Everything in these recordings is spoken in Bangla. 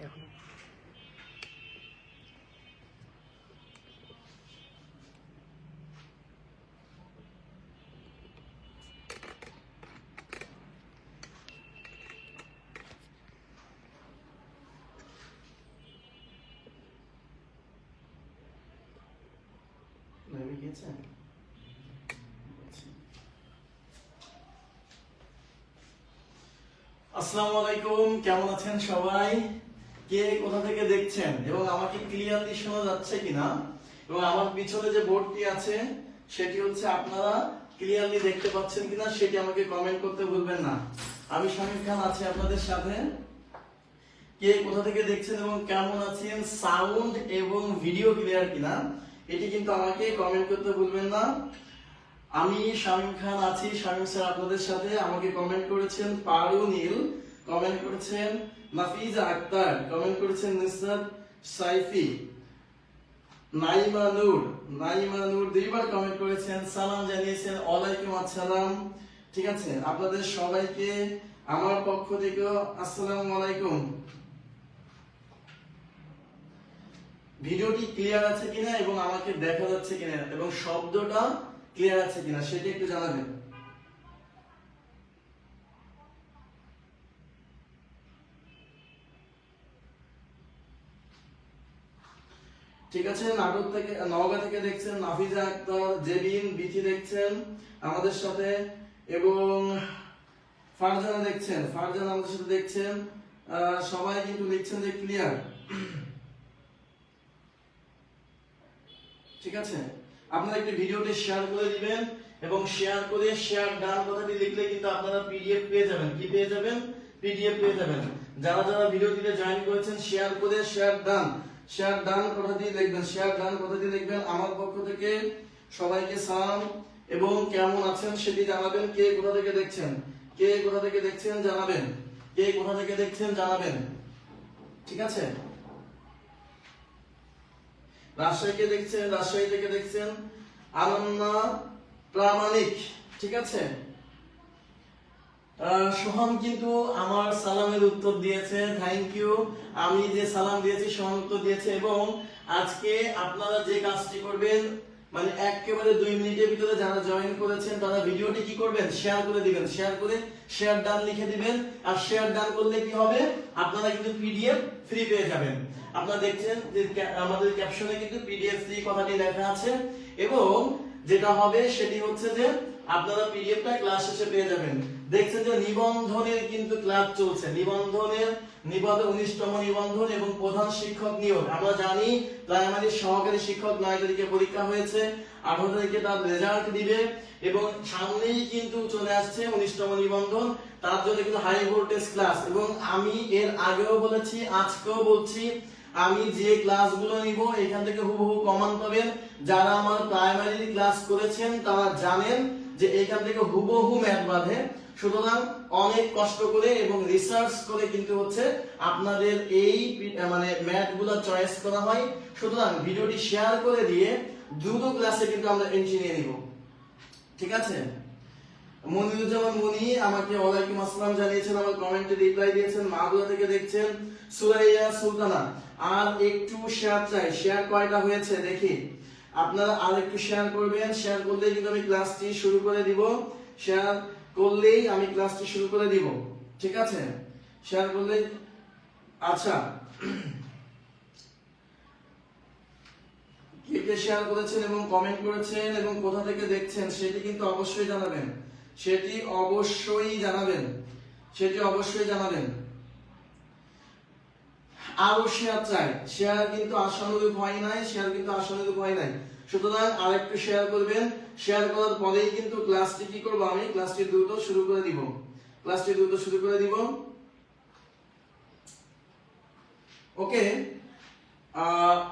এখনো নেমে গিয়েছে। আসসালামু আলাইকুম, কেমন আছেন সবাই? কে কোথা থেকে দেখছেন এবং আমাকে ক্লিয়ারলি শোনা যাচ্ছে কিনা, এবং আমার পিছনে যে বোর্ডটি আছে সেটি হচ্ছে আপনারা ক্লিয়ারলি দেখতে পাচ্ছেন কিনা সেটি আমাকে কমেন্ট করতে ভুলবেন না। আমি শামীম খান আছি আপনাদের সাথে। কে কোথা থেকে দেখছেন এবং কেমন আছেন, সাউন্ড এবং ভিডিও ক্লিয়ার কিনা এটি কিন্তু আমাকে কমেন্ট করতে ভুলবেন না। আমি শামীম খান আছি, শামীম স্যার আপনাদের সাথে। আমাকে কমেন্ট করেছেন পারু নীল, কমেন্ট করেছেন নাফিজা আক্তার, কমেন্ট করেছেন নুসরাত সাইফি, নাইমা নূর দুইবার কমেন্ট করেছেন, সালাম জানিয়েছেন, ওয়ালাইকুম আসসালাম। ঠিক আছে, আপনাদের সবাইকে আমার পক্ষ থেকে আসসালামু আলাইকুম। ভিডিওটি ক্লিয়ার আছে কিনা এবং আমাকে দেখা যাচ্ছে কিনা এবং শব্দটা ক্লিয়ার আছে কিনা সেটা একটু জানাবেন। ঠিক আছে, নাটক থেকে নওগাঁ থেকে দেখছেন নাফিজা আক্তার, জেবিন বিথি দেখছেন আমাদের সাথে, এবং ফারজানা দেখছেন, ফারজানা আমাদের সাথে দেখছেন। সবাই কিন্তু লিখছেন যে ক্লিয়ার। ঠিক আছে, আপনারা একটু ভিডিওটি শেয়ার করে দিবেন এবং শেয়ার করে শেয়ার ডান কথাটি লিখলে কিন্তু আপনারা পিডিএফ পেয়ে যাবেন। কি পেয়ে যাবেন? পিডিএফ পেয়ে যাবেন। যারা যারা ভিডিওটিতে জয়েন করেছেন শেয়ার করে শেয়ার ডান কথাটি লিখবেন, শেয়ার ডান কথাটি লিখবেন। আমার পক্ষ থেকে সবাইকে সালাম এবং কেমন আছেন সেটি জানাবেন। কে কোথা থেকে দেখছেন, কে কোথা থেকে দেখছেন জানাবেন, কে কোথা থেকে দেখছেন জানাবেন। ঠিক আছে, রাজশাহীকে দেখছেন, রাজশাহী থেকে দেখছেন আনন্না প্রামাণিক। ঠিক আছে, সোহান কিন্তু আমার সালামের উত্তর দিয়েছে, থ্যাংক ইউ। আমি যে সালাম দিয়েছি সোহান উত্তর দিয়েছে। এবং আজকে আপনারা যে কাজটি করবেন, মানে একেবারে 2 মিনিটের ভিতরে যারা জয়েন করেছেন তারা ভিডিওটি কি করবেন, শেয়ার করে দিবেন। শেয়ার করে শেয়ার ডান লিখে দিবেন। আর শেয়ার ডান করলে কি হবে, আপনারা কিন্তু পিডিএফ ফ্রি পেয়ে যাবেন। আপনারা দেখছেন যে আমাদের ক্যাপশনে কিন্তু পিডিএফ ফ্রি কথাটি লেখা আছে, এবং যেটা হবে সেটি হচ্ছে যে আপনারা পিডিএফটা ক্লাস শেষে পেয়ে যাবেন। দেখছেন যে নিবন্ধনের কিন্তু ক্লাস চলছে, নিবন্ধনের 19তম নিবন্ধন এবং প্রধান শিক্ষক নিয়োগ। আমরা জানি প্রাইমারি সহকারী শিক্ষক 9 তারিখে পরীক্ষা হয়েছে, 18 তারিখে তার রেজাল্ট দিবে, এবং সামনেই কিন্তু চলে আসছে 19তম নিবন্ধন। তার জন্য কিন্তু হাই ভোল্টেজ ক্লাস, এবং আমি এর আগেও বলেছি আজকেও বলছি, আমি যে ক্লাসগুলো নিব এখান থেকে হুবহু কমন পাবেন। যারা আমার প্রাইমারি ক্লাস করেছেন তারা জানেন যে এখান থেকে হুবহু ম্যাথ বাঁধে। সুতরাং অনেক কষ্ট করে এবং রিসার্চ করে কিন্তু হচ্ছে আপনাদের এই মানে ম্যাথগুলো চয়েস করা হয়। সুতরাং ভিডিওটি শেয়ার করে দিয়ে দ্রুত ক্লাসে কিন্তু আমরা এন্ট্রি নিয়ে নিব। ঠিক আছে, মনিরুজ্জামান মনি আমাকে ওয়ালাইকুম আসসালাম জানিয়েছেন, আমার কমেন্টে রিপ্লাই দিয়েছেন। মাগুরা থেকে দেখছেন সুরাইয়া সুলতানা। আর একটু শেয়ার চাই, শেয়ার কয়টা হয়েছে দেখি। আপনারা আর একটু শেয়ার করবেন, শেয়ার করলেই কিন্তু আমি ক্লাসটি শুরু করে দিব, শেয়ার করলেই আমি ক্লাসটি শুরু করে দিব। ঠিক আছে, শেয়ার করলেই। আচ্ছা, কে কে শেয়ার করেছেন এবং কমেন্ট করেছেন এবং কোথা থেকে দেখছেন সেটি কিন্তু অবশ্যই জানাবেন, সেটি অবশ্যই জানাবেন, সেটি অবশ্যই জানাবেন। আরো শেয়ার চাই, শেয়ার কিন্তু আশানুরূপ হয় নাই, শেয়ার কিন্তু আশানুরূপ হয় নাই। সুতরাং আরেকটু শেয়ার করবেন। শেয়ার করার পরেই কিন্তু ক্লাসটি কি করব, আমি ক্লাসটি দ্রুত শুরু করে দিব, ক্লাসটি দ্রুত শুরু করে দিব। ওকে,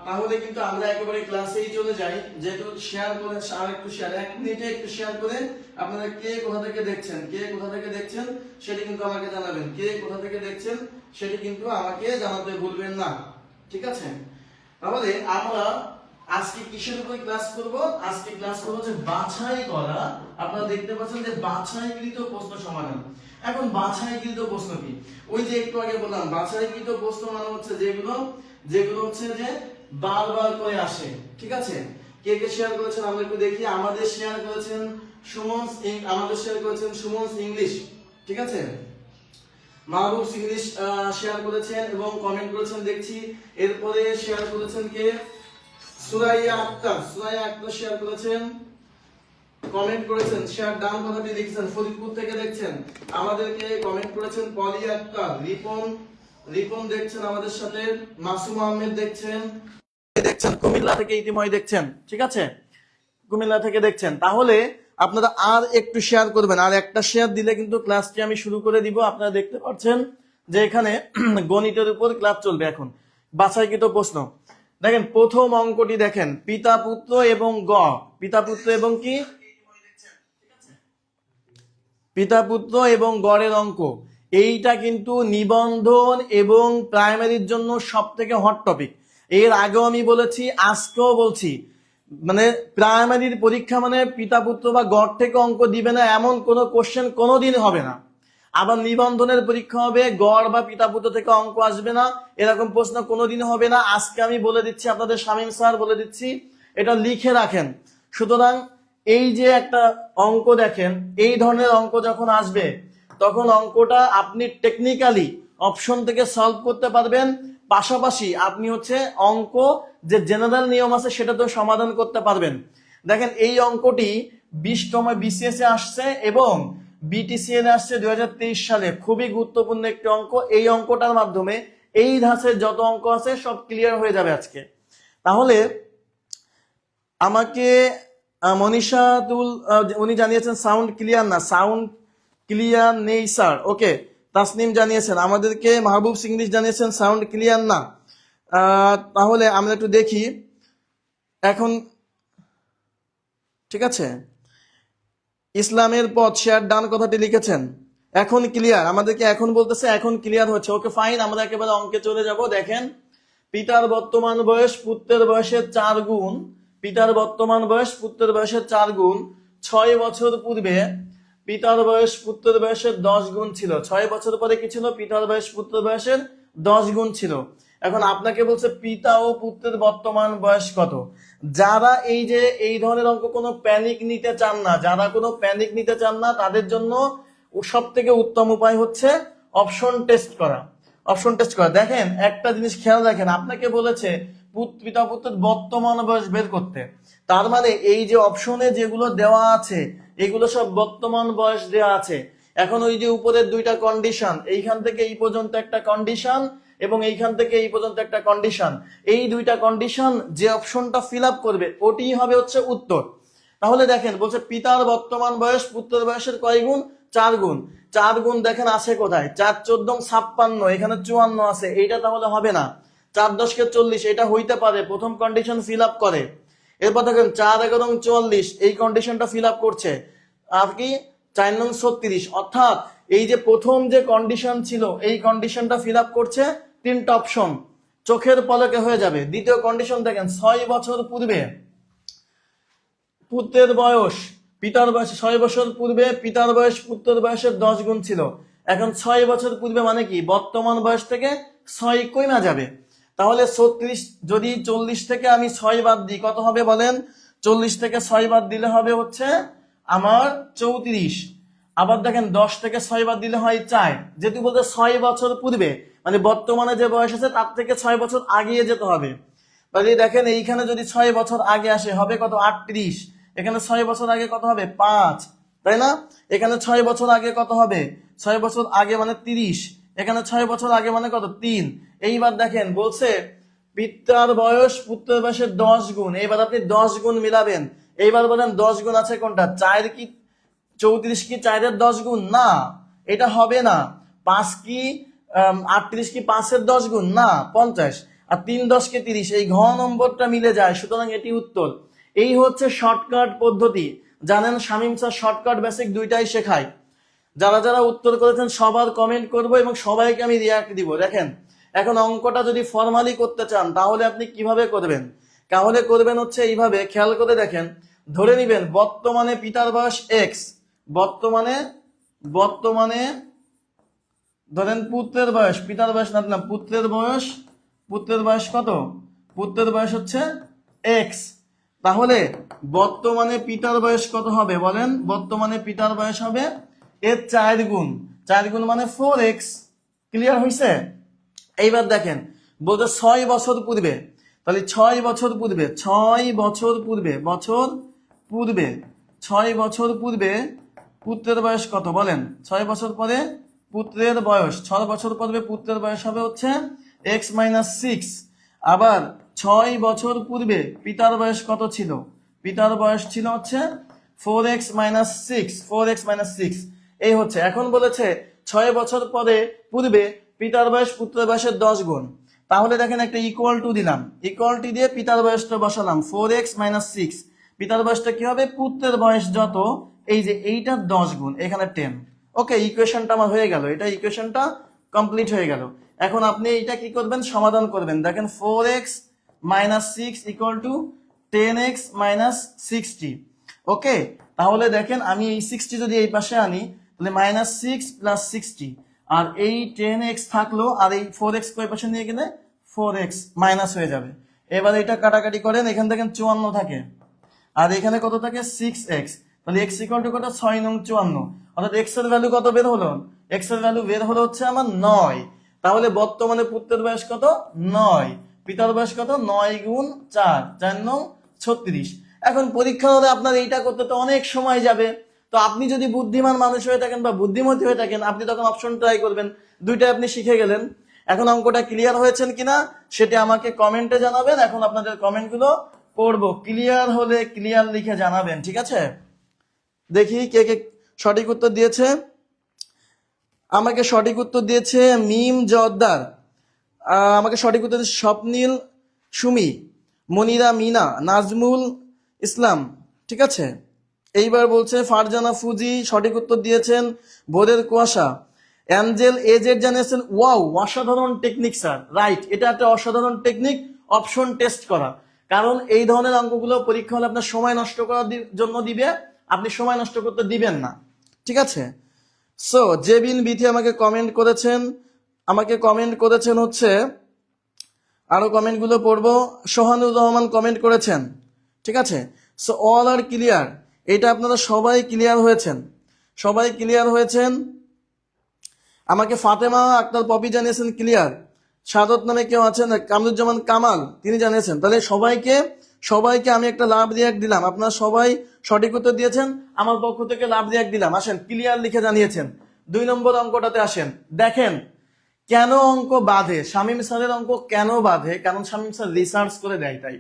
তাহলে কিন্তু আমরা একেবারে ক্লাসেই চলে যাই। যেহেতু শেয়ার করে আর একটু শেয়ার, 1 মিনিটে একটু শেয়ার করে আপনারা কে কোথা থেকে দেখছেন, কে কোথা থেকে দেখছেন সেটি কিন্তু আমাকে জানাবেন। কে কোথা থেকে দেখছেন সেটি কিন্তু আমাকে জানাতে ভুলবেন না। ঠিক আছে, তাহলে আমরা আজকে কিসের উপর ক্লাস করব? আজকে ক্লাস করব যে বাছাই করা। আপনারা দেখতে পাচ্ছেন যে বাছাইকৃত প্রশ্ন সমাধান। এখন বাছাইকৃত প্রশ্ন কি? ওই যে একটু আগে বললাম বাছাইকৃত প্রশ্ন মানে হচ্ছে যেগুলো যেগুলো হচ্ছে যে বারবার করে আসে, ঠিক আছে? কে কে শেয়ার করেছেন আমরা একটু দেখি। আমাদের শেয়ার করেছেন সুমন ইংলিশ, ঠিক আছে? মাহবুব ইংলিশ শেয়ার করেছেন এবং কমেন্ট করেছেন দেখছি। এরপরে শেয়ার করেছেন কে? সুরাইয়া আক্তার শেয়ার করেছেন, কমেন্ট করেছেন, শেয়ার ডান কথাটি লিখেছেন। ফরিদপুর থেকে দেখছেন আমাদেরকে, কমেন্ট করেছেন পলি আক্তার। রিপন দেখছেন আমাদের সাথে, মাসুম আহমেদ দেখছেন কুমিল্লা থেকে ইতিমধ্যে দেখছেন, ঠিক আছে? কুমিল্লা থেকে দেখছেন। তাহলে আপনারা আর একটু শেয়ার করবেন, আর একটা শেয়ার দিলে কিন্তু ক্লাসটি আমি শুরু করে দিব। আপনারা দেখতে পাচ্ছেন যে এখানে গণিতের উপর ক্লাস চলবে। এখন বাছাইকৃত প্রশ্ন দেখেন, প্রথম অঙ্কটি দেখেন, পিতা পুত্র এবং পিতা পুত্র এবং গড়ের অঙ্ক। এইটা কিন্তু নিবন্ধন এবং প্রাইমারির জন্য সব থেকে হট টপিক। এর আগেও আমি বলেছি, আজকেও বলছি, মানে প্রাইমারির পরীক্ষা মানে পিতা পুত্র বা গড় থেকে অঙ্ক দিবে না এমন কোনো কোশ্চেন কোনোদিন হবে না। আবার নিবন্ধনের পরীক্ষা হবে, গড় বা পিতা পুত্র থেকে অঙ্ক আসবে না এরকম প্রশ্ন কোনোদিন হবে না। আজকে আমি বলে দিচ্ছি, আপনাদের শামীম স্যার বলে দিচ্ছি, এটা লিখে রাখেন। সুতরাং এই যে একটা অঙ্ক দেখেন, এই ধরনের অঙ্ক যখন আসবে তখন অঙ্কটা আপনি টেকনিক্যালি অপশন থেকে সলভ করতে পারবেন, পাশাপাশি আপনি হচ্ছে অঙ্ক যে জেনারেল নিয়ম আছে সেটা তো সমাধান করতে পারবেন। দেখেন এই অঙ্কটি 20তম বিসিএস এ আসছে এবং বিটিসিএল আসছে 2023 সালে। খুবই গুরুত্বপূর্ণ একটি অঙ্ক। এই অঙ্কটার মাধ্যমে এই ধাঁচের যত অঙ্ক আছে সব ক্লিয়ার হয়ে যাবে আজকে। তাহলে আমাকে মনীষাতুল উনি জানিয়েছেন সাউন্ড ক্লিয়ার না, সাউন্ড ক্লিয়ার নেই স্যার। ওকে, তাসনিম জানিয়েছেন আমাদেরকে, মাহবুব ইংলিশ জানিয়েছেন সাউন্ড ক্লিয়ার না। তাহলে আমরা একটু দেখি এখন, ঠিক আছে? ইসলামের পথ শেয়ার ডান কথাটি লিখেছেন, এখন ক্লিয়ার, আমাদেরকে এখন বলতেছে এখন ক্লিয়ার হচ্ছে। ওকে ফাইন, আমরা একেবারে অঙ্কে চলে যাব। দেখেন, পিতার বর্তমান বয়স পুত্রের বয়সের 4 গুণ, পিতার বর্তমান বয়স পুত্রের বয়সের 4 গুণ। 6 বছর পূর্বে পিতার বয়স পুত্রের বয়সের 10 গুণ ছিল। 6 বছর পরে কি ছিল? পিতার বয়স পুত্রের বয়সের 10 গুণ ছিল। এখন আপনাকে বলছে পিতা ও পুত্রের বর্তমান বয়স কত। যারা এই ধরনের অঙ্ক কোনো প্যানিক নিতে চান না, তাদের জন্য সব থেকে উত্তম উপায় হচ্ছে অপশন টেস্ট করা। দেখেন একটা জিনিস খেয়াল রাখেন, আপনাকে বলেছে পিতা পুত্রের বর্তমান বয়স বের করতে, তার মানে এই যে অপশনে যেগুলো দেওয়া আছে এগুলো সব বর্তমান বয়স দেওয়া আছে। এখন ওই যে উপরের দুইটা কন্ডিশন, এইখান থেকে এই পর্যন্ত একটা কন্ডিশন এবং এইখান থেকে এই পর্যন্ত একটা কন্ডিশন, এই দুইটা কন্ডিশন যে অপশনটা ফিল আপ করবে ওটি হবে হচ্ছে উত্তর। তাহলে দেখেন বলছে পিতার বর্তমান বয়স পুত্রের বয়সের কয় গুণ? 4 গুণ। 4 গুণ দেখেন আছে কোথায়? 4 14 56, এখানে 54 আছে, এইটা তাহলে হবে না। 4 10 কে 40, এটা হইতে পারে, প্রথম কন্ডিশন ফিল আপ করে। এরপর দেখেন 4 11 44, এই কন্ডিশনটা ফিল আপ করছে। আর কি 4 9 36, অর্থাৎ এই যে প্রথম যে কন্ডিশন ছিল এই কন্ডিশনটা ফিল আপ করছে। 3টা অপশন চোখের পলকে হয়ে যাবে। দ্বিতীয় কন্ডিশন দেখেন, 6 বছর পূর্বে পুত্রের বয়স পিতার বয়স, 6 বছর পূর্বে পিতার বয়স পুত্রের বয়সের 10 গুণ ছিল। এখন 6 বছর পূর্বে মানে কি? বর্তমান বয়স থেকে 6 কমে যাবে। তাহলে 36, যদি 40 থেকে আমি 6 বাদ দিই কত হবে বলেন? 40 থেকে 6 বাদ দিলে হবে হচ্ছে আমার 34। আবার দেখেন 10 থেকে 6 বাদ দিলে হয় 4। যেহেতু বলতে 6 বছর পূর্বে মানে বর্তমানে যে বয়স আছে তার থেকে 6 বছর আগিয়ে যেতে হবে। তাহলে দেখেন এইখানে যদি 6 বছর আগে আসে হবে কত? 38। এখানে 6 বছর আগে কত হবে? 5, তাই না? এখানে 6 বছর আগে কত হবে? 6 বছর আগে মানে 30। এখানে 6 বছর আগে মানে কত? 3। এইবার দেখেন বলছে পিতার বয়স পুত্রের বয়সের 10 গুণ। এইবার আপনি 10 গুণ মিলাবেন। এইবার বলেন 10 গুণ আছে কোনটা? 4 কি 34 কি 4 এর 10 গুণ? না, এটা হবে না। 5 কি 38 কি 5 এর 10 গুণ? না, 50। আর 3 10 কে 30, এই ঘ নম্বরটা মিলে যায়, সুতরাং এটি উত্তর। এই হচ্ছে শর্টকাট পদ্ধতি। জানেন শামীম স্যার শর্টকাট বেসিক দুইটাই শেখায়। যারা যারা উত্তর করেছেন সবার কমেন্ট করব এবং সবাইকে আমি রিয়াক্ট দিব। দেখেন এখন অঙ্কটা যদি ফর্মালি করতে চান তাহলে আপনি কিভাবে করবেন? তাহলে করবেন হচ্ছে এইভাবে, খেয়াল করে দেখেন, ধরে নিবেন বর্তমানে পিতার বয়স এক্স, বর্তমানে বর্তমানে ধরেন পুত্রের বয়স, পিতার বয়স না দিলাম, পুত্রের বয়স কত? পুত্রের বয়স হচ্ছে এক্স। তাহলে বর্তমানে পিতার বয়স কত হবে বলেন? বর্তমানে পিতার বয়স হবে এর 4 গুণ, 4 গুণ মানে 4x। ক্লিয়ার হয়েছে? এইবার দেখেন বলতে 6 বছর পূর্বে, তাহলে 6 বছর পূর্বে, 6 বছর পূর্বে, 6 বছর পূর্বে পুত্রের বয়স কত বলেন? 6 বছর পরে পুত্রের বয়স, 6 বছর পূর্বে পুত্রের বয়স হবে হচ্ছে x - 6। আবার 6 বছর পূর্বে পিতার বয়স কত ছিল? পিতার বয়স ছিল হচ্ছে 4x - 6, 4x - 6 এই হচ্ছে। এখন বলেছে 6 বছর পরে পূর্বে পিতার বয়স পুত্রের বয়সের 10 গুণ। তাহলে দেখেন একটা ইকুয়াল টু দিলাম, ইকুয়াল টু দিয়ে পিতার বয়সটা বসালাম 4x - 6। পিতার বয়সটা কি হবে? পুত্রের বয়স যত, এই যে এইটা 10 গুণ, এখানে 10। ওকে, ইকুয়েশনটা আমার হয়ে গেল, এটা ইকুয়েশনটা কমপ্লিট হয়ে গেল। এখন আপনি এইটা কি করবেন? সমাধান করবেন। দেখেন 4x - 6 ইকুয়াল টু 10x - 60। ওকে, তাহলে দেখেন আমি এই 60 যদি এই পাশে আনি, তাহলে -6 + 60, আর এই 10x থাকলো, আর এই 4x কয় পাশে নিয়ে গেলে 4x মাইনাস হয়ে যাবে। এবার এটা কাটাকাটি করেন, এখান থেকে 54 থাকে, আর এখানে কত থাকে? 6x। তাহলে x ইকুয়াল টু কত? 6 নং 54। অর্থাৎ x এর ভ্যালু কত বের হলো? x এর ভ্যালু বের হলো হচ্ছে আমার 9। তাহলে বর্তমানে পুত্রের বয়স কত? 9। পিতার বয়স কত? 9 গুণ 4, 4 নং 36। এখন পরীক্ষা হলে আপনার এইটা করতে তো অনেক সময় যাবে। তো আপনি যদি বুদ্ধিমান মানুষ হয়ে থাকেন বা বুদ্ধিমতী হয়ে থাকেন, আপনি তখন অপশন ট্রাই করবেন। দুইটা আপনি শিখে গেলেন। এখন অঙ্কটা ক্লিয়ার হয়েছেন কিনা সেটা আমাকে কমেন্টে জানাবেন। এখন আপনাদের কমেন্টগুলো পড়বো, ক্লিয়ার হলে ক্লিয়ার লিখে জানাবেন, ঠিক আছে? দেখি কে কে সঠিক উত্তর দিয়েছে। আমাকে সঠিক উত্তর দিয়েছে মিম জর্দার, আমাকে সঠিক উত্তর দিয়েছে স্বপ্নীল সুমি, মনিরা মিনা, নাজমুল ইসলাম, ঠিক আছে। এইবার বলছে ফারজানা ফুজি সঠিক উত্তর দিয়েছেন, ভোরের কুয়াশা। অ্যাঞ্জেল এজেড জানিয়েছেন ওয়াও অসাধারণ টেকনিক স্যার, রাইট, এটা একটা অসাধারণ টেকনিক অপশন টেস্ট করা। কারণ এই ধরনের অঙ্কগুলো পরীক্ষা হলে আপনার সময় নষ্ট করার জন্য দিবে, আপনি সময় নষ্ট করতে দিবেন না, ঠিক আছে। সো জেবিন বিথি আমাকে কমেন্ট করেছেন হচ্ছে, আরো কমেন্টগুলো পড়বো। সোহানুর রহমান কমেন্ট করেছেন, ঠিক আছে। সো অল আর ক্লিয়ার, এটা আপনারা সবাই ক্লিয়ার হয়েছেন। আমাকে ফাতেমা আক্তার পপি জানিয়েছেন ক্লিয়ার। সাদত নামে কেউ আছেন, কামরুজ্জামান কামাল, তিনি জানিয়েছেন। তাহলে সবাইকে আমি একটা লাভ রিয়াক্ট দিলাম। আপনারা সবাই সঠিক উত্তর দিয়েছেন, আমার পক্ষ থেকে লাভ রিয়াক্ট দিলাম। আসেন, ক্লিয়ার লিখে জানিয়েছেন। 2 নম্বর অঙ্কটাতে আসেন। দেখেন কেন অঙ্ক বাঁধে, শামীম স্যারের অঙ্ক কেন বাঁধে, কারণ শামীম স্যার রিসার্চ করে দেয়। তাই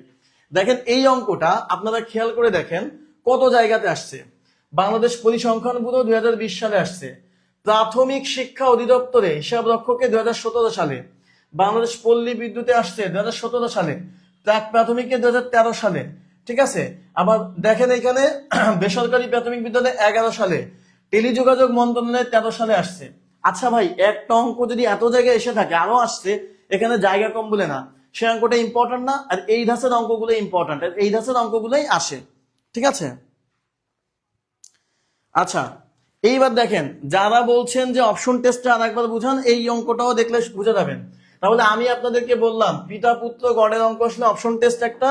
দেখেন এই অঙ্কটা আপনারা খেয়াল করে দেখেন কত জায়গাতে আসছে। বাংলাদেশ পরিসংখ্যান ব্যুরো 2020 সালে আসছে, প্রাথমিক শিক্ষা অধিদপ্তরে হিসাব রক্ষকে 2017 সালে, বাংলাদেশ পল্লী বিদ্যুতে আসছে 2017 সালে, প্রাক প্রাথমিকে 2013 সালে, ঠিক আছে। আবার দেখেন এখানে বেসরকারি প্রাথমিক বিদ্যালয়ে 11 সালে, টেলিযোগাযোগ মন্ত্রণালয়ে 13 সালে আসছে। আচ্ছা ভাই, একটা অঙ্ক যদি এত জায়গায় এসে থাকে, আরো আসছে, এখানে জায়গা কম বলে না, সে অঙ্কটা ইম্পর্টেন্ট না? আর এই ধাঁচের অঙ্কগুলো ইম্পর্টেন্ট, এই ধাঁচের অঙ্কগুলোই আসে, ঠিক আছে। আচ্ছা, এইবার দেখেন যারা বলছেন যে অপশন টেস্টে আর একবার বুঝান, এই অঙ্কটাও দেখলে বুঝে যাবেন। তাহলে আমি আপনাদেরকে বললাম পিতা পুত্র গড়ের অঙ্ক আসলে অপশন টেস্ট একটা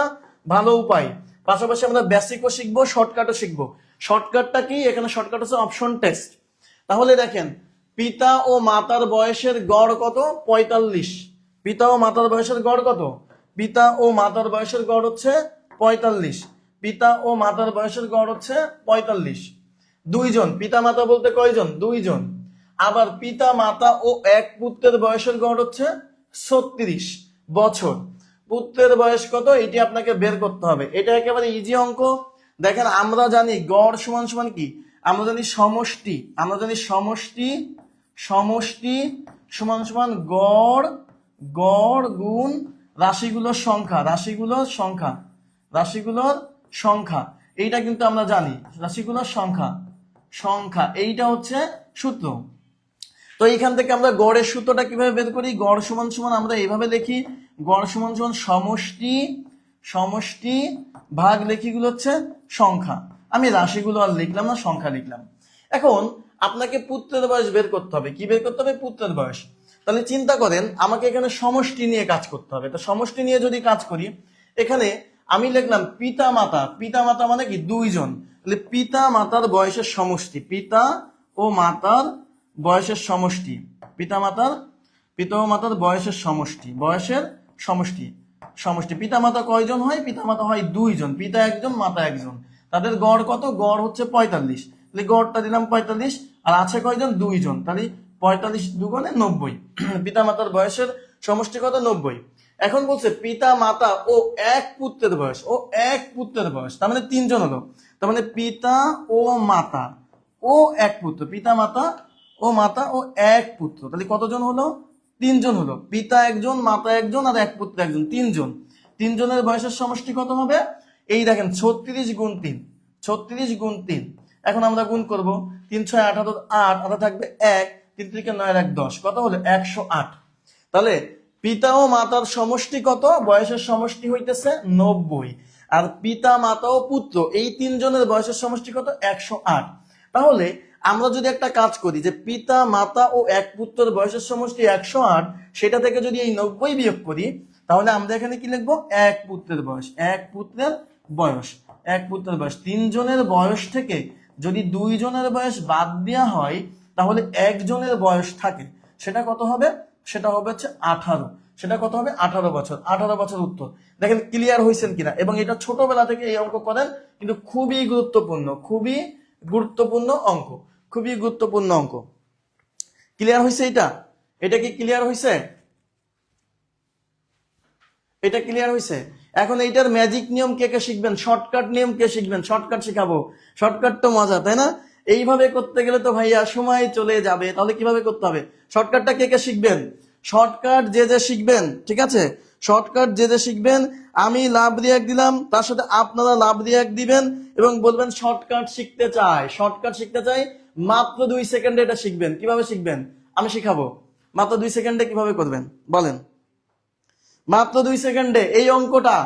ভালো উপায়। পাশাপাশি আমরা বেসিকও শিখবো, শর্টকাটও শিখবো। শর্টকাটটা কি? এখানে শর্টকাট হচ্ছে অপশন টেস্ট। তাহলে দেখেন পিতা ও মাতার বয়সের গড় কত? 45। পিতা ও মাতার বয়সের গড় কত? পিতা ও মাতার বয়সের গড় হচ্ছে 45। পিতা ও মাতার বয়সের গড় হচ্ছে 45। 2 জন পিতা মাতা বলতে কয়জন? 2 জন। আবার পিতা মাতা ও এক পুত্রের বয়সের গড় হচ্ছে 36 বছর। পুত্রের বয়স কত এটি আপনাকে বের করতে হবে। এটা একেবারে ইজি অঙ্ক। দেখেন আমরা জানি গড় সমান সমান কি? আমরা জানি সমষ্টি, সমষ্টি সমান সমান গড় গুণ রাশিগুলোর সংখ্যা। এইটা কিন্তু আমরা জানি, রাশিগুলোর সংখ্যা এইটা হচ্ছে সূত্র। তো এইখান থেকে আমরা গড়ের সূত্রটা কিভাবে বের করি? গড় সমান সমান আমরা এইভাবে লিখি, গড় সমান সমান সমষ্টি সমষ্টি ভাগ লেখিগুলো হচ্ছে সংখ্যা। আমি রাশিগুলো আর লিখলাম না, সংখ্যা লিখলাম। এখন আপনাকে পুত্রের বয়স বের করতে হবে। কি বের করতে হবে? পুত্রের বয়স। তাহলে চিন্তা করেন, আমাকে এখানে সমষ্টি নিয়ে কাজ করতে হবে। তো সমষ্টি নিয়ে যদি কাজ করি, এখানে আমি লিখলাম পিতা মাতা। পিতা মাতা মানে কি? দুইজন। তাহলে পিতা মাতার বয়সের সমষ্টি, পিতা ও মাতার বয়সের সমষ্টি, পিতা ও মাতার বয়সের সমষ্টি, বয়সের সমষ্টি, সমষ্টি। পিতা মাতা কয়জন হয়? পিতা মাতা হয় দুইজন, পিতা একজন মাতা একজন। তাদের গড় কত? গড় হচ্ছে 45। তাহলে গড়টা দিলাম 45, আর আছে কয়জন? দুইজন। তাহলে 45 দুগুণে 90। পিতা মাতার বয়সের সমষ্টি কত? 90। এখন বলছে পিতা মাতা ও এক পুত্রের বয়স, ও এক পুত্রের বয়স, তার মানে তিনজন হলো। তার মানে পিতা ও মাতা ও এক পুত্র, পিতা মাতা ও মাতা ও এক পুত্র। তাহলে কতজন হলো? তিনজন হলো। পিতা একজন, মাতা একজন, আর এক পুত্র একজন, তিনজন। তিনজনের বয়সের সমষ্টি কত হবে? এই দেখেন 36 গুণ 3, 36 গুণ 3। এখন আমরা গুণ করব। 3 6 18, 8 আটা থাকবে 1, 3 3 9 1 10, কত হলো? 108। তাহলে পিতা ও মাতার সমষ্টি কত? বয়সের সমষ্টি হইতেছে 90। আর পিতা মাতা ও পুত্র এই তিনজনের বয়সের সমষ্টি কত? 108। তাহলে আমরা যদি একটা কাজ করি যে পিতা মাতা ও এক পুত্রের বয়সের সমষ্টি 108, সেটা থেকে যদি এই 90 বিয়োগ করি, তাহলে আমরা এখানে কি লিখবো? এক পুত্রের বয়স, এক পুত্রের বয়স, এক পুত্রের বয়স। তিনজনের বয়স থেকে যদি দুইজনের বয়স বাদ দেওয়া হয়, তাহলে একজনের বয়স থাকে। সেটা কত হবে? সেটা হবে হচ্ছে 18। সেটা কত হবে? 18 বছর। 18 বছর উত্তর। দেখেন ক্লিয়ার হয়েছেন কিনা। এবং এটা ছোটবেলা থেকে এই অঙ্ক করেন, কিন্তু খুবই গুরুত্বপূর্ণ, খুবই গুরুত্বপূর্ণ অঙ্ক, খুবই গুরুত্বপূর্ণ অঙ্ক। ক্লিয়ার হয়েছে? এটা কি ক্লিয়ার হয়েছে? এটা ক্লিয়ার হয়েছে? এখন এইটার ম্যাজিক নিয়ম কে কে শিখবেন? শর্টকাট নিয়ম কে শিখবেন? শর্টকাট শিখাবো। শর্টকাট তো মজা, তাই না? এইভাবে করতে গেলে তো ভাইয়া সময় চলে যাবে। তাহলে কিভাবে করতে হবে? শর্টকাটটা কে কে শিখবেন? শর্টকাট যে যে শিখবেন, ঠিক আছে, শর্টকাট যে যে শিখবেন, আমি লাভ রিয়াক্ট দিলাম, তার সাথে আপনারা লাভ রিয়াক্ট দিবেন এবং বলবেন শর্টকাট শিখতে চাই, শর্টকাট শিখতে চাই। মাত্র 2 সেকেন্ডে এটা শিখবেন। কিভাবে শিখবেন? আমি শিখাবো। মাত্র 2 সেকেন্ডে কিভাবে করবেন বলেন? মাত্র 2 সেকেন্ডে এই অঙ্কটা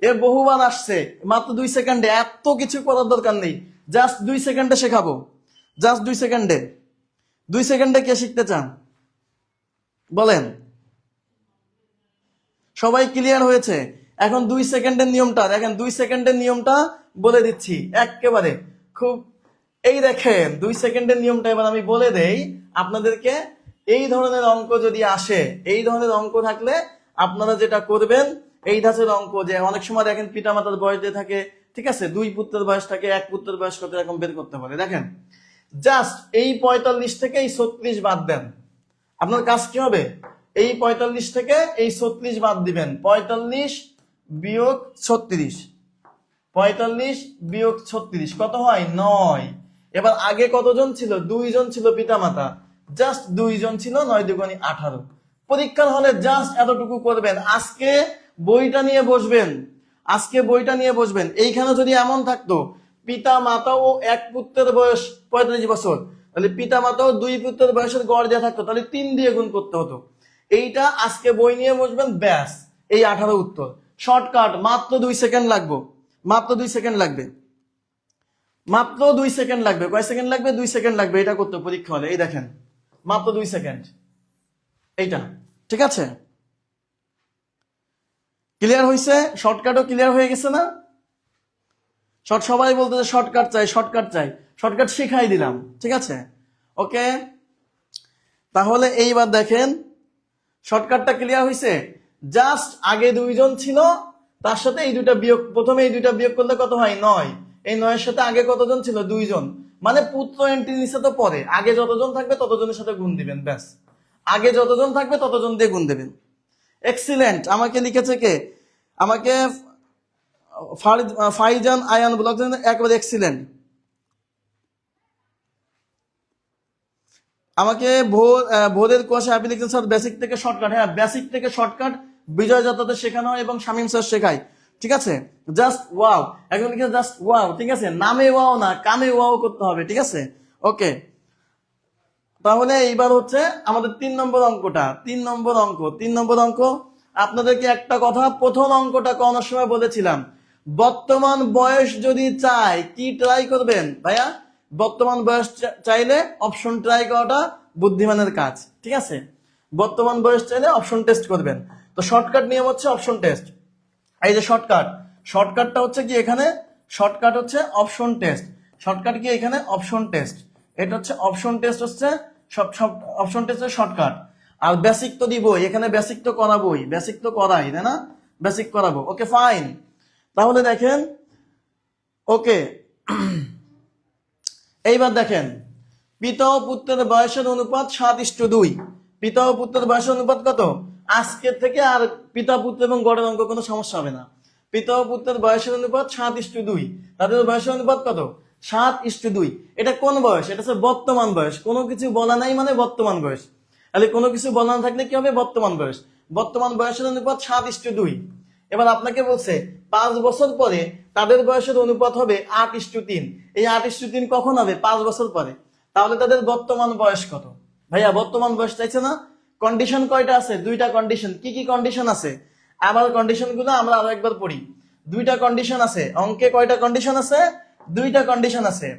এর বহুবার আসছে। মাত্র 2 সেকেন্ডে, এত কিছু করার দরকার নেই। জাস্ট 2 সেকেন্ডে শেখাবো। জাস্ট 2 সেকেন্ডে। 2 সেকেন্ডে কে শিখতে চান বলেন? সবাই ক্লিয়ার হয়েছে? এখন 2 সেকেন্ডের নিয়মটা দেখেন। 2 সেকেন্ডের নিয়মটা বলে দিচ্ছি একেবারে খুব। এই দেখেন 2 সেকেন্ডের নিয়মটা এবার আমি বলে দেই আপনাদেরকে। এই ধরনের অঙ্ক যদি আসে, এই ধরনের অঙ্ক থাকলে আপনারা যেটা করবেন, এই ধাঁচের অঙ্ক যে অনেক সময় দেখেন পিতা মাতার বয়স দিয়ে থাকে, ঠিক আছে, 2 পুত্রের বয়স থাকে, 1 পুত্রের বয়স কত, এরকম বের করতে পারে। দেখেন জাস্ট এই 45 থেকে এই 36 বাদ দেন। আপনার কাজ কি হবে? এই 45 থেকে এই 36 বাদ দিবেন। 45 বিয়োগ 36, 45 বিয়োগ 36 কত হয়? 9। এবার আগে কতজন ছিল? 2 জন ছিল পিতা মাতা, জাস্ট 2 জন ছিল। 9 দুগুণে 18। পরীক্ষার হলে জাস্ট এতটুকু করবেন। আজকে বইটা নিয়ে বসবেন, আজকে বইটা নিয়ে বসবেন। এইখানে যদি এমন থাকতো পিতা মাতা ও এক পুত্রের বয়স 45 বছর, তাহলে পিতা মাতা ও 2 পুত্রের বয়সের গড় দেওয়া থাকতো, তাহলে 3 দিয়ে গুণ করতে হতো। এইটা আজকে বই নিয়ে বসবেন, ব্যাস এই 18 উত্তর। শর্টকাট, মাত্র 2 সেকেন্ড লাগবে, মাত্র 2 সেকেন্ড লাগবে, মাত্র 2 সেকেন্ড লাগবে। কয় সেকেন্ড লাগবে? 2 সেকেন্ড লাগবে এটা করতে পরীক্ষা হলে। এই দেখেন মাত্র 2 সেকেন্ড এইটা, ঠিক আছে? ক্লিয়ার হয়েছে? শর্টকাটও ক্লিয়ার হয়ে গেছে না? সবাই বলতে যে শর্টকাট চাই, শর্টকাট চাই, শর্টকাট শিখাই দিলাম, ঠিক আছে? ওকে, তাহলে এইবার দেখেন শর্টকাটটা ক্লিয়ার হয়েছে। জাস্ট আগে 2 জন ছিল, তার সাথে এই দুইটা বিয়োগ, প্রথমে এই দুইটা বিয়োগ করলে কত হয়? 9। এই 9 এর সাথে আগে কতজন ছিল? 2 জন। মানে পুত্র এন্ট্রি নিচে তো পরে, আগে যতজন থাকবে ততজনের সাথে গুণ দিবেন, ব্যাস। আগে যতজন থাকবে ততজন দিয়ে গুণ দেবেন। এক্সিলেন্ট। আমাকে লিখেছে কে? আমাকে ফাইজান আয়ান ব্লগ, একবারে এক্সিলেন্ট। আমাকে ভোরের কুয়াশা হ্যাপি লিখছেন স্যার বেসিক থেকে শর্টকাট। হ্যাঁ, বেসিক থেকে শর্টকাট বিজয় যাত্রাতে শেখানো হয় এবং শামীম স্যার শেখায়, ঠিক আছে? Just wow. এখন লিখে জাস্ট ওয়াও, ঠিক আছে? নামে ওয়াও না, কামে ওয়াও করতে হবে, ঠিক আছে? ওকে, তাহলে এইবার হচ্ছে আমাদের 3 নম্বর অঙ্কটা। 3 নম্বর অঙ্ক, 3 নম্বর অঙ্ক আপনাদেরকে একটা কথা প্রথম অঙ্কটা করানোর সময় বলেছিলাম, বর্তমান বয়স যদি চাই কি ট্রাই করবেন ভাইয়া? বর্তমান বয়স চাইলে অপশন ট্রাই করাটা বুদ্ধিমানের কাজ, ঠিক আছে? বর্তমান বয়স চাইলে অপশন টেস্ট করবেন। তো শর্টকাট নিয়ম হচ্ছে অপশন টেস্ট। এই যে শর্টকাটটা হচ্ছে কি এখানে, শর্টকাট হচ্ছে অপশন টেস্ট। শর্টকাট কি এখানে অপশন টেস্ট, এটা হচ্ছে অপশন টেস্ট, হচ্ছে সব অপশন টেস্টের শর্টকাট। আর বেসিক তো দিবই, এখানে বেসিক তো করাবোই, বেসিক তো করাই, তাই না? বেসিক করাবো, ওকে ফাইন। তাহলে দেখেন, ওকে এইবার দেখেন, পিতা ও পুত্রের বয়সের অনুপাত 7:2। পিতা ও পুত্রের বয়সের অনুপাত কত? আজকের থেকে আর পিতা পুত্র এবং গড়ের অঙ্ক কোনো সমস্যা হবে না। পিতা ও পুত্রের বয়সের অনুপাত 7:2, তাদের বয়সের অনুপাত কত? 7:2। এটা কোন বয়স? এটা হচ্ছে বর্তমান বয়স। কোনো কিছু বলা নাই মানে বর্তমান বয়স, তাহলে কোনো কিছু বলা না থাকলে কি হবে? বর্তমান বয়স। বর্তমান বয়সের অনুপাত 7:2। এবার আপনাকে বলছে 5 বছর পরে তাদের বয়সের অনুপাত হবে 8:3। এই 8:3 কখন হবে? 5 বছর পরে। তাহলে তাদের বর্তমান বয়স কত? ভাইয়া বর্তমান বয়স চাইছে না? কন্ডিশন কয়টা আছে? দুইটা কন্ডিশন। কি কি কন্ডিশন আছে? আবার কন্ডিশন গুলো আমরা আরো একবার পড়ি। দুইটা কন্ডিশন আছে অঙ্কে। কয়টা কন্ডিশন আছে? দুইটা কন্ডিশন আছে।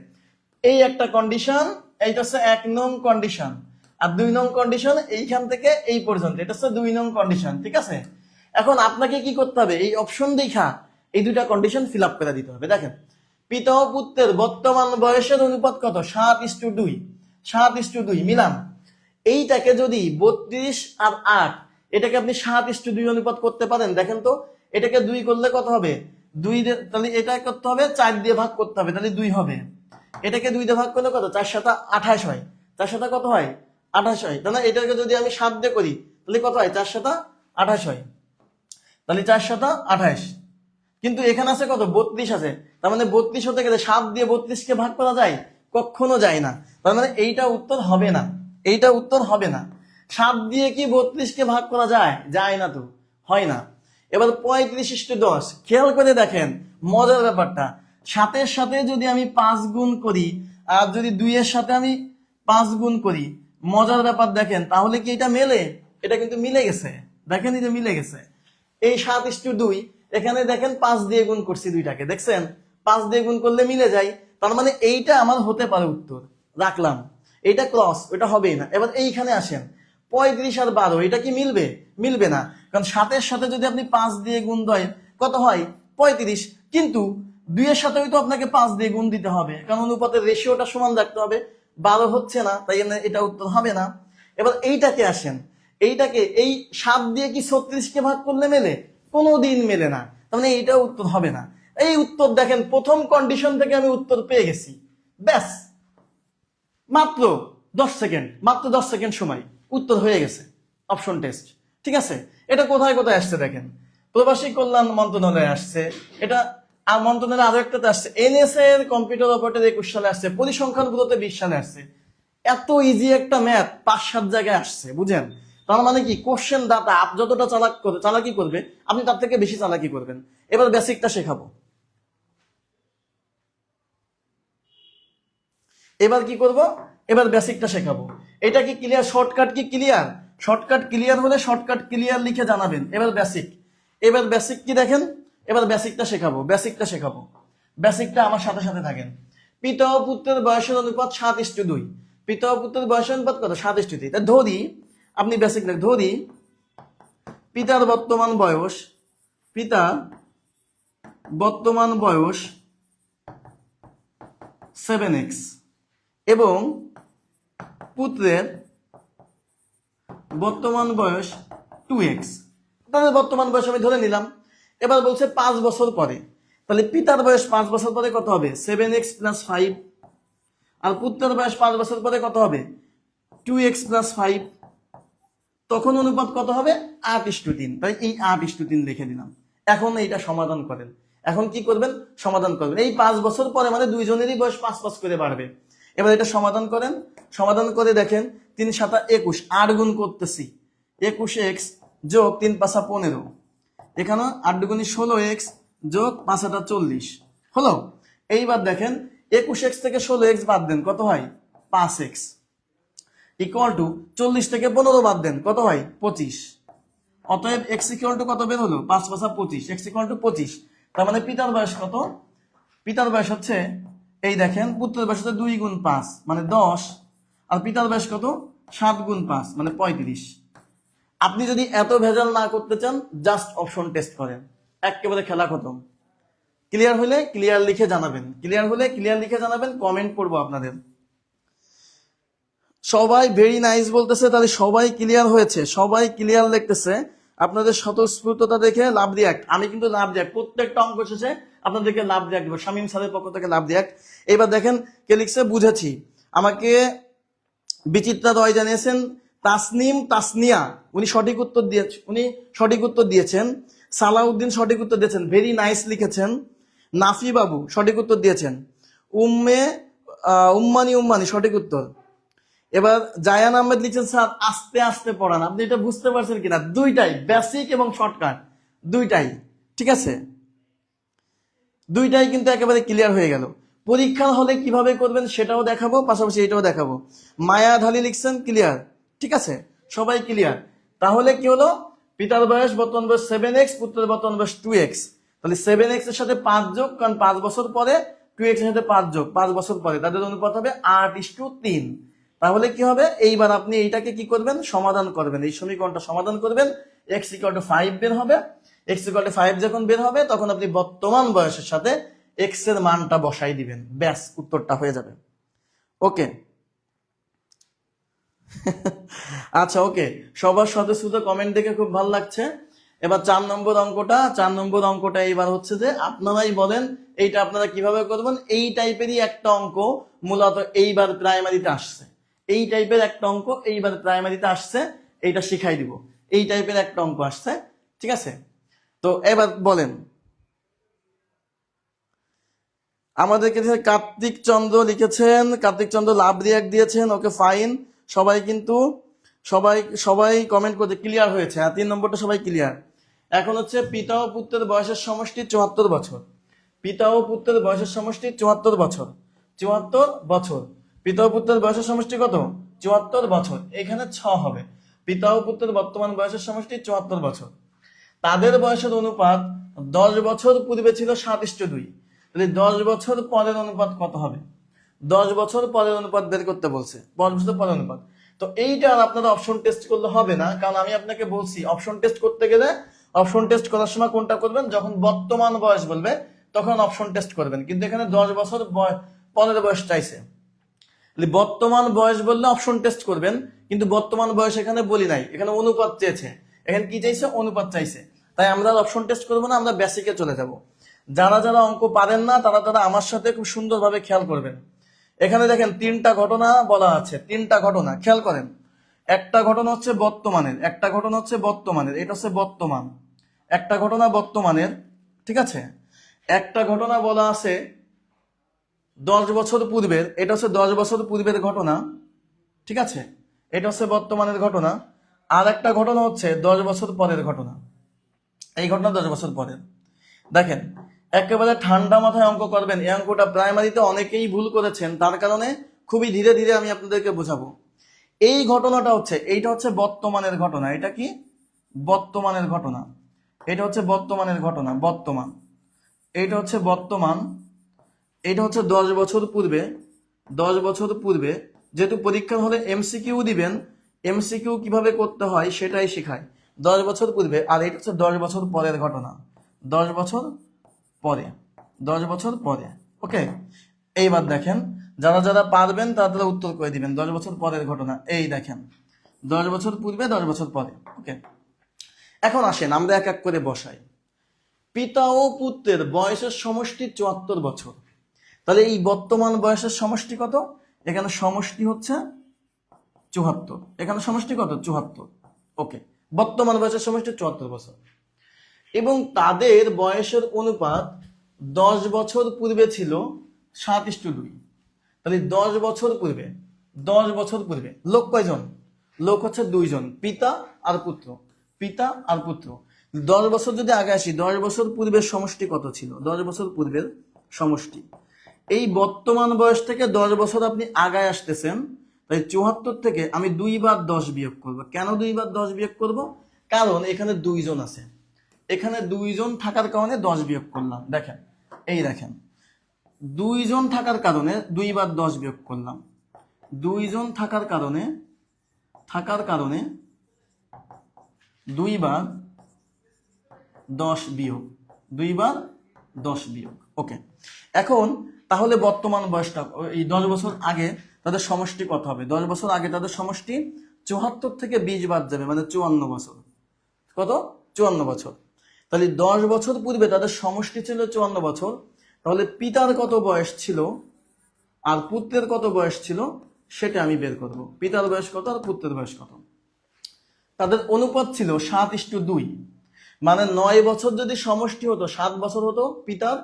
এই একটা কন্ডিশন, এইটা হচ্ছে 1 নং কন্ডিশন, আর 2 নং কন্ডিশন এইখান থেকে এই পর্যন্ত, এটা হচ্ছে 2 নং কন্ডিশন, ঠিক আছে? এখন আপনাকে কি করতে হবে? এই অপশন দেখা এই দুইটা কন্ডিশন ফিল আপ করে দিতে হবে। দেখেন, পিতা ও পুত্রের বর্তমান বয়সের অনুপাত কত? 7:2। 7:2 মিলাম। এইটাকে যদি 32 আর 8, এটাকে আপনি 7:2 অনুপাত করতে পারেন? দেখেন তো, এটাকে 2 করলে কত হবে? 2, তাহলে এটা করতে হবে 4 দিয়ে ভাগ করতে হবে, তাহলে 2 হবে। এটাকে 2 দিয়ে ভাগ করলে কত? 4 7 28 হয়। 4 7 কত হয়? 28 হয়। তাহলে এটাকে যদি আমি 7 দিয়ে করি তাহলে কত হয়? 4 7 28 হয়। তাহলে 4 7 28। কিন্তু এখানে আছে কত? 32 আছে। তার মানে 32 হতে গেলে 7 দিয়ে 32 কে ভাগ করা যায়? কখনো যায় না। তার মানে এইটা উত্তর হবে না, এইটা উত্তর হবে না। 7 দিয়ে কি 32 কে ভাগ করা যায়? যায় না, তো হয় না। এবার 35:10, খেয়াল করে দেখেন মজার ব্যাপারটা। 7-এর সাথে যদি আমি 5 গুণ করি, আর যদি 2 এর সাথে আমি 5 গুণ করি, মজার ব্যাপার দেখেন, তাহলে কি এটা মেলে? এটা কিন্তু মিলে গেছে। দেখেন এই যে মিলে গেছে। এই 7:2, এখানে দেখেন 5 দিয়ে গুণ করছি দুইটাকে, দেখছেন? 5 দিয়ে গুণ করলে মিলে যায়। তার মানে এইটা আমার হতে পারে উত্তর, রাখলাম। এইটা ক্রস, ওটা হবেই না। এবার এইখানে আসেন, 35 আর 12, এটা কি মিলবে? মিলবে না, কারণ 7-এর সাথে যদি আপনি 5 দিয়ে গুণ দেয় কত হয়? 35। কিন্তু 2 এর সাথেও তো আপনাকে 5 দিয়ে গুণ দিতে হবে, কারণ অনুপাতের রেশিওটা সমান রাখতে হবে। 12 হচ্ছে না, তাই এটা উত্তর হবে না। এবার এইটাকে আসেন, এইটাকে এই 7 দিয়ে কি 36 কে ভাগ করলে মেলে? কোনোদিন মেলে না, তার মানে এইটা উত্তর হবে না। এই উত্তর দেখেন, প্রথম কন্ডিশন থেকে আমি উত্তর পেয়ে গেছি, ব্যাস মাত্র 10 সেকেন্ড, মাত্র 10 সেকেন্ড সময় উত্তর হয়ে গেছে। অপশন টেস্ট, ঠিক আছে? এটা কোথায় কোথায় আসছে দেখেন, প্রবাসী কল্যাণ মন্ত্রণালয়ে আসছে, এটা আর মন্ত্রণালয়ে আরো একটাতে আসছে, এনএসএ এর কম্পিউটার অপারেটর 21 সালে আসছে, পরিসংখ্যান ব্যুরোতে 20 সালে আসছে। এত ইজি একটা ম্যাথ 5-7 জায়গায় আসছে, বুঝেন? তার মানে কি, কোশ্চেন দাতা আপ যতটা চালাকি করবে আপনি তার থেকে বেশি চালাকি করবেন। এবার বেসিকটা শেখাবো। এবার কি করব? এবার বেসিকটা শেখাবো। এটা কি clear? Shortcut key clear? Shortcut clear হলে শর্টকাট ক্লিয়ার লিখে জানাবেন। এবার বেসিক, এবার বেসিক কি দেখেন, এবার বেসিকটা শেখাবো, বেসিকটা শেখাবো। বেসিকটা আমার সাথে সাথে থাকেন। পিতা ও পুত্রের বয়সের অনুপাত 7:2। পিতা ও পুত্রের বয়সের অনুপাত কত? 7:2। তা ধরি, আপনি বেসিক ধরি পিতার বর্তমান বয়স, পিতার বর্তমান বয়স 7x এবং পুত্রের বর্তমান বয়স 2x। তাদের বর্তমান বয়স আমি ধরে নিলাম। এবার বলছে 5 বছর পরে, তাহলে পিতার বয়স 5 বছর পরে কত হবে? 7x + 5। আর পুত্রের বয়স 5 বছর পরে কত হবে? 2x + 5। তখন অনুপাত কত হবে? 8:3। তাই এই 8:3 লিখে দিলাম। এখন এইটা সমাধান করেন। এখন কি করবেন? সমাধান করবেন। এই 5 বছর পরে মানে দুইজনেরই বয়স 5 করে বাড়বে। এবার এটা সমাধান করেন। সমাধান করে দেখেন, 3 7 21, 8 গুণ করতেছি, 21x যোগ 3 5 15। এখানে 8 দুগুণে 16x যোগ 5 8 40 হলো। এইবার দেখেন, 21x থেকে 16x বাদ দেন, কত হয়? 5x। ইকুয়াল টু 40 থেকে 15 বাদ দেন, কত হয়? 25। অতএব x ইকুয়াল টু কত বের হলো 5 5 25, x ইকুয়াল টু 25। তার মানে পিতার বয়স কত? পিতার বয়স হচ্ছে এই দেখেন, পুত্রের বয়স হচ্ছে 2 গুণ 5 মানে 10, আর পিতার বয়স কত 7 গুণ 5 মানে 35। আপনি যদি এত ভেজাল না করতে চান জাস্ট অপশন টেস্ট করেন, একেবারে খেলা খতম। ক্লিয়ার হলে ক্লিয়ার লিখে জানাবেন, ক্লিয়ার হলে ক্লিয়ার লিখে জানাবেন, কমেন্ট করবো আপনাদের। সবাই ভেরি নাইস বলতেছে, তাহলে সবাই ক্লিয়ার হয়েছে, সবাই ক্লিয়ার লিখতেছে। আপনাদের স্বতঃস্ফূর্ততা দেখে লাভ রিয়াক্ট, আমি কিন্তু লাভ রিয়াক্ট প্রত্যেকটা অঙ্ক শেষে আপনাদেরকে লাভ রিয়াক্ট দেবো, শামীম স্যারের পক্ষ থেকে লাভ রিয়াক্ট। এবার দেখেন কে লিখছে, বুঝেছি। আমাকে বিচিত্রা রয় জানিয়েছেন তাসনিম তাসনিয়া, উনি সঠিক উত্তর দিয়েছেন। সালাউদ্দিন সঠিক উত্তর দিয়েছেন, ভেরি নাইস লিখেছেন। নাফি বাবু সঠিক উত্তর দিয়েছেন। উম্মানি সঠিক উত্তর। এবার জায়ান আহমেদ লিখছেন স্যার আস্তে আস্তে পড়ান। আপনি এটা বুঝতে পারছেন কিনা? দুইটাই বেসিক এবং শর্টকাট, দুইটাই ঠিক আছে, দুইটাই কিন্তু একেবারে ক্লিয়ার হয়ে গেল। পরীক্ষা হলে কিভাবে করবেন সেটাও দেখাবো, পাশাপাশি এটাও দেখাবো। মায়া ধালি লিখছেন ক্লিয়ার, ঠিক আছে, সবাই ক্লিয়ার। তাহলে কি হলো, পিতার বয়স বর্তমান বয়স 7x, পুত্রের বর্তমান বয়স 2x। তাহলে 7x এর সাথে 5 যোগ, কারণ 5 বছর পরে, 2x এর সাথে 5 যোগ 5 বছর পরে, তাদের অনুপাত হবে 8:3। তাহলে কি হবে, এইবার আপনি এইটাকে কি করবেন, সমাধান করবেন, এই সমীকরণটা সমাধান করবেন। x = 5 বের হবে, x = 5 যখন বের হবে তখন আপনি বর্তমান বয়সের সাথে x এর মানটা বসাই দিবেন, ব্যাস উত্তরটা হয়ে যাবে। ওকে আচ্ছা ওকে, সবার সদস্যতা কমেন্ট দেখে খুব ভালো লাগছে। এবার 4 নম্বর অঙ্কটা এইবার হচ্ছে যে আপনারাই বলেন এইটা আপনারা কিভাবে করবেন। এই টাইপেরই একটা অঙ্ক মূলত এইবার প্রাইমারিতে আসছে, এই টাইপের একটা অঙ্ক এইবার প্রাইমারিতে আসছে, এইটা শিখাই দিব। এই টাইপের একটা অঙ্ক আসছে, ঠিক আছে। তো এবার বলেন, আমাদেরকে কার্তিক চন্দ্র লিখেছেন, কার্তিক চন্দ্র লাভ রিয়াক্ট দিয়েছেন, ওকে ফাইন। সবাই কিন্তু সবাই কমেন্ট করতে ক্লিয়ার হয়েছে। 3 নম্বরটা সবাই ক্লিয়ার। এখন হচ্ছে পিতা ও পুত্রের বয়সের সমষ্টি 74 বছর। পিতা ও পুত্রের বয়সের সমষ্টি 74 বছর, 74 বছর। পিতা ও পুত্রের বয়সের সমষ্টি কত? 74 বছর। এখানে 6 হবে। পিতা ও পুত্রের বর্তমান বয়সের সমষ্টি 74 বছর। তাদের বয়সের অনুপাত 10 বছর পূর্বে ছিল 7:2, তাহলে 10 বছর পরের অনুপাত কত হবে? 10 বছর পরের অনুপাত বের করতে বলছে, 10 বছর পরের অনুপাত। তো এইটা আর আপনারা অপশন টেস্ট করলে হবে না, কারণ আমি আপনাকে বলছি অপশন টেস্ট করতে গেলে, অপশন টেস্ট করার সময় কোনটা করবেন, যখন বর্তমান বয়স বলবে তখন অপশন টেস্ট করবেন। কিন্তু এখানে 10 বছর পরের বয়স চাইছে, বর্তমান বয়স বললে অপশন টেস্ট করবেন, কিন্তু বর্তমান বয়স এখানে বলি নাই, এখানে অনুপাত চেয়েছে। এখানে কি চাইছে? অনুপাত চাইছে। তাই আমরা অপশন টেস্ট করবো না, আমরা বেসিকে চলে যাব। যারা যারা অঙ্ক পারেন না তারা আমার সাথে খুব সুন্দরভাবে খেয়াল করবেন। এখানে দেখেন 3টা ঘটনা বলা আছে, 3টা ঘটনা খেয়াল করেন। একটা ঘটনা হচ্ছে বর্তমানের, একটা ঘটনা হচ্ছে বর্তমানের, এটা হচ্ছে বর্তমান, একটা ঘটনা বর্তমানের, ঠিক আছে। একটা ঘটনা বলা আছে 10 বছর পূর্বের, এটা হচ্ছে 10 বছর পূর্বের ঘটনা, ঠিক আছে, এটা হচ্ছে বর্তমানের ঘটনা। আর একটা ঘটনা হচ্ছে 10 বছর পরের ঘটনা, এই ঘটনা 10 বছর পরের। দেখেন একেবারে ঠান্ডা মাথায় অঙ্ক করবেন। এই অঙ্কটা প্রাইমারিতে অনেকেই ভুল করেছেন, তার কারণে খুবই ধীরে ধীরে আমি আপনাদেরকে বোঝাবো। এই ঘটনাটা হচ্ছে, এইটা হচ্ছে বর্তমানের ঘটনা, এটা কি বর্তমানের ঘটনা, এটা হচ্ছে বর্তমানের ঘটনা, বর্তমান, এইটা হচ্ছে বর্তমান, এটা হচ্ছে 10 বছর পূর্বে, 10 বছর পূর্বে। যেহেতু পরীক্ষা হলে এমসিকিউ দিবেন, এমসিকিউ কিভাবে করতে হয় সেটাই শেখায়। 10 বছর পূর্বে, আর এটা হচ্ছে 10 বছর পরের ঘটনা, 10 বছর পরে, 10 বছর পরে। ওকে, এইবার দেখেন যারা যারা পারবেন তারা উত্তর করে দিবেন। 10 বছর পরের ঘটনা, এই দেখেন 10 বছর পূর্বে, 10 বছর পরে। ওকে, এখন আসেন আমরা এক এক করে বসাই। পিতা ও পুত্রের বয়সের সমষ্টি 74 বছর। তাহলে এই বর্তমান বয়সের সমষ্টি কত? এখানে সমষ্টি হচ্ছে 74, এখানে সমষ্টি কত? 74। ওকে, বর্তমান বয়সের সমষ্টি 74 বছর, এবং তাদের বয়সের অনুপাত 10 বছর পূর্বে ছিল 7:2। তাহলে 10 বছর পূর্বে, 10 বছর পূর্বে লোক কয়জন? লোক হচ্ছে 2 জন, পিতা আর পুত্র, পিতা আর পুত্র। 10 বছর যদি আগে আসি, 10 বছর পূর্বের সমষ্টি কত ছিল? 10 বছর পূর্বের সমষ্টি, এই বর্তমান বয়স থেকে 10 বছর আপনি আগায় আসতেছেন, তাই 74 থেকে আমি 2 বার 10 বিয়োগ করব। কেন 2 বার 10 বিয়োগ করব? কারণ এখানে 2 জন আছে, এখানে 2 জন থাকার কারণে 10 বিয়োগ করলাম। দেখেন, এই দেখেন 2 জন থাকার কারণে 2 বার 10 বিয়োগ করলাম। 2 জন থাকার কারণে 2 বার 10 বিয়োগ, 2 বার 10 বিয়োগ। ওকে, এখন তাহলে বর্তমান বয়সটা, এই 10 বছর আগে তাদের সমষ্টি কত হবে? 10 বছর আগে তাদের সমষ্টি 74 থেকে 20 বাদ যাবে, মানে 54 বছর। কত? 54 বছর। তাহলে 10 বছর পূর্বে তাদের সমষ্টি ছিল 54 বছর। তাহলে পিতার কত বয়স ছিল আর পুত্রের কত বয়স ছিল সেটা আমি বের করব। পিতার বয়স কত আর পুত্রের বয়স কত। তাদের অনুপাত ছিল 7:2, মানে 9 বছর যদি সমষ্টি হতো 7 বছর হতো পিতার,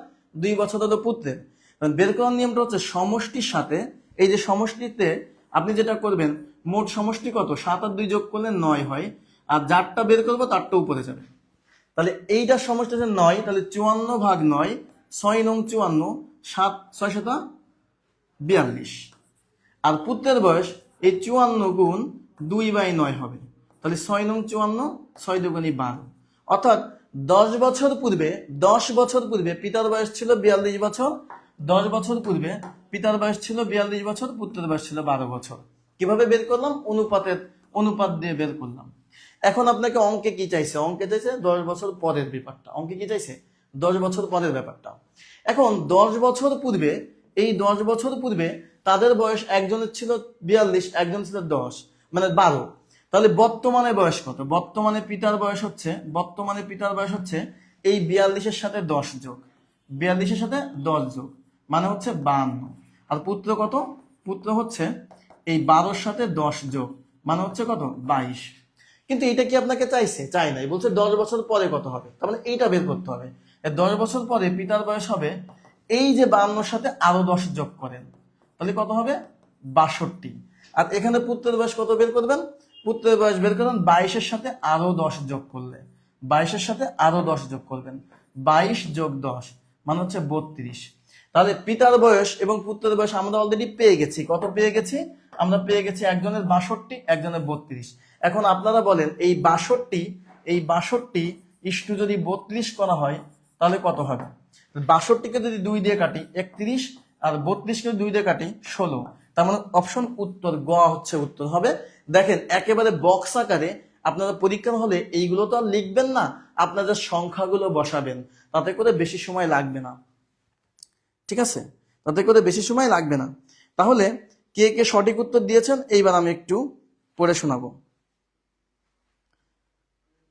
2 বছর হতো পুত্রের। বের করার নিয়মটা হচ্ছে সমষ্টির সাথে, এই যে সমষ্টিতে আপনি যেটা করবেন, মোট সমষ্টি কত, 7 আর 2 যোগ করলে 9 হয়, আর যারটা বের করবো তারটা উপরে যাবে। তাহলে এইটার সমষ্টি হচ্ছে 9, তাহলে 54 ভাগ 9, 6 নং 54, 7 6 7 42। আর পুত্রের বয়স এই 54 গুণ 2/9 হবে, তাহলে 6 নং 54, 6 দুগুণী 12। অর্থাৎ 10 বছর পূর্বে পিতার বয়স ছিল 42 বছর, 10 বছর পূর্বে পিতার বয়স ছিল 42 বছর, পুত্রের বয়স ছিল 12 বছর। কিভাবে বের করলাম? অনুপাত দিয়ে বের করলাম। এখন আপনাকে অঙ্কে কি চাইছে? অঙ্কে চাইছে 10 বছর পরের ব্যাপারটা। অঙ্কে কি চাইছে? 10 বছর পরের ব্যাপারটা। এখন 10 বছর পূর্বে, এই 10 বছর পূর্বে তাদের বয়স একজনের ছিল 42, একজন ছিল 10, মানে 12। তাহলে বর্তমানে বয়স কত? বর্তমানে পিতার বয়স হচ্ছে এই 42-এর সাথে 10 যোগ, 42-এর সাথে 10 যোগ, মানে হচ্ছে 52। আর পুত্র কত? পুত্র হচ্ছে এই 12-এর সাথে 10 যোগ, মানে হচ্ছে কত? 22। কিন্তু এটা কি আপনাকে চাইছে? চাই নাই, বলছে 10 বছর পরে কত হবে। তার মানে এইটা বের করতে হবে। 10 বছর পরে পিতার বয়স হবে, এই যে 52-এর সাথে আরো 10 যোগ করেন, তাহলে কত হবে? 62। আর এখানে পুত্রের বয়স কত বের করবেন? পুত্রের বয়স বের করবেন 22-এর সাথে আরো 10 যোগ করলে, 22-এর সাথে আরো 10 যোগ করবেন, 22 যোগ 10 মানে হচ্ছে 32। তাহলে পিতার বয়স এবং পুত্রের বয়স আমরা অলরেডি পেয়ে গেছি। কত পেয়ে গেছি? আমরা পেয়ে গেছি একজনের 62, একজনের 32। এখন আপনারা বলেন এই 62 ইস্টু যদি 32 করা হয় তাহলে কত হবে? 62-কে যদি 2 দিয়ে কাটি 31, আর 32-কে 2 দিয়ে কাটি 16। তার মানে অপশন উত্তর গ হচ্ছে উত্তর হবে। দেখেন একেবারে বক্স আকারে আপনারা পরীক্ষার হলে এইগুলো তো আর লিখবেন না, আপনাদের সংখ্যাগুলো বসাবেন, তাতে করে বেশি সময় লাগবে না। ঠিক আছে, তাতে করে বেশি সময় লাগবে না। তাহলে কে কে সঠিক উত্তর দিয়েছেন এইবার আমি একটু পড়ে শোনাবো।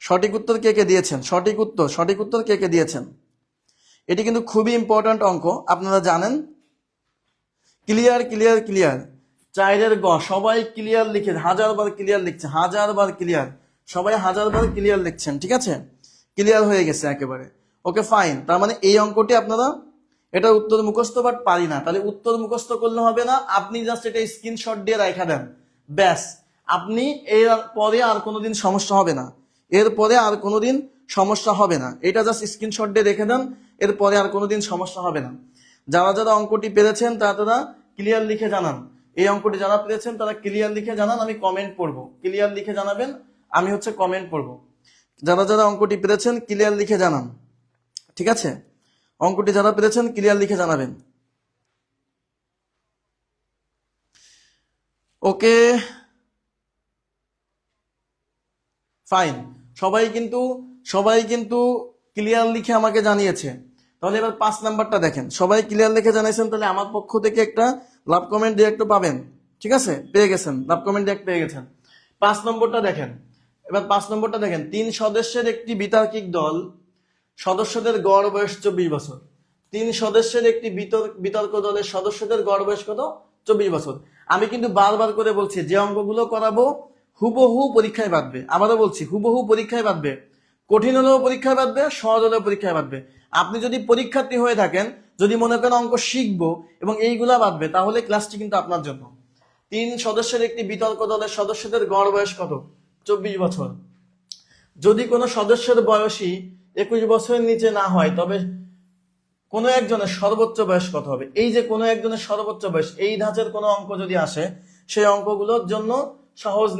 সঠিক উত্তর কে কে দিয়েছেন? সঠিক উত্তর কে কে দিয়েছেন? এটি কিন্তু খুবই ইম্পর্ট্যান্ট অঙ্ক, আপনারা জানেন। ক্লিয়ার ক্লিয়ার ক্লিয়ার, 4-এর গ সবাই ক্লিয়ার লিখে 1000 বার ক্লিয়ার লিখছে, 1000 বার ক্লিয়ার, সবাই 1000 বার ক্লিয়ার লিখছেন। ঠিক আছে, ক্লিয়ার হয়ে গেছে একেবারে। Okay fine. তার মানে এই অঙ্কটি আপনারা, এটা উত্তর মুখস্থ বাট পারি না, তাহলে উত্তর মুখস্থ করলে হবে না, আপনি জাস্ট এটা স্ক্রিনশট দিয়ে রাখা দেন, ব্যাস। আপনি এর পরে আর কোনোদিন সমস্যা হবে না, এটা জাস্ট স্ক্রিনশট দিয়ে রেখে দেন, এরপরে আর কোনোদিন সমস্যা হবে না। যারা যারা অঙ্কটি পেরেছেন তারা ক্লিয়ার লিখে জানান। এই অঙ্কটি যারা পেরেছেন তারা ক্লিয়ার লিখে জানান, আমি কমেন্ট পড়বো। ক্লিয়ার লিখে জানাবেন, আমি কমেন্ট পড়বো। যারা যারা অঙ্কটি পেরেছেন ক্লিয়ার লিখে জানান। ঠিক আছে, অঙ্কটি যারা পেরেছেন ক্লিয়ার লিখে জানাবেন। ওকে ফাইন, সবাই কিন্তু ক্লিয়ার লিখে আমাকে জানিয়েছে। তাহলে এবার 5 নাম্বারটা দেখেন, সবাই ক্লিয়ার লিখে জানিয়েছেন, তাহলে আমার পক্ষ থেকে একটা লাভ কমেন্ট ডিরেক্ট পাবেন। ঠিক আছে, পেয়ে গেছেন, লাভ কমেন্ট ডিরেক্ট পেয়ে গেছেন। 5 নম্বরটা দেখেন, এবার 5 নম্বরটা দেখেন। 3 সদস্যের একটি বিতার্কিক দল, সদস্যদের গড় বয়স 24 বছর। 3 সদস্যের একটি বিতর্ক দলের সদস্যদের গড় বয়স কত? 24 বছর। আমি কিন্তু বারবার করে বলছি, যে অঙ্কগুলো করাবো হুবহু পরীক্ষায় বাঁধবে। আবারও বলছি, হুবহু পরীক্ষায় বাঁধবে, কঠিন হলেও পরীক্ষায় বাঁধবে, সহজ হলেও পরীক্ষায় বাঁধবে। আপনি যদি পরীক্ষার্থী হয়ে থাকেন, যদি মনে করেন অঙ্ক শিখবো এবং এইগুলা বাঁধবে, তাহলে ক্লাসটি কিন্তু আপনার জন্য। 3 সদস্যের একটি বিতর্ক দলের সদস্যদের গড় বয়স কত? 24 বছর। যদি কোনো সদস্যের বয়সই 21 বছরের নিচে না হয়, তবে কোনো একজনের সর্বোচ্চ বয়স কত হবে? এই যে কোনো একজনের সর্বোচ্চ বয়স, এই ধাঁচের কোনো অঙ্ক যদি আসে, সেই অঙ্কগুলোর জন্য সহজ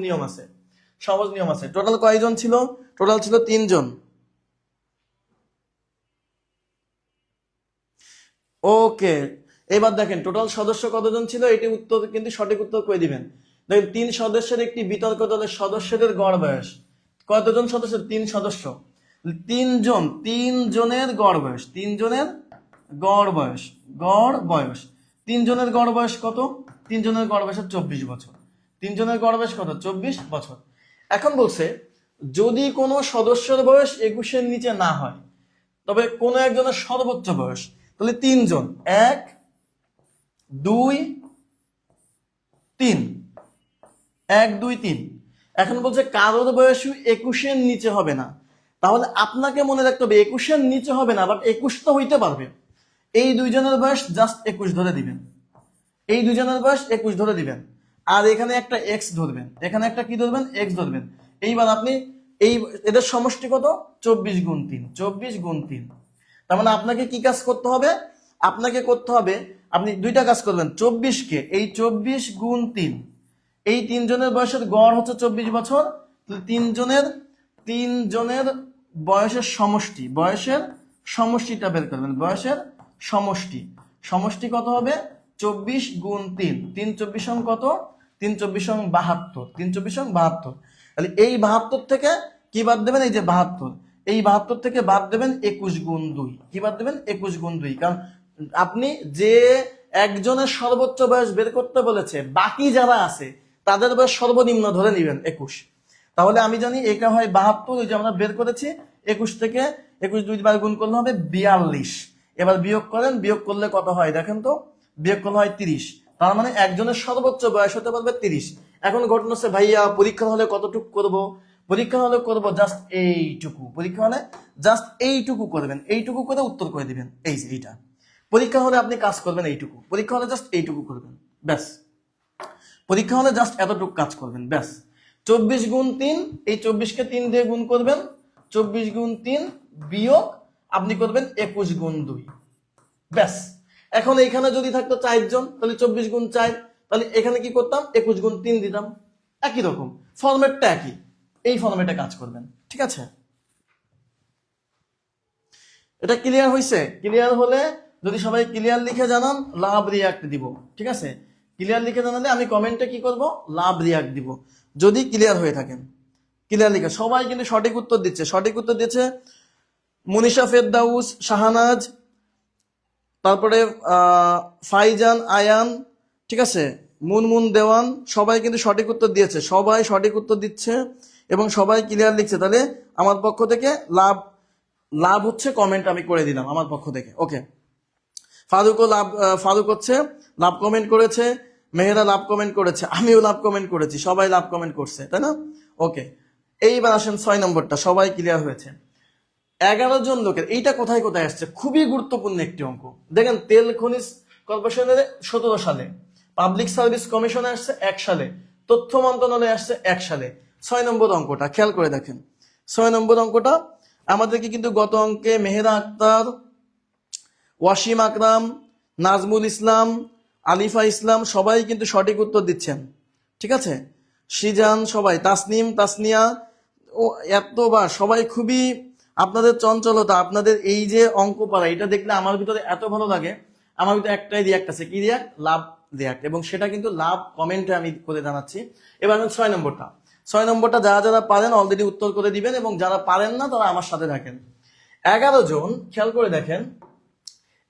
নিয়ম আছে। সহজ নিয়ম আছে। টোটাল কয়জন ছিল? টোটাল ছিল 3 জন। ওকে, এবার দেখেন টোটাল সদস্য কতজন ছিল, এটি উত্তর কিন্তু সঠিক উত্তর করে দিবেন। দেখেন 3 সদস্যের একটি বিতর্ক দলের সদস্যদের গড় বয়স কতজন সদস্য? 3 সদস্য, 3 জন, 3 জনের গড় বয়স, 3 জনের গড় বয়স, গড় বয়স 3 জনের গড় বয়স কত? 3 জনের গড় বয়স 24 বছর। 3 জনের গড় বয়স কত? 24 বছর। এখন বলছে যদি কোনো সদস্যের বয়স 21-এর নিচে না হয়, তবে কোনো একজনের সর্বোচ্চ বয়স, তাহলে 3 জন, 1 2 3, 1 2 3। এখন বলছে কারোর বয়স 21-এর নিচে হবে না, তাহলে আপনাকে মনে রাখতে হবে 21-এর নিচে হবে না, বাট 21 তো হইতে পারবে। এই 2 জনের বয়স জাস্ট 21 ধরে দিবেন, এই 2 জনের বয়স 21 ধরে দিবেন, আর এখানে একটা এক্স ধরবেন, এখানে একটা কি ধরবেন? এক্স ধরবেন। এইবার আপনি এই এদের সমষ্টি কত? 24 গুণ 3, 24 গুণ 3। তার মানে আপনাকে কি কাজ করতে হবে? আপনাকে করতে হবে, আপনি দুইটা কাজ করবেন। 24-কে এই 24 গুণ 3, এই 3 জনের বয়সের গড় হচ্ছে 24 বছর, 3 জনের বয়সের সমষ্টি, বয়সের সমষ্টিটা বের করবেন, বয়সের সমষ্টি, সমষ্টি কত হবে? 24 গুণ 3, 3 24 কত? 3 24 72, 3 24 72। তাহলে এই 72 থেকে কি বাদ দেবেন? এই যে 72, এই 72 থেকে বাদ দেবেন 21 গুণ 2। কি বাদ দেবেন? 21 গুণ 2। কারণ আপনি যে একজনের সর্বোচ্চ বয়স বের করতে বলেছে, বাকি যারা আছে তাদের বয়স সর্বনিম্ন ধরে নেবেন 21। তাহলে আমি জানি এটা হয় 72, ওই যে আমরা বের করেছি 21 থেকে 21 2 বার গুণ করলে হবে 42। এবার বিয়োগ করেন, বিয়োগ করলে কত হয় দেখেন তো? বিয়োগ করলে হয় 30। তার মানে একজনের সর্বোচ্চ বয়স হতে পারবে 30। এখন ঘটনা হচ্ছে ভাইয়া পরীক্ষা হলে কতটুকু করব? পরীক্ষা হলে করব জাস্ট এইটুকু, পরীক্ষা হলে জাস্ট এইটুকু করবেন, এইটুকু করে উত্তর করে দিবেন। এই যে এইটা পরীক্ষা হলে আপনি কাজ করবেন এইটুকু, পরীক্ষা হলে জাস্ট এইটুকু করবেন, ব্যাস। পরীক্ষা হলে জাস্ট এতটুকু কাজ করবেন, ব্যাস। 24 গুণ 3, এই 24-কে 3 দিয়ে গুণ করবেন, 24 গুণ 3 বিয়োগ আপনি করবেন 21 গুণ 2, ব্যাস। এখন এখানে যদি থাকতো 4 জন, তাহলে 24 গুণ 4, তাহলে এখানে কি করতাম? 21 গুণ 3 দিতাম। একই রকম ফরম্যাটটা একই, এই ফরম্যাটে কাজ করবেন, ঠিক আছে? এটা ক্লিয়ার হয়েছে? ক্লিয়ার হলে যদি সবাই ক্লিয়ার লিখে জানান, লাভ রিয়াক্ট দিব, ঠিক আছে? ক্লিয়ার লিখে জানালে আমি কমেন্টে কি করব? লাভ রিয়াক্ট দিব, যদি ক্লিয়ার হয়ে থাকেন। ক্লিয়ার লিখে সবাই কিন্তু সঠিক উত্তর দিচ্ছে, সঠিক উত্তর দিচ্ছে মনীষা ফেরদাউস, শাহানাজ, তারপরে ফাইজান, আয়ান, ঠিক আছে, মুনমুন দেওয়ান, সবাই কিন্তু সঠিক উত্তর দিয়েছে, সবাই সঠিক উত্তর দিচ্ছে এবং সবাই ক্লিয়ার লিখছে। তাহলে আমার পক্ষ থেকে লাভ, লাভ হচ্ছে কমেন্ট আমি করে দিলাম আমার পক্ষ থেকে। ওকে, ফারুকও লাভ, ফারুক হচ্ছে লাভ কমেন্ট করেছে, মেহেরা লাভ কমেন্ট করেছে, আমিও লাভ কমেন্ট করেছি, সবাই লাভ কমেন্ট করছে, তাই না? ওকে, এইবার আসেন 6 নম্বরটা, সবাই ক্লিয়ার হয়েছে। 11 জন লোকের, এইটা কোথায় কোথায় আসছে? খুবই গুরুত্বপূর্ণ একটি অঙ্ক। দেখেন তেল খনিজ কর্পোরেশনের 17 সালে, পাবলিক সার্ভিস কমিশনে আসছে 1 সালে, তথ্য মন্ত্রণালয়ে আসছে 1 সালে। 6 নম্বর অঙ্কটা খেয়াল করে দেখেন, 6 নম্বর অঙ্কটা আমাদেরকে কিন্তু গত অঙ্কে মেহেরা আক্তার, ওয়াসিম আকরাম, নাজমুল ইসলাম, আলিফা ইসলাম সবাই কিন্তু সঠিক উত্তর দিচ্ছেন, ঠিক আছে? সিজান, সবাই, তাসনিম, তাসনিয়া, ও এতবার সবাই খুবই, আপনাদের চঞ্চলতা, আপনাদের এই যে অঙ্ক পারা, এটা দেখলে আমার ভিতরে এত ভালো লাগে। আমার ভিতরে একটাই রিয়াক্ট আছে, কি রিয়াক্ট? লাভ রিয়াক্ট, এবং সেটা কিন্তু লাভ কমেন্টে আমি করে জানাচ্ছি। এবার 6 নম্বরটা, 6 নম্বরটা যারা যারা পারেন অলরেডি উত্তর করে দিবেন, এবং যারা পারেন না তারা আমার সাথে থাকেন। 11 জন, খেয়াল করে দেখেন,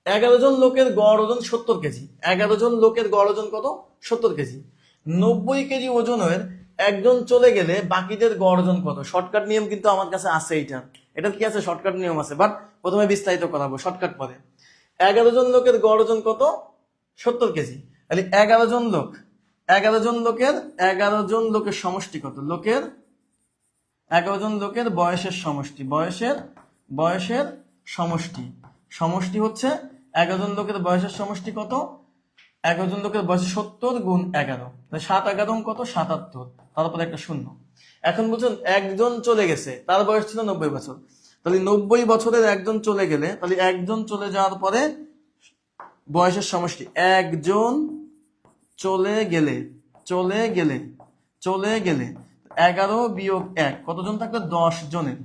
11 জন লোকের গড় ওজন 70 কেজি। 11 জন লোকের গড় ওজন কত? 70 কেজি। 90 কেজি ওজনের একজন চলে গেলে বাকিদের গড় ওজন কত? শর্টকাট নিয়ম কিন্তু আমার কাছে আছে, এটা কি আছে? শর্টকাট নিয়ম আছে, বাট প্রথমে বিস্তারিত করাবো, শর্টকাট পরে। 11 জন লোকের গড় ওজন কত? 70 কেজি। তাহলে 11 জন লোক, 11 জন লোকের, 11 জন লোকের সমষ্টি কত? লোকের 11 জন লোকের বয়সের সমষ্টি, বয়সের সমষ্টি, সমষ্টি হচ্ছে 11 জন লোকের বয়সের সমষ্টি কত? 11 জন লোকের বয়স 70 গুণ 11, 7 11 কত? 77, তারপরে একটা শূন্য। এখন বলছেন একজন চলে গেছে, তার বয়স ছিল 90 বছর। তাহলে 90 বছরের একজন চলে গেলে, তাহলে একজন চলে যাওয়ার পরে বয়সের সমষ্টি, একজন চলে গেলে, 11 বিয়োগ 1 কতজন থাকবে? 10 জনের।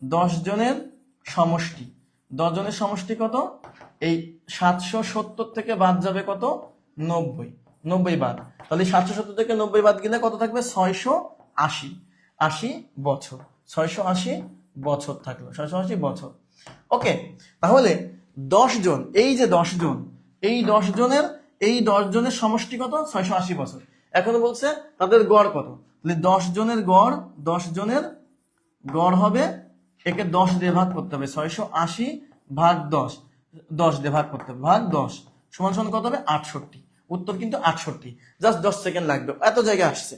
10 জনের সমষ্টি। 10 জনের সমষ্টি কত? এই 770 থেকে বাদ যাবে কত? 90। 90 বাদ, তাহলে 770 থেকে 90 বাদ গেলে কত থাকবে? 680। 80 বছর। 680 বছর থাকলো, 680 বছর। ওকে, তাহলে 10 জন, এই যে 10 জন, এই 10 জনের সমষ্টি কত? 680 বছর। এখন বলছে তাদের গড় কত? তাহলে 10 জনের গড় হবে, একে 10 দিয়ে ভাগ করতে হবে, 680 ভাগ 10, 10 দিয়ে ভাগ করতে হবে, ভাগ 10 সমান সমান কত হবে? 68। উত্তর কিন্তু 68। জাস্ট 10 সেকেন্ড লাগবে, এত জায়গায় আসছে।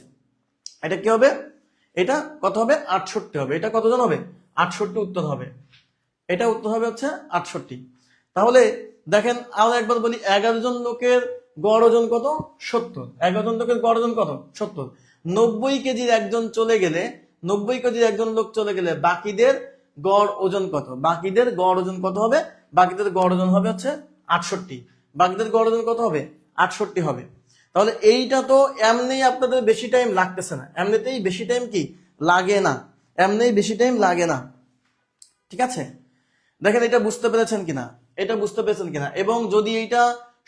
এটা কি হবে? এটা কত হবে? 68 হবে। এটা কতজন হবে? 68 উত্তর হবে। এটা উত্তর হবে হচ্ছে 68। তাহলে দেখেন আরো একবার বলি, 11 জন লোকের গড় ওজন কত? 70। 11 জন লোকের গড় ওজন কত? 70। 90 কেজির একজন চলে গেলে, 90 কেজির একজন লোক চলে গেলে বাকিদের গড় ওজন কত? বাকিদের গড় ওজন কত হবে? বাকিদের গড় ওজন হবে হচ্ছে 68। বাকিদের গড় ওজন কত হবে? 68 হবে। তাহলে এইটা তো এমনি আপনাদের বেশি টাইম লাগতেছে না, এমনিতেই বেশি টাইম কি লাগে না, এমনিই বেশি টাইম লাগে না। ঠিক আছে, দেখেন এটা বুঝতে পেরেছেন কিনা, এটা বুঝতে পেরেছেন কিনা। এবং যদি এইটা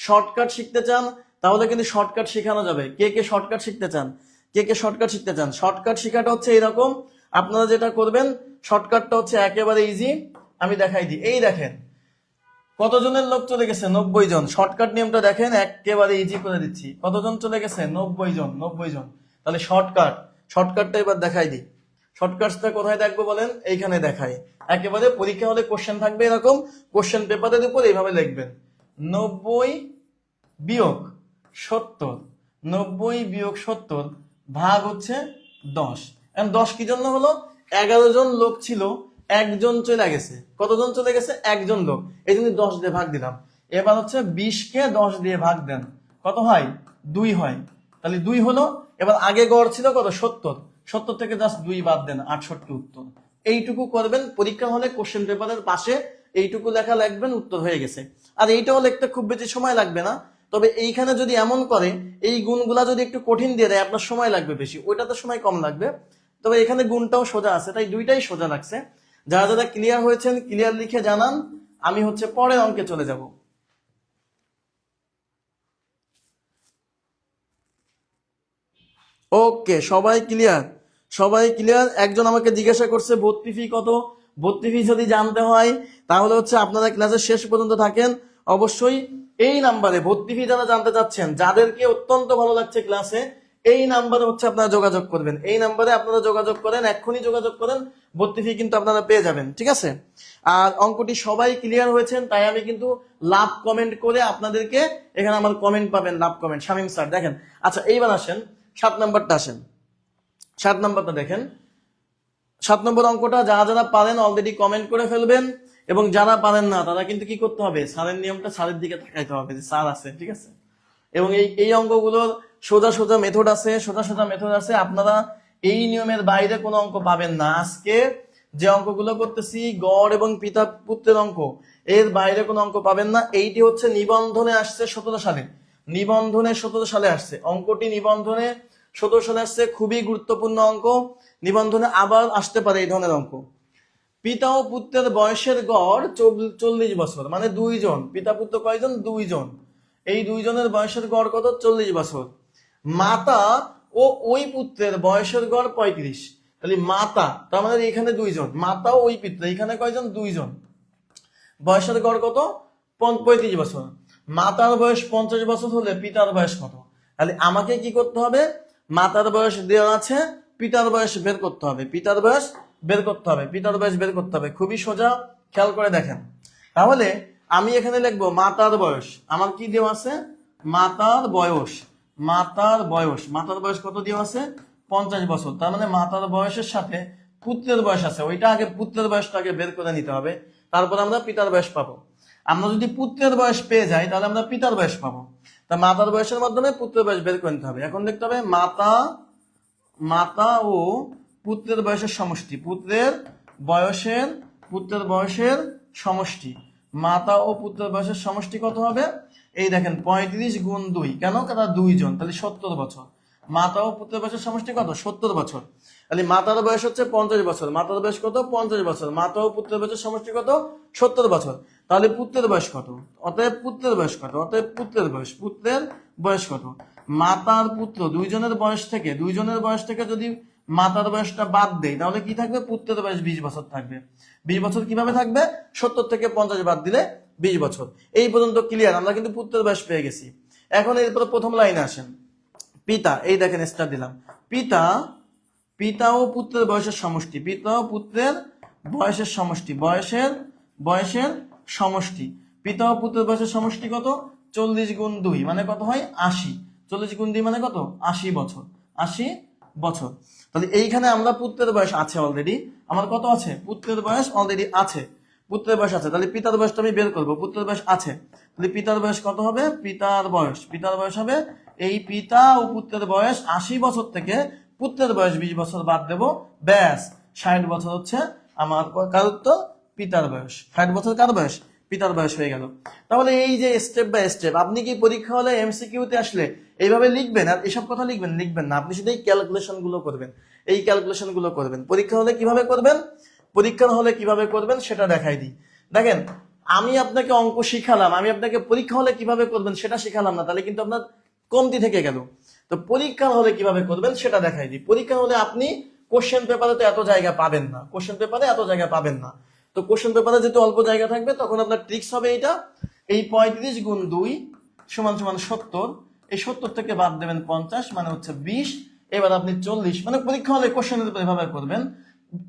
শর্টকাট শিখতে চান তাহলে কিন্তু শর্টকাট শেখানো যাবে। কে কে শর্টকাট শিখতে চান? কে কে শর্টকাট শিখতে চান? শর্টকাট শেখাটা হচ্ছে এরকম, আপনারা যেটা করবেন, শর্টকাটটা হচ্ছে একেবারে ইজি। আমি দেখাই দিই। এই দেখেন কতজনের লোক চলে গেছে? 90 জন। শর্টকাট নিয়মটা দেখেন, একেবারে ইজি করে দিচ্ছি। কতজন চলে গেছে? 90 জন। 90 জন। তাহলে শর্টকাটটা এবার দেখাই দিই। শর্টকাটটা কোথায় দেখবো বলেন? এইখানে দেখাই। একেবারে পরীক্ষা হলে কোশ্চেন থাকবে এরকম, কোশ্চেন পেপারের উপর এইভাবে লিখবেন, 90 বিয়োগ 70, 90 বিয়োগ 70 ভাগ হচ্ছে 10। এখন 10 কি জন্য হলো? 11 জন লোক ছিল, একজন চলে গেছে। কতজন চলে গেছে? একজন লোক, এই জন্য 10 দিয়ে ভাগ দিলাম। এবার হচ্ছে 20 কে 10 দিয়ে ভাগ দেন, কত হয়? 2 হয়। তাহলে 2 হলো। এবার আগে গড় ছিল কত? 70। 70 থেকে জাস্ট 2 বাদ দেন, 68 উত্তর। এইটুকু করবেন, পরীক্ষা হলে কোশ্চেন পেপারের পাশে এইটুকু লেখা লিখবেন, উত্তর হয়ে গেছে। আর এইটাও লিখতে খুব বেশি সময় লাগবে না। তবে এইখানে যদি এমন করে, এই গুণগুলা যদি একটু কঠিন দিয়ে দেয়, আপনার সময় লাগবে বেশি, ওইটাতে সময় কম লাগবে। তবে এখানে গুণটাও সোজা আছে, তাই দুইটাই সোজা লাগছে। যারা যারা ক্লিয়ার হয়েছেন ক্লিয়ার লিখে জানান, আমি হচ্ছে পরের অঙ্কে চলে যাব। ওকে, সবাই ক্লিয়ার? সবাই ক্লিয়ার? একজন আমাকে জিজ্ঞাসা করছে ভর্তি ফি কত। ভর্তি ফি যদি জানতে হয় তাহলে হচ্ছে আপনারা ক্লাসের শেষ পর্যন্ত থাকেন। অবশ্যই এই নাম্বারে ভর্তি ফি যারা জানতে চাচ্ছেন, যাদেরকে অত্যন্ত ভালো লাগছে ক্লাসে, এই নাম্বারে হচ্ছে আপনারা যোগাযোগ করবেন। এই নাম্বারে আপনারা যোগাযোগ করেন, এক্ষুনি যোগাযোগ করেন, ভর্তি ফি কিন্তু আপনারা পেয়ে যাবেন। ঠিক আছে, আর অঙ্কটি সবাই ক্লিয়ার হয়েছেন, তাই আমি কিন্তু লাভ কমেন্ট করে আপনাদেরকে, এখানে আমার কমেন্ট পাবেন, লাভ কমেন্ট, শামীম স্যার দেখেন। আচ্ছা এইবার আসেন 7 নাম্বারটা, আসেন 7 নাম্বারটা দেখেন। 7 নম্বর অঙ্কটা যারা যারা পারেন অলরেডি কমেন্ট করে ফেলবেন, এবং যারা পারেন না তারা কিন্তু কি করতে হবে? স্যারের নিয়মটা, স্যারের দিকে তাকাইতে হবে যে স্যার আছে। ঠিক আছে, এবং এই অঙ্কগুলোর সোজা সোজা মেথড আছে, আপনারা এই নিয়মের বাইরে কোনো অঙ্ক পাবেন না। আজকে যে অঙ্কগুলো করতেছি, গড় এবং পিতা পুত্রের অঙ্ক, এর বাইরে কোনো অঙ্ক পাবেন না। এইটি হচ্ছে নিবন্ধনে আসছে 17 সালে, নিবন্ধনে 17 সালে আসছে অঙ্কটি, নিবন্ধনে 17 সালে আসছে। খুবই গুরুত্বপূর্ণ অঙ্ক, নিবন্ধনে আবার আসতে পারে এই ধরনের অঙ্ক। পিতা ও পুত্রের বয়সের গড় 40 বছর, মানে 2 জন। পিতা পুত্র কয়জন? 2 জন। এই 2 জনের বয়সের গড় কত? 40 বছর। মাতা ও ওই পুত্রের বয়সের গড় 35। তাহলে মাতা, তার মানে এখানে 2 জন, মাতা ও ওই পুত্র, এখানে কয়জন? 2 জন। বয়সের গড় কত? 35 বছর। মাতার বয়স 50 বছর হলে পিতার বয়স কত? তাহলে আমাকে কি করতে হবে? মাতার বয়স দেওয়া আছে, পিতার বয়স বের করতে হবে, পিতার বয়স বের করতে হবে, পিতার বয়স বের করতে হবে। খুবই সোজা, খেয়াল করে দেখেন। তাহলে আমি এখানে লিখবো মাতার বয়স, আমার কি দেওয়া আছে? মাতার বয়স, মাতার বয়স, মাতার বয়স কত দেওয়া আছে? 50 বছর। তার মানে মাতার বয়সের সাথে পুত্রের বয়স আছে, ওইটা আগে, পুত্রের বয়সটা আগে বের করে নিতে হবে, তারপর আমরা পিতার বয়স পাবো। আমরা যদি পুত্রের বয়স পেয়ে যাই তাহলে আমরা পিতার বয়স পাবো। তা মাতার বয়সের মাধ্যমে পুত্রের বয়স বের করে নিতে হবে। এখন দেখতে হবে মাতা ও পুত্রের বয়সের সমষ্টি, পুত্রের বয়সের সমষ্টি, মাতা ও পুত্রের বয়সের সমষ্টি কত হবে? এই দেখেন 35 গুণ 2, কেন? কারণ 2 জন, তাহলে 70 বছর। মাতা ও পুত্রের বয়সের সমষ্টি কত? 70 বছর। তাহলে মাতার বয়স হচ্ছে 50 বছর, মাতার বয়স কত? 50 বছর। মাতা ও পুত্রের বয়সের সমষ্টি কত? 70 বছর। তাহলে পুত্রের বয়স কত? অতএব পুত্রের বয়স কত? অতএব পুত্রের বয়স কত? মাতার পুত্র দুইজনের বয়স থেকে যদি মাতার বয়সটা বাদ দেই তাহলে কি থাকবে? পুত্রের বয়স 20 বছর থাকবে। 20 বছর কিভাবে থাকবে? 70 থেকে 50 বাদ দিলে 20 বছর। এই পর্যন্ত ক্লিয়ার? আমরা কিন্তু পুত্রের বয়স পেয়ে গেছি। এখন এরপর প্রথম লাইনে আসেন। পিতা, এই দেখেন স্টার দিলাম। পিতা ও পুত্রের বয়সের সমষ্টি, পিতা ও পুত্রের বয়সের সমষ্টি, বয়সের সমষ্টি। পিতা ও পুত্রের বয়সের সমষ্টি কত? 40 গুণ 2 মানে কত হয়? 80। 40 গুণ 2 মানে কত? 80 বছর। 80 বছর। তাহলে এইখানে আমরা পুত্রের বয়স আছে অলরেডি। আমার কত আছে? পুত্রের বয়স অলরেডি আছে। পুত্রের বয়স আছে, তাহলে পিতার বয়সটা আমি বের করবো। পুত্রের বয়স আছে, তাহলে পিতার বয়স কত হবে? পিতার বয়স হবে এই পিতা ও পুত্রের বয়স 80 বছর থেকে পুত্রের বয়স 20 বছর বাদ দেব, ব্যাস 60 বছর হচ্ছে আমার কার উত্তর? পিতার বয়স। 60 বছর কার বয়স? পিতার বয়স হয়ে গেল। তাহলে এই যে স্টেপ বাই স্টেপ, আপনি কি পরীক্ষা হলে এমসিকিউতে আসলে এইভাবে লিখবেন আর এসব কথা লিখবেন না, আপনি শুধু এই ক্যালকুলেশন গুলো করবেন। পরীক্ষা হলে কিভাবে করবেন? পরীক্ষার হলে কিভাবে করবেন সেটা দেখাই দিই। দেখেন, আমি আপনাকে অঙ্ক শিখালাম, আমি আপনাকে পরীক্ষা হলে কিভাবে করবেন সেটা শিখালাম না, তাহলে কিন্তু আপনার কমতি থেকে গেল। তো পরীক্ষার হলে কিভাবে করবেন সেটা দেখাই দিই। পরীক্ষার হলে আপনি কোশ্চেন পেপারে তো এত জায়গা পাবেন না, তো কোশ্চেন পেপারে যেহেতু অল্প জায়গা থাকবে তখন আপনার ট্রিক্স হবে এইটা, এই 35 গুণ 2 সমান সমান 70, এই 70 থেকে বাদ দেবেন 50 মানে হচ্ছে 20। এবার আপনি 40 মানে পরীক্ষা হলে কোশ্চেনের উপর এভাবে করবেন,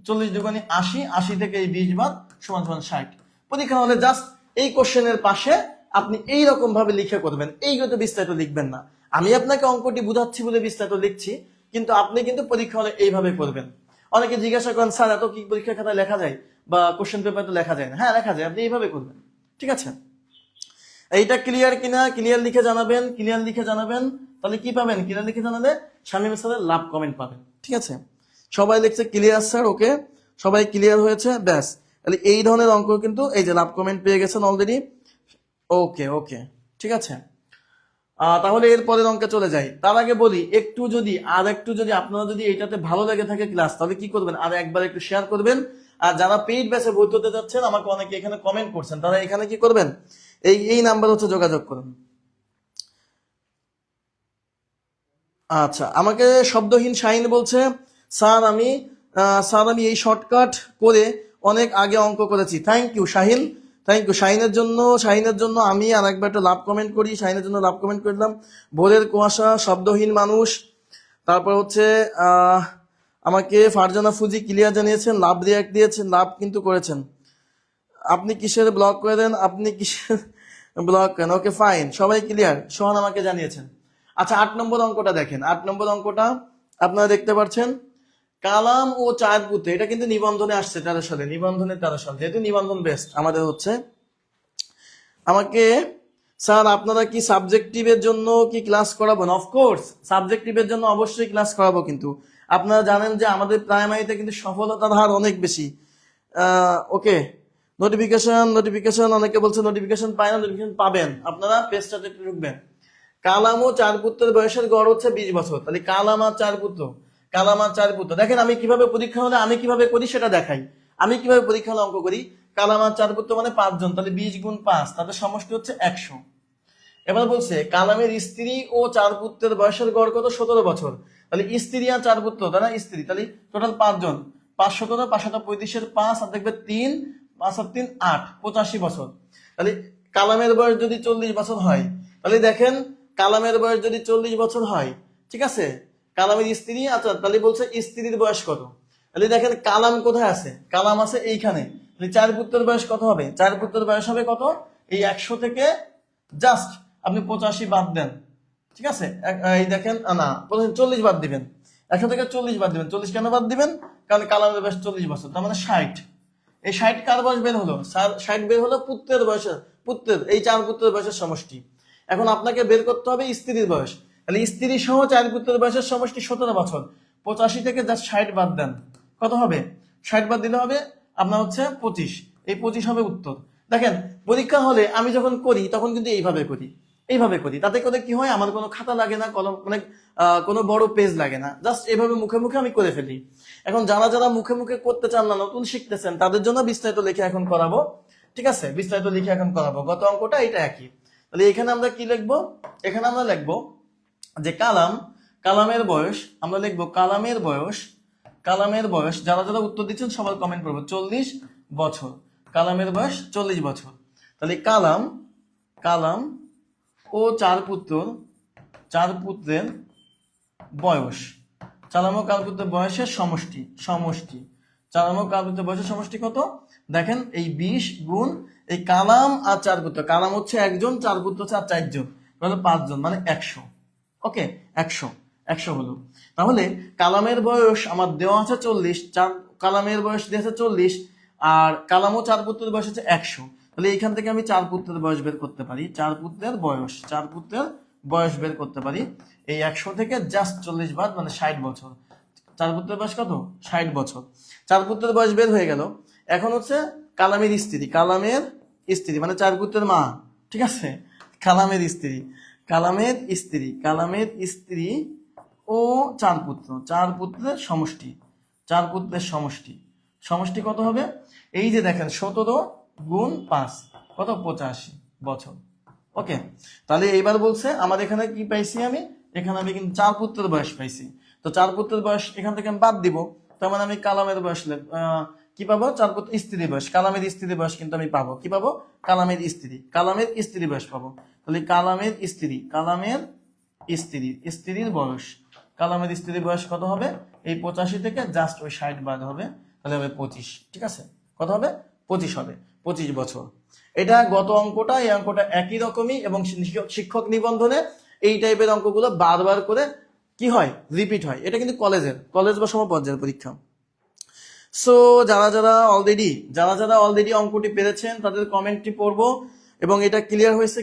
40 দুগুণে 80, 80 থেকে এই 20 বাদ সমান সমান 60। পরীক্ষা হলে জাস্ট এই কোশ্চেনের পাশে আপনি এই রকম ভাবে লিখে করবেন, এইগুলো বিস্তারিত লিখবেন না। আমি আপনাকে অঙ্কটি বুঝাচ্ছি বলে বিস্তারিত লিখছি, কিন্তু আপনি কিন্তু পরীক্ষা হলে এইভাবে করবেন। অনেকে জিজ্ঞাসা করেন, স্যার এত কি পরীক্ষা খাতায় লেখা যায় বা কোশ্চেন পেপারে তো লেখা যায় না? হ্যাঁ লেখা যায়, আপনি এইভাবে করবেন। ঠিক আছে, এইটা ক্লিয়ার কিনা? ক্লিয়ার লিখে জানাবেন। তাহলে কি পাবেন? ক্লিয়ার লিখে জানালে শামীম স্যারের লাভ কমেন্ট পাবেন। ঠিক আছে, সবাই লিখছে ক্লিয়ার স্যার, ওকে, সবাই ক্লিয়ার হয়েছে, ব্যাস। তাহলে এই ধরনের অঙ্ক কিন্তু এই যে লাভ কমেন্ট পেয়ে গেছেন অলরেডি। ওকে, ঠিক আছে। তাহলে এর পরের অঙ্কে চলে যাই। তার আগে বলি, একটু যদি আপনারা যদি এইটাতে ভালো লেগে থাকে ক্লাস, তাহলে কি করবেন? আর একবার একটু শেয়ার করবেন। আর যারা পেইড ব্যাচে ভর্তি হতে যাচ্ছেন, আমাকে অনেকে এখানে কমেন্ট করছেন, তারা এখানে কি করবেন? এই নাম্বার হচ্ছে যোগাযোগ করুন। আচ্ছা, আমাকে শব্দহীন শাহিন বলছে, স্যার আমি এই শর্টকাট করে অনেক আগে অঙ্ক করেছি। থ্যাংক ইউ শাহিন, শাহিনের জন্য আমি আর একবার একটা লাভ কমেন্ট করি। শাহিনের জন্য লাভ কমেন্ট করলাম। ভোরের কুয়াশা, শব্দহীন মানুষ, তারপর হচ্ছে আমাকে ফারজানা ফুজি ক্লিয়ার জানিয়েছেন, লাভ রিয়াক্ট দিয়েছেন, লাভ কিন্তু করেছেন। আপনি কিসের ব্লক করেন? ওকে ফাইন, সবাই ক্লিয়ার। সোহান আমাকে জানিয়েছেন। আচ্ছা, 8 নম্বর অঙ্কটা দেখেন। 8 নম্বর অঙ্কটা আপনারা দেখতে পাচ্ছেন, কালাম ও চার পুত্র, এটা কিন্তু নিবন্ধনে আসছে 13 সালে, যেহেতু নিবন্ধন বেস্ট আমাদের হচ্ছে। আমাকে, স্যার আপনারা কি সাবজেক্টিভের জন্য কি ক্লাস করাবেন? অফকোর্স সাবজেক্টিভের জন্য অবশ্যই ক্লাস করাবো, কিন্তু আপনারা জানেন যে আমাদের প্রাইমারিতে কিন্তু সফলতার হার অনেক বেশি। ওকে, নোটিফিকেশন অনেকে বলছে নোটিফিকেশন পায় না, নোটিফিকেশন পাবেন, আপনারা পেজটাতে ঢুকবেন। কালাম ও চার পুত্রের বয়সের গড় হচ্ছে 20 বছর। তাহলে কালাম আর চার পুত্র দেখেন, আমি কিভাবে পরীক্ষা হলে আমি কিভাবে করি সেটা দেখাই। আমি কিভাবে পরীক্ষা হলে অঙ্ক করি, কালাম আর চার পুত্র মানে 5 জন, তাহলে 20 গুণ 5, তাদের সমষ্টি হচ্ছে 100। এবার বলছে কালামের স্ত্রী ও চার পুত্রের বয়সের গড় কত? 17 বছর। তাহলে স্ত্রী আর চার পুত্র, তারা স্ত্রী, তাহলে টোটাল 5 জন, 5 17 535 5 আর দেখবে 3, 5 আর 3 8, 85 বছর। তাহলে কালামের বয়স যদি 40 বছর হয়, তাহলে দেখেন কালামের বয়স যদি 40 বছর হয়, ঠিক আছে, কালামের স্ত্রী, আচ্ছা তাহলে বলছে স্ত্রীর বয়স কত? তাহলে দেখেন কালাম কোথায় আছে? কালাম আছে এইখানে। তাহলে চার পুত্রের বয়স কত হবে? চার পুত্রের বয়স হবে কত? এই 100 থেকে জাস্ট আপনি 85 বাদ দেন, ঠিক আছে, এই দেখেন না 40 বাদ দিবেন, 100 থেকে 40 বাদ দিবেন। 40 কেন বাদ দিবেন? কারণ কালামের বয়স 40 বছর, তার মানে 60। এই 60 কার বয়স বের হলো? 60 বের হলো পুত্রের এই চার পুত্রের বয়সের সমষ্টি। এখন আপনাকে বের করতে হবে স্ত্রীর বয়স। তাহলে স্ত্রী সহ চার পুত্রের বয়সের সমষ্টি 17 বছর। 85 থেকে জাস্ট 60 বাদ দেন, কত হবে? 60 বাদ দিলে হবে আপনার হচ্ছে 25। এই 25 হবে উত্তর। দেখেন পরীক্ষা হলে আমি যখন করি তখন কিন্তু এইভাবে করি, এইভাবে করি, তাতে করে কি হয়, আমার কোনো খাতা লাগে না, কলম মানে কোনো বড় পেজ লাগে না, জাস্ট এভাবে মুখে মুখে আমি করে ফেলি। এখন যারা যারা মুখে মুখে করতে চান না, নতুন শিখতেছেন, তাদের জন্য বিস্তারিত লিখে এখন করাবো। ঠিক আছে, বিস্তারিত লিখে এখন করাবো। গত অঙ্কটা এটা একই। তাহলে এখানে আমরা কি লিখবো, এখানে আমরা লিখবো যে কালামের বয়স, আমরা লিখবো কালামের বয়স, যারা যারা উত্তর দিচ্ছেন সবার কমেন্ট করবো 40 বছর। কালামের বয়স 40 বছর। তাহলে কালাম ও চার পুত্রের বয়স, কালাম ও চার পুত্রের বয়সের সমষ্টি কালাম ও চার পুত্রের বয়সের সমষ্টি কত? দেখেন এই 20 গুণ এই কালাম আর চার পুত্র, কালাম হচ্ছে একজন, চার পুত্র হচ্ছে আর 4 জন, তাহলে 5 জন, মানে 100। ওকে, 100 হলো। তাহলে কালামের বয়স আমার দেওয়া আছে 40, কালামের বয়স দিয়েছে 40, আর কালাম ও চার পুত্রের বয়স হচ্ছে 100। তাহলে এইখান থেকে আমি চার পুত্রের বয়স বের করতে পারি, চার পুত্রের বয়স বের করতে পারি। এই 100 থেকে জাস্ট 40 বাদ, মানে 60 বছর। চার পুত্রের বয়স কত? 60 বছর। চার পুত্রের বয়স বের হয়ে গেল। এখন হচ্ছে কালামের স্ত্রী মানে চার পুত্রের মা। ঠিক আছে, কালামের স্ত্রী ও চার পুত্রের সমষ্টি কত হবে? এই যে দেখেন 17 গুণ 5 কত? 85 বছর। ওকে, তাহলে এইবার বলছে আমার এখানে কি পাইছি, এখানে আমি কিন্তু চার পুত্রের বয়স পাইছি। তো চার পুত্রের বয়স এখান থেকে আমি বাদ দিব, তার মানে আমি কালামের বয়স কি পাবো? চার পুত্র স্ত্রীর বয়স, কালামের স্ত্রীর বয়স কিন্তু আমি পাবো। কি পাবো? কালামের স্ত্রীর বয়স পাবো। তাহলে কালামের স্ত্রীর বয়স কত হবে? এই 85 থেকে জাস্ট ওই 60 বাদ হবে, তাহলে হবে 25। ঠিক আছে, কত হবে? 25 হবে, 25 বছর। এটা গত অঙ্কটা, এই অঙ্কটা একই রকমই, এবং শিক্ষক নিবন্ধনে এই টাইপের অঙ্কগুলো বারবার করে কি হয়? রিপিট হয়। এটা কিন্তু কলেজ বা সমপর্যায়ের পরীক্ষা। সো যারা যারা অলরেডি অঙ্কটি পেরেছেন তাদের কমেন্টটি পড়বো, এবং এটা ক্লিয়ার হয়েছে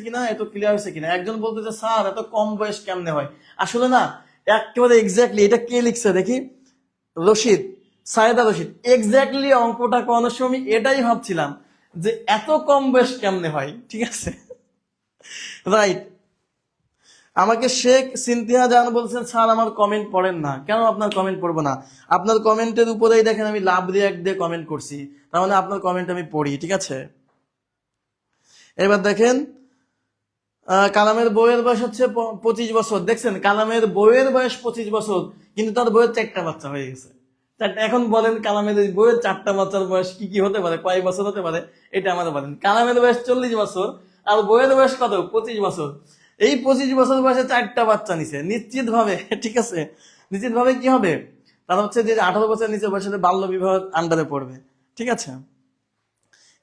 কিনা। একজন বলতেছে স্যার এত কম বয়স কেমনে হয়? আসলে না, একেবারে এক্স্যাক্টলি এটা কে লিখছে দেখি, সায়েদা রশিদ। এক্স্যাক্টলি অঙ্কটা করানোর সময় এটাই ভাবছিলাম যে এত কম বয়স কেমনে হয়। ঠিক আছে, রাইট। আমাকে শেখ সিনথিয়া জান বলছেন স্যার আমার কমেন্ট পড়েন না। কেন আপনার কমেন্ট পড়বো না? আপনার কমেন্টের উপরেই দেখেন আমি লাভ রিয়াক্ট দিয়ে কমেন্ট করছি, তার মানে আপনার কমেন্ট আমি পড়ি। ঠিক আছে, এবার দেখেন কালামের বউয়ের বয়স হচ্ছে 25 বছর। দেখছেন, কালামের বউয়ের বয়স 25 বছর, কিন্তু তার বউয়ের 4টা বাচ্চা হয়ে গেছে। এখন বলেন কালামের বউয়ের 4টা বাচ্চার বয়স কি কি হতে পারে, কয় বছর হতে পারে, এটা আমাদের বলেন। কালামের বয়স 40 বছর আর বউয়ের বয়স কত? 25 বছর। এই 25 বছর বয়সে 4টা বাচ্চা নিছে নিশ্চিত ভাবে। ঠিক আছে, নিশ্চিত ভাবে কি হবে? তার হচ্ছে যে 18 বছর নিচে বয়সে বাল্য বিবাহ আন্ডারে পড়বে। ঠিক আছে,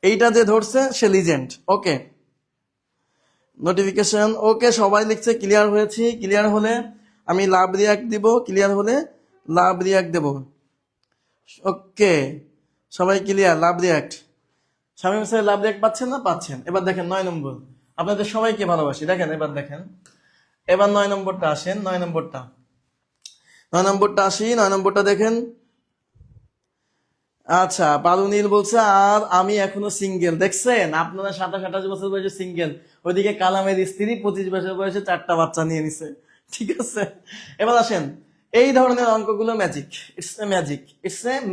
এইটা যে ধরছে সে লিজেন্ড। ওকে, নোটিফিকেশন ওকে, সবাই লিখছে ক্লিয়ার হয়েছি। ক্লিয়ার হলে আমি লাভ রিয়াক্ট দিব, ক্লিয়ার হলে লাভ রিয়াক্ট দেব। ওকে, সবাই clear? Love react, Shamim sir love react পাচ্ছেন না? পাচ্ছেন। এবার দেখেন 9 নম্বর, আপনাদের সবাইকে ভালোবাসি। দেখেন এবার দেখেন, এবার 9 নম্বরটা আসেন। 9 নম্বরটা আসি। 9 নম্বরটা দেখেন। আচ্ছা, পারুনীল বলছে আর আমি এখনো সিঙ্গেল। দেখছেন, আপনারা 27-28 বছর বয়সে সিঙ্গেল, ওইদিকে কালামের স্ত্রী 25 বছর বয়সে 4টা বাচ্চা নিয়ে নিছে। ঠিক আছে, এবার আসেন, এই ধরনের অঙ্কগুলো magic, it's a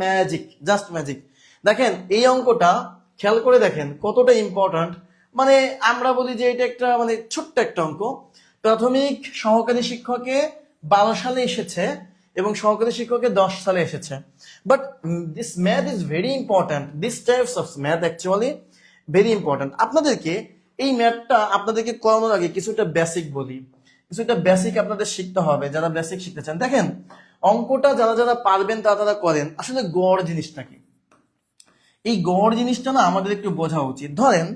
magic, just magic. দেখেন এই অঙ্কটা খেয়াল করে দেখেন কতটা ইম্পর্ট্যান্ট। মানে আমরা বলি যে এটা একটা মানে ছোট্ট একটা অঙ্ক। প্রাথমিক সহকারী শিক্ষকে 12 সালে এসেছে এবং সহকারী শিক্ষকে 10 সালে এসেছে। But this math is very important, this types of math actually very important. আপনাদেরকে এই ম্যাথটা আপনাদেরকে করানোর আগে কিছুটা বেসিক বলি, কিছুটা বেসিক আপনাদের শিখতে হবে যারা বেসিক শিখতে চান। দেখেন অঙ্কটা যারা যারা পারবেন তারা করেন। আসলে গড় জিনিসটা কি, এই গড় জিনিসটা না আমাদের একটু বোঝা উচিত। ধরেন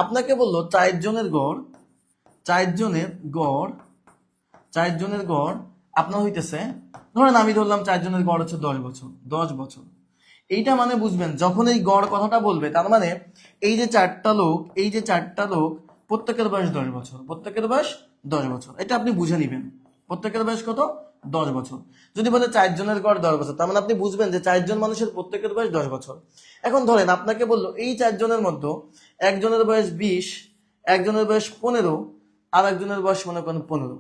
আপনাকে বললো 4 জনের গড় আপনার হইতেছে, ধরেন আমি ধরলাম 4 জনের গড় হচ্ছে 10 বছর। এইটা মানে বুঝবেন যখন এই গড় কথাটা বলবে, তার মানে এই যে 4টা লোক প্রত্যেকের বয়স 10 বছর, এটা আপনি বুঝে নিবেন। প্রত্যেকের বয়স কত? 10 বছর। যদি বলে 4 জনের গড় 10 বছর, তার মানে আপনি বুঝবেন যে 4 জন মানুষের প্রত্যেকের বয়স 10 বছর। এখন ধরেন আপনাকে বললো এই 4 জনের মধ্যে একজনের বয়স 20, একজনের বয়স 15, আর একজনের বয়স মনে করেন 15,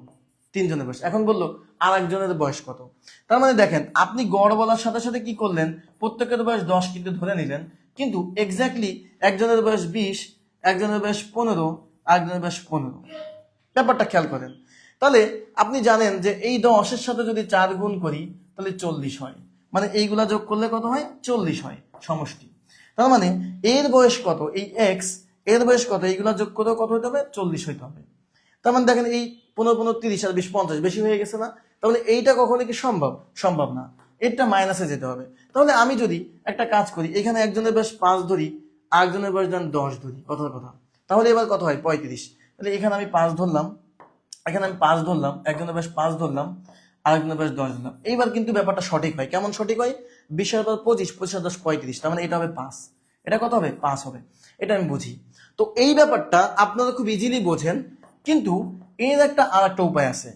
তিনজনের বয়স। এখন বললো আর একজনের বয়স কত। তার মানে দেখেন আপনি গড় বলার সাথে সাথে কি করলেন, প্রত্যেকের বয়স 10 কিন্তু ধরে নিলেন, কিন্তু এক্স্যাক্টলি একজনের বয়স 20, একজনের বয়স 15, আরেকজনের বয়স 15। ব্যাপারটা খেয়াল করেন। তাহলে আপনি জানেন যে এই 10-এর সাথে যদি 4 গুণ করি তাহলে 40 হয়, মানে এইগুলা যোগ করলে কত হয়, 40 হয় সমষ্টি। তার মানে এর বয়স কত, এই এক্স এর বয়স কত, এইগুলা যোগ করে কত হতে হবে, 40 হইতে হবে। তার মানে দেখেন এই 15 15 30 আর 20 50 বেশি হয়ে গেছে না। তাহলে এইটা কখনো কি সম্ভব, সম্ভব না, এটা মাইনাসে যেতে হবে। তাহলে আমি যদি একটা কাজ করি, এখানে একজনের বয়স 5 ধরি, আরেকজনের বয়স 10 ধরি, কথার কথা, তাহলে এবার কত হয়, 35। তাহলে এখানে আমি 5 ধরলাম, এখানে আমি 5 ধরলাম, একজনের বয়স 5 ধরলাম, আরেকজনের বয়স 10 ধরলাম। এইবার কিন্তু ব্যাপারটা সঠিক হয়। কেমন সঠিক হয়, 20 আর 25, 25 আর 10 35, তার মানে এটা হবে 5, এটা কত হবে, 5 হবে। এটা আমি বুঝি। তো এই ব্যাপারটা আপনারা খুব ইজিলি বোঝেন, কিন্তু এর একটা আর একটা উপায় আছে,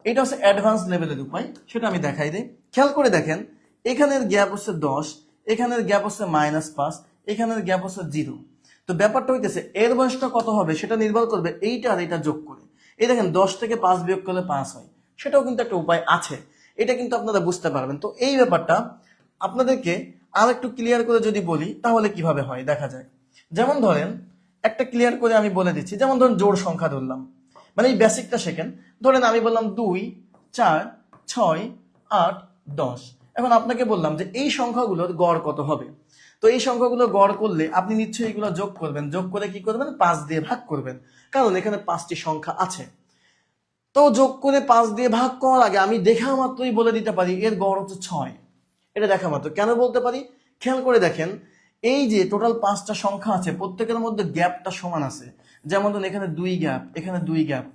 এটা হচ্ছে অ্যাডভান্স লেভেলের উপায়, সেটা আমি দেখাই দিই। খেয়াল করে দেখেন, এখানের গ্যাপ হচ্ছে 10, এখানের গ্যাপ হচ্ছে -5, এখানের গ্যাপ হচ্ছে 0। তো ব্যাপারটা হইতেছে এর বয়সটা কত হবে সেটা নির্ভর করবে এইটা আর এটা যোগ করে। এই দেখেন 10 থেকে 5 বিয়োগ করলে 5 হয়, সেটাও কিন্তু একটা উপায় আছে, এটা কিন্তু আপনারা বুঝতে পারবেন। তো এই ব্যাপারটা আপনাদেরকে আর একটু ক্লিয়ার করে যদি বলি তাহলে কিভাবে হয় দেখা যায়। যেমন ধরেন একটা ক্লিয়ার করে আমি বলে দিচ্ছি, যেমন ধরেন জোড় সংখ্যা ধরলাম, মানে এই বেসিকটা শেখেন। ধরেন আমি বললাম 2, 4, 6, 8, 10। এখন আপনাকে বললাম যে এই সংখ্যাগুলোর গড় কত হবে। তো এই সংখ্যাগুলো গড় করলে আপনি নিশ্চয়ই এগুলো যোগ করবেন, যোগ করে কি করবেন, 5 দিয়ে ভাগ করবেন, কারণ এখানে 5টি সংখ্যা আছে। তো যোগ করে 5 দিয়ে ভাগ করার আগে আমি দেখা মাত্রই বলে দিতে পারি এর গড় হচ্ছে 6। এটা দেখা মাত্র কেন বলতে পারি, খেয়াল করে দেখেন, এই যে টোটাল 5টা সংখ্যা আছে প্রত্যেকের মধ্যে গ্যাপটা সমান আছে। যেমন ধরুন এখানে 2 গ্যাপ, এখানে 2 গ্যাপ,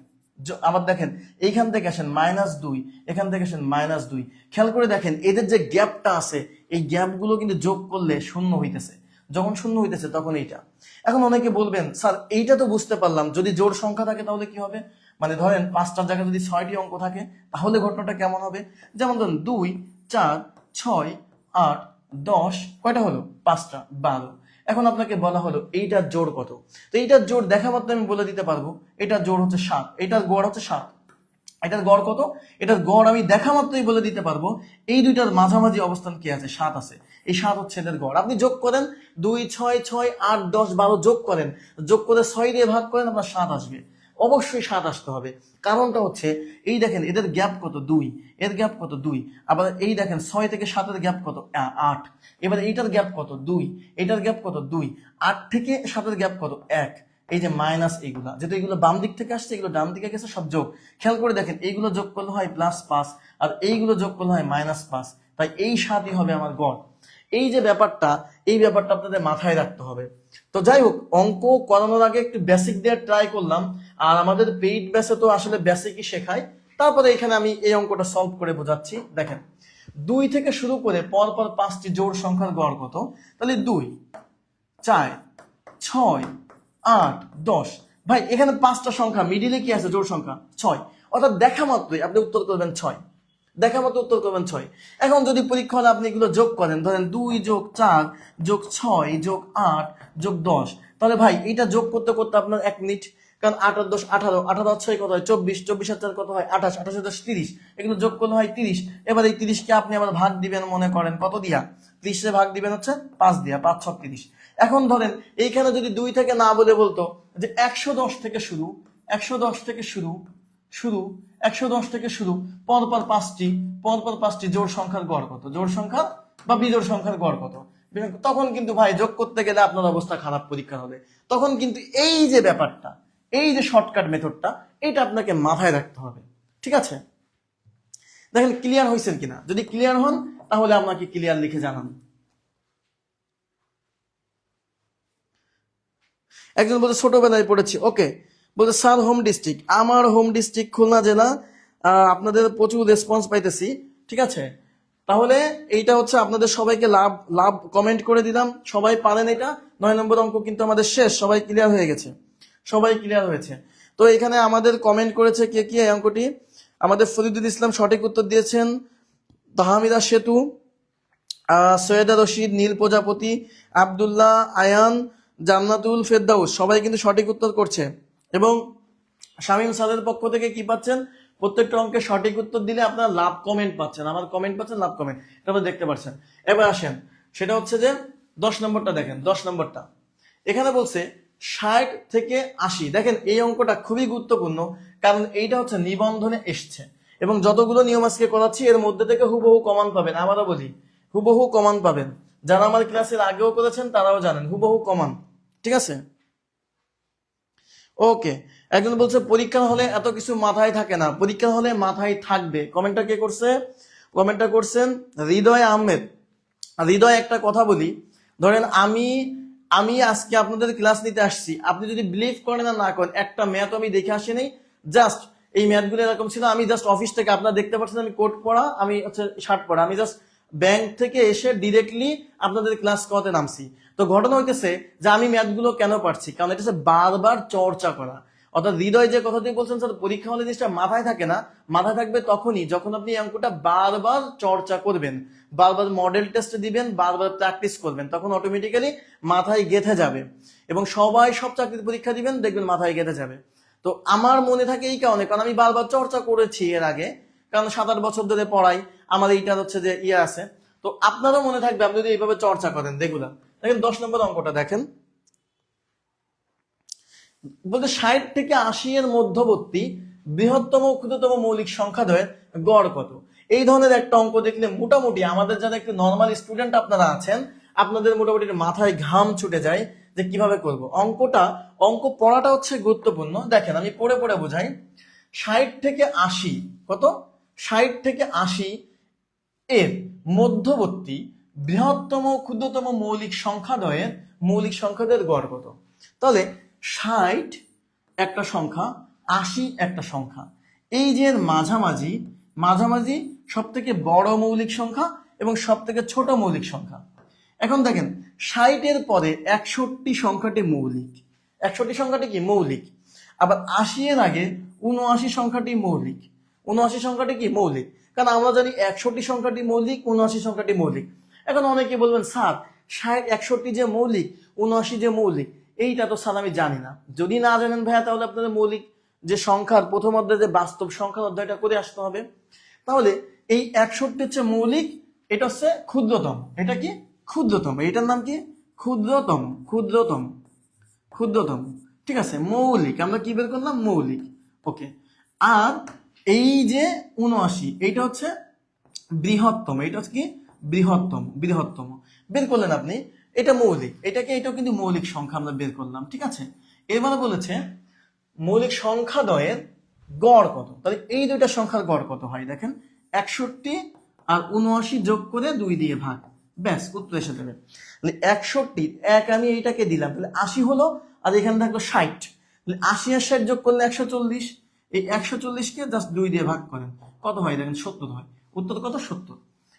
আবার দেখেন এইখান থেকে আসেন -2, এখান থেকে আসেন -2। খেয়াল করে দেখেন এদের যে গ্যাপটা আছে, এই গ্যাপগুলো কিন্তু যোগ করলে শূন্য হইতেছে। যখন শূন্য হইতেছে তখন এইটা। এখন অনেকে বলবেন স্যার এইটা তো বুঝতে পারলাম, যদি জোড় সংখ্যা থাকে তাহলে কি হবে, মানে ধরেন 5টার জায়গায় যদি 6টি অঙ্ক থাকে তাহলে ঘটনাটা কেমন হবে। যেমন ধরুন 2, 4, 6, 8, 10, কয়টা হলো, 5টা, 12। এখন আপনাকে বলা হলো এইটার জোড় কত। তো এইটার জোড় দেখা মাত্র আমি বলে দিতে পারবো এটার জোড় হচ্ছে 7, এটার গড় হচ্ছে 7। এটার গড় কত, এটার গড় আমি দেখা মাত্রই বলে দিতে পারবো এই দুইটার মাঝামাঝি অবস্থান কি আছে, 7 আছে। এই 7 হচ্ছে এদের গড়। আপনি যোগ করেন 2, 6, 6, 8, 10, 12 যোগ করেন, যোগ করে 6 দিয়ে ভাগ করেন, আপনার 7 আসবে। অবশ্যই 7 আসতে হবে। কারণটা হচ্ছে এই দেখেন এদের গ্যাপ কত, 2, এর গ্যাপ কত, 2। আবার এই দেখেন 6 থেকে 7 এর গ্যাপ কত, 8। এবার এইটার গ্যাপ কত, 2, এটার গ্যাপ কত, 2। 8 থেকে 7 এর গ্যাপ কত, 1। এই যে মাইনাস এইগুলা, যেহেতু এগুলো বাম দিক থেকে আসছে, এগুলো ডান দিকে গেছে, সব যোগ। খেয়াল করে দেখেন এইগুলো যোগ করলে হয় +5, আর এইগুলো যোগ করলে হয় -5, তাই এই 7ই হবে আমার গড়। এই যে ব্যাপারটা, এই ব্যাপারটা আপনাদের মাথায় রাখতে হবে। তো যাই হোক, অঙ্ক করানোর আগে একটু বেসিক দিয়ে ট্রাই করলাম, আর আমাদের পেইড ব্যাচে তো আসলে বেসিকই শেখায়। তারপরে এখানে আমি এই অঙ্কটা সলভ করে বোঝাচ্ছি। দেখেন 2 থেকে শুরু করে পরপর 5টি জোড় সংখ্যার গড় কত, তাহলে 2, 4, 6, 8, 10। ভাই এখানে 5টা সংখ্যা, মিডিলে কি আছে, জোড় সংখ্যা 6, অর্থাৎ দেখা মাত্রই আপনি উত্তর করবেন 6, দেখা মতো উত্তর করবেন 6। এখন যদি পরীক্ষা হলে আপনি এগুলো যোগ করেন, ধরেন 2 যোগ 4 যোগ 6 যোগ 8 যোগ 10, তাহলে ভাই এটা যোগ করতে করতে আপনার 1 মিনিট, কারণ 8 আর 10 18, 18 আর 6 কত হয় 24, 24 আর 4 কত হয় 28, 28 আর 10 30, এগুলো যোগ করলে হয় 30। এবার এই 30 কে আপনি আবার ভাগ দিবেন মনে করেন কত দিয়া, 30 এ ভাগ দিবেন হচ্ছে 5 দিয়া, 5 6 30। এখন ধরেন এইখানে যদি 2 থেকে না বলে বলতো যে 110 থেকে শুরু, 110 থেকে শুরু, 110 থেকে শুরু, পরপর 5টি জোড় সংখ্যার গড় কত, জোড় সংখ্যা বা বিজোড় সংখ্যার গড় কত, তখন কিন্তু ভাই যোগ করতে গেলে আপনার অবস্থা খারাপ পরীক্ষা হবে। তখন কিন্তু এই যে ব্যাপারটা, এই যে শর্টকাট মেথডটা, এটা আপনাকে মাথায় রাখতে হবে। ঠিক আছে, দেখেন ক্লিয়ার হয়েছেন কিনা। যদি ক্লিয়ার হন তাহলে আপনাকে ক্লিয়ার লিখে জানান। একজন বলছে ছোটবেলায় পড়েছি, ওকে। বলছে স্যার হোম ডিস্ট্রিক্ট, আমার হোম ডিস্ট্রিক্ট খুলনা জেলা, আপনাদের প্রচুর রেসপন্স পাইতেছি। ঠিক আছে, তাহলে এইটা হচ্ছে আপনাদের সবাইকে লাভ লাভ কমেন্ট করে দিলাম, সবাই পারেন এটা। 9 নম্বর অঙ্ক কিন্তু আমাদের শেষ, সবাই ক্লিয়ার হয়ে গেছে, সবাই ক্লিয়ার হয়েছে। তো এখানে আমাদের কমেন্ট করেছে কে কি এই অঙ্কটি, আমাদের ফরিদুল ইসলাম সঠিক উত্তর দিয়েছেন, তাহমিদা সেতু, সৈয়দা রশিদ, নীল প্রজাপতি, আব্দুল্লাহ, আয়ান, জান্নাতুল ফেরদাউস, সবাই কিন্তু সঠিক উত্তর করছে। এবং শামীম স্যারের পক্ষ থেকে কি পাচ্ছেন, প্রত্যেকটা অঙ্কের সঠিক উত্তর দিলে আপনারা লাভ কমেন্ট পাচ্ছেন, আমার কমেন্ট পাচ্ছেন, লাভ কমেন্ট, এটা আপনারা দেখতে পাচ্ছেন। এবার আসেন, সেটা হচ্ছে যে 10 নম্বরটা দেখেন, 10 নম্বরটা এখানে বলছে 60 থেকে 80। দেখেন এই অঙ্কটা খুবই গুরুত্বপূর্ণ, কারণ এইটা হচ্ছে নিবন্ধনে এসছে এবং যতগুলো নিয়ম আজকে করাচ্ছি এর মধ্যে থেকে হুবহু কমান পাবেন। আবারও বলি, হুবহু কমান পাবেন। যারা আমার ক্লাসের আগেও করেছেন তারাও জানেন হুবহু কমান, ঠিক আছে? ওকে, একজন বলছে পরীক্ষা হলে এত কিছু মাথায় থাকে না, পরীক্ষা হলে মাথায় থাকবে। কমেন্টটা কে করছে? কমেন্টটা করছেন হৃদয় আহমেদ। হৃদয়, একটা কথা বলি, ধরেন আমি আজকে আপনাদের ক্লাস নিতে আসছি, আপনি যদি বিলিভ করেন না করেন, একটা ম্যাথ আমি দেখে আসিনি, জাস্ট এই ম্যাথগুলো এরকম ছিল, আমি জাস্ট অফিস থেকে, আপনারা দেখতে পাচ্ছেন আমি কোট পড়া, আমি হচ্ছে শার্ট পড়া, আমি জাস্ট ব্যাংক থেকে এসে ডিরেক্টলি আপনাদের ক্লাস করাতে নামছি। তো ঘটনা হইতেছে যে আমি ম্যাথগুলো কেন পারছি, কারণ এটা হচ্ছে বারবার চর্চা করা। অর্থাৎ হৃদয় যে কথাটি বলছেন স্যার পরীক্ষা হলে জিনিসটা মাথায় থাকে না, মাথায় থাকবে তখনই যখন আপনি এই অঙ্কটা বারবার চর্চা করবেন, বারবার মডেল টেস্ট দিবেন, বারবার প্র্যাকটিস করবেন, তখন অটোমেটিক্যালি মাথায় গেঁথে যাবে। এবং সবাই সব চাকরির পরীক্ষা দিবেন, দেখবেন মাথায় গেঁথে যাবে। তো আমার মনে থাকে এই কারণে, কারণ আমি বারবার চর্চা করেছি এর আগে, কারণ 7-8 বছর ধরে পড়াই, আমার এইটা হচ্ছে যে আছে। তো আপনারও মনে থাকবে আপনি যদি এইভাবে চর্চা করেন। রেগুলার দেখেন 10 নম্বর অঙ্কটা দেখেন, বলতে 60 থেকে 80 এর মধ্যবর্তী বৃহত্তম ক্ষুদ্রতম মৌলিক সংখ্যা দ্বয়ের গড় কত? এই ধরনের একটা অঙ্ক দেখলে মোটামুটি আমাদের যারা একটু নর্মাল স্টুডেন্ট আপনারা আছেন, আপনাদের মোটামুটি মাথায় ঘাম ছুটে যায় যে কিভাবে করব অঙ্কটা। অঙ্ক পড়াটা হচ্ছে গুরুত্বপূর্ণ। দেখেন আমি পড়ে পড়ে বোঝাই। 60 থেকে 80, কত? 60 থেকে 80 এর মধ্যবর্তী বৃহত্তম ক্ষুদ্রতম মৌলিক সংখ্যা দ্বয়ের গড় কত? তাহলে 60 একটা সংখ্যা, 80 একটা সংখ্যা, এই যে মাঝামাঝি সব থেকে বড় মৌলিক সংখ্যা এবং সব থেকে ছোট মৌলিক সংখ্যা। এখন দেখেন 60 এর পরে 61 সংখ্যাটি মৌলিক, 61 সংখ্যাটি কি মৌলিক। আবার 80 এর আগে 79 সংখ্যাটি মৌলিক, 79 সংখ্যাটি কি মৌলিক। কারণ আমরা জানি 61 সংখ্যাটি মৌলিক, 79 সংখ্যাটি মৌলিক। এখন অনেকে বলবেন স্যার 60 61 যে মৌলিক, 79 যে মৌলিক, এইটা তো স্যার আমি জানি না। যদি না জানেন ভাইয়া, তাহলে আপনাদের মৌলিক যে সংখ্যার প্রথম অধ্যায়ে যে বাস্তব সংখ্যার অধ্যায়টা করে আসতে হবে। তাহলে এই 61 হচ্ছে মৌলিক, এটা হচ্ছে ক্ষুদ্রতম। এটা কি ক্ষুদ্রতম, এটার নাম কি ক্ষুদ্রতম, ঠিক আছে। মৌলিক আমরা কি বের করলাম? মৌলিক। ওকে, আর এই যে 79 এইটা হচ্ছে বৃহত্তম, এটা হচ্ছে কি বৃহত্তম বের করলেন আপনি, এটা মৌলিক। এটাও কিন্তু মৌলিক সংখ্যা আমরা বের করলাম, ঠিক আছে। এবারে বলেছে মৌলিক সংখ্যা দ্বয়ের গড় কত। তাহলে এই দুইটা সংখ্যার গড় কত হয় দেখেন, 61 আর 79 যোগ করে 2 দিয়ে ভাগ, ব্যাস উত্তর এসে যাবে। তাহলে 61 এক আমি এইটাকে দিলাম, তাহলে 80 হলো, আর এখানে থাকলো 60। তাহলে 80 আর 60 যোগ করলে 140, এই 140কে জাস্ট 2 দিয়ে ভাগ করেন, কত হয় দেখেন? 70 হয়। উত্তর কত? 70।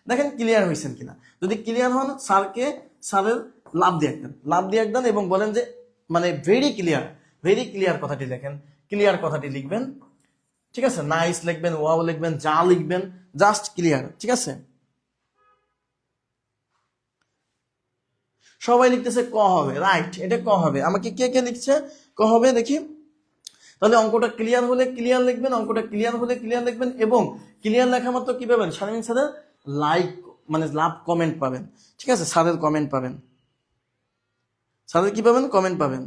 দেখেন ক্লিয়ার হয়েছেন কিনা। যদি ক্লিয়ার হন, স্যারের লাভ দিয়ে একদম এবং বলেন যে মানে ভেরি ক্লিয়ার কথাটি লেখেন, ক্লিয়ার কথাটি লিখবেন, ঠিক আছে। নাইস লিখবেন, ওয়াও লিখবেন, যা লিখবেন জাস্ট ক্লিয়ার, ঠিক আছে। সবাই লিখতেছে ক হবে, রাইট, এটা ক হবে। আমাকে কে কে লিখছে ক হবে দেখি। তাহলে অঙ্কটা ক্লিয়ার হলে ক্লিয়ার লিখবেন, অঙ্কটা ক্লিয়ার হলে ক্লিয়ার লিখবেন, এবং ক্লিয়ার লেখা মাত্র কি পাবেন? শারমিন স্যারের লাইক মানে লাভ কমেন্ট পাবেন, ঠিক আছে। স্যারের কমেন্ট পাবেন, স্যারের কি পাবেন? কমেন্ট পাবেন।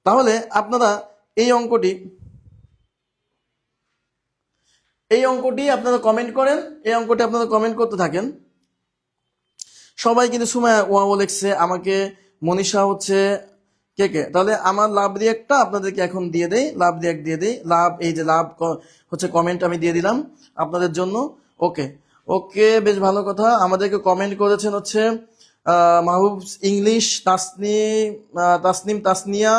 তাহলে আপনারা এই অঙ্কটি আপনারা কমেন্ট করেন, এই অঙ্কটি আপনারা কমেন্ট করতে থাকেন। সবাই কিন্তু সুমায়া ওয়াও লিখছে, আমাকে মনীষা হচ্ছে কে কে। তাহলে আমার লাভ রিয়াক্টটা আপনাদেরকে এখন দিয়ে দেই, লাভ রিয়াক্ট দিয়ে দেই। লাভ, এই যে লাভ হচ্ছে কমেন্ট আমি দিয়ে দিলাম আপনাদের জন্য। ওকে ওকে, বেশ ভালো কথা। আমাদেরকে কমেন্ট করেছেন হচ্ছে মাহবুব ইংলিশ, তাসনিম তাসনিয়া,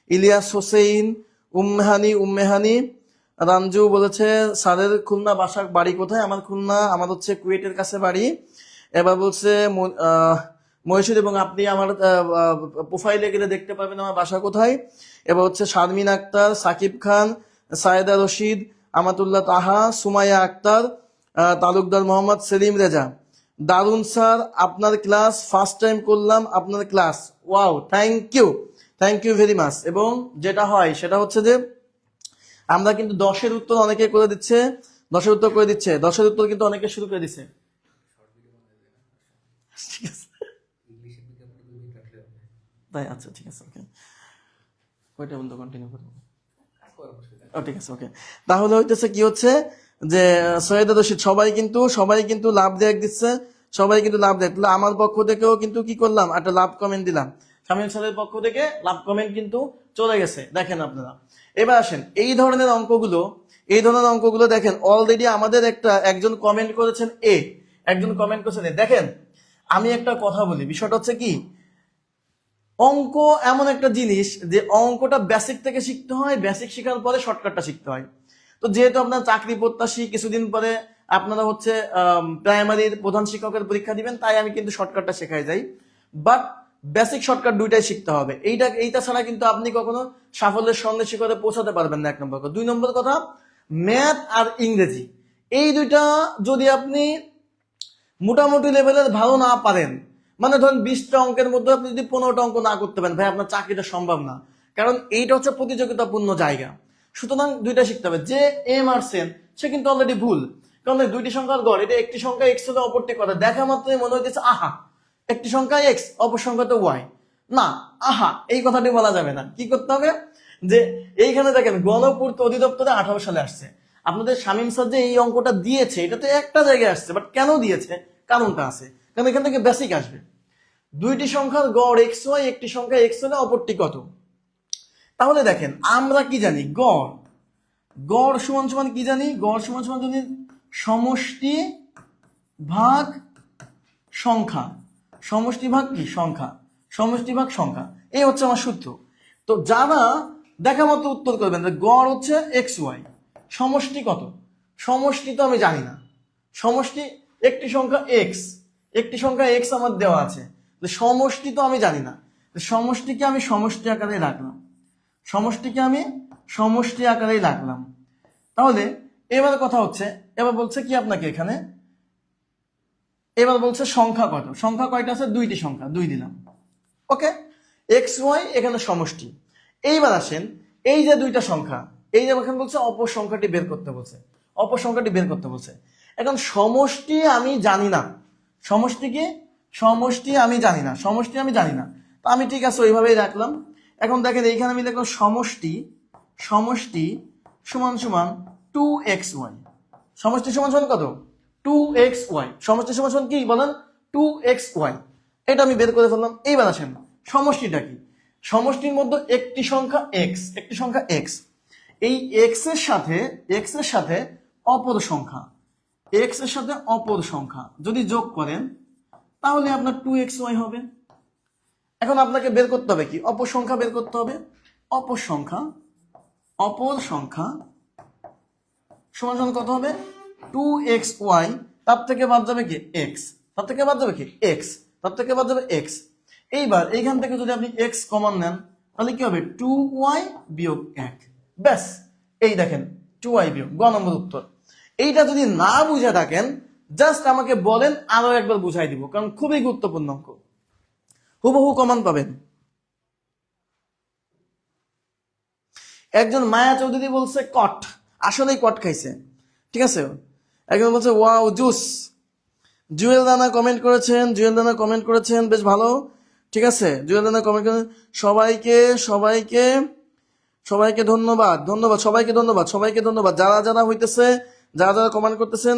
ইলিয়াস হোসেন, উম্মেহানি। রাঞ্জু বলেছে স্যারের খুলনা বাড়ি কোথায়? আমার হচ্ছে কুয়েটের কাছে বাড়ি। এবার বলছে মহীশূর, এবং আপনি আমার প্রোফাইলে গেলে দেখতে পাবেন আমার বাসা কোথায়। এবার হচ্ছে শারমিন আক্তার, সাকিব খান, সায়েদা রশিদ, আমাতুল্লাহ তাহা, সুমাইয়া আক্তার, তালুকদার মোহাম্মদ সেলিম রেজা। দারুন স্যার, আপনার ক্লাস ফার্স্ট টাইম করলাম আপনার class, wow, thank you very much. এবং যেটা হয় সেটা হচ্ছে যে আমরা কিন্তু 10-এর উত্তর অনেকে করে দিচ্ছে, 10-এর উত্তর করে দিচ্ছে, 10-এর উত্তর কিন্তু অনেকে শুরু করে দিচ্ছে। ঠিক আছে তাই, আচ্ছা ঠিক আছে, ওকে, ওইটা বন্ধু কন্টিনিউ করবো। ও ঠিক আছে, ওকে। তাহলে হইতেছে কি হচ্ছে যে সৈয়দ রশিদ সবাই কিন্তু লাভ দেখ দিচ্ছে, সবাই কিন্তু লাভ দেখ। তাহলে আমার পক্ষ থেকেও কিন্তু কি করলাম, একটা লাভ কমেন্ট দিলাম। শামীম স্যারের পক্ষ থেকে লাভ কমেন্ট কিন্তু চলে গেছে, দেখেন আপনারা। এবার আসেন এই ধরনের অঙ্কগুলো দেখেন, অলরেডি আমাদের একজন কমেন্ট করেছেন এ, একজন কমেন্ট করেছেন এ। দেখেন আমি একটা কথা বলি, বিষয়টা হচ্ছে কি, অঙ্ক এমন একটা জিনিস যে অঙ্কটা বেসিক থেকে শিখতে হয়, বেসিক শেখার পরে শর্টকাটটা শিখতে হয়। তো যেহেতু আপনার চাকরি প্রত্যাশী, কিছুদিন পরে আপনারা হচ্ছে প্রাইমারির প্রধান শিক্ষকের পরীক্ষা দিবেন, তাই আমি কিন্তু শর্টকাটটা শেখাই যাই। বাট বেসিক শর্টকাট দুইটাই শিখতে হবে। এইটা ছাড়া কিন্তু আপনি কখনো সাফল্যের সঙ্গে শিখরে পৌঁছাতে পারবেন না, 1 নম্বর কথা। 2 নম্বর কথা, ম্যাথ আর ইংরেজি এই দুইটা যদি আপনি মোটামুটি লেভেলের ভালো না পারেন, মানে ধরেন 20টা অঙ্কের মধ্যে আপনি যদি 15টা অঙ্ক না করতে পারেন, ভাই আপনার চাকরিটা সম্ভব না। কারণ এইটা হচ্ছে প্রতিযোগিতাপূর্ণ জায়গা। সুতরাং দুইটা শিখতে হবে। যে এ মারছেন সে কিন্তু অলরেডি ভুল, কারণ দুইটি সংখ্যার গড়, এটা একটি সংখ্যা এক্স হলে অপরটি কথা দেখা মাত্রই মনে হইতেছে আহা একটি সংখ্যা এক্স অপর সংখ্যা তো ওয়াই, না আহা এই কথাটি বলা যাবে না। কি করতে হবে, যে এইখানে দেখেন গণপূর্ত অধিদপ্তরে 18 সালে আসছে। আপনাদের শামীম স্যার যে এই অঙ্কটা দিয়েছে, এটা তো একটা জায়গায় আসছে, বাট কেন দিয়েছে কারণটা আছে, কারণ এখান থেকে বেসিক আসবে। দুইটি সংখ্যার গড় এক্স ওয়াই, একটি সংখ্যা এক্স হলে অপরটি কত। তাহলে দেখেন আমরা কি জানি, গড় সমান সমান কি জানি, গড় সমান সমান জানি সমষ্টি ভাগ সংখ্যা, সমষ্টি ভাগ কি সংখ্যা, সমষ্টি ভাগ সংখ্যা, এই হচ্ছে আমার সূত্র। তো যারা দেখা মতো উত্তর করবেন, গড় হচ্ছে এক্স ওয়াই, সমষ্টি কত, সমষ্টি তো আমি জানি না, সমষ্টি একটি সংখ্যা এক্স আমার দেওয়া আছে, সমষ্টি তো আমি জানি না, সমষ্টিকে আমি সমষ্টি আকারে রাখলাম, সমষ্টি আকারেই রাখলাম। তাহলে এবার কথা হচ্ছে, এবার বলছে কি আপনাকে এখানে, এবার বলছে সংখ্যা কত, সংখ্যা কয়টা আছে, 2টি সংখ্যা, 2 দিলাম, ওকে। এক্স ওয়াই এখানে সমষ্টি। এইবার আসেন এই যে 2টা সংখ্যা, এই যে এখানে বলছে অপর সংখ্যাটি বের করতে বলছে, অপর সংখ্যাটি বের করতে বলছে। এখন সমষ্টি আমি জানি না, সমষ্টি কি, সমষ্টি আমি জানি না, সমষ্টি আমি জানি না, তো আমি ঠিক আছে ওইভাবেই রাখলাম। এখন দেখেন এইখানে আমি লিখলাম সমষ্টি সমান সমান 2xy, সমষ্টি সমান সমান কত, 2xy, সমষ্টি সমান সমান কি বলেন, 2xy, এটা আমি বের করে ফেললাম। এইবার আসেন সমষ্টিটা কি, সমষ্টির মধ্যে একটি সংখ্যা x, এই x এর সাথে অপর সংখ্যা যদি যোগ করেন তাহলে আপনার 2xy হবে। এখন আপনাকে বের করতে হবে কি, অপর সংখ্যা বের করতে হবে, অপর সংখ্যা সমান সমান কত হবে, 2xy, তার থেকে বাদ যাবে কি x, তার থেকে বাদ যাবে x। এইবার এইখান থেকে যদি আপনি x কমন নেন তাহলে কি হবে, 2y বিয়োগ 1, ব্যাস। এই দেখেন 2y বিয়োগ, গ নম্বর উত্তর। এইটা যদি না বুঝে থাকেন জাস্ট আমাকে বলেন, আরো একবার বুঝাই দিব, কারণ খুবই গুরুত্বপূর্ণ অঙ্ক, হুবহু কমন পাবেন। একজন মায়া চৌধুরী বলছে কট, আসলেই কট খাইছে, ঠিক আছে। একজন বলছে wow juice. Jewel Rana comment করেছেন, বেশ ভালো, ঠিক আছে। জুয়েল রানা কমেন্ট করেছেন, সবাইকে ধন্যবাদ, সবাইকে ধন্যবাদ, যারা হইতেছে, যারা কমেন্ট করতেছেন,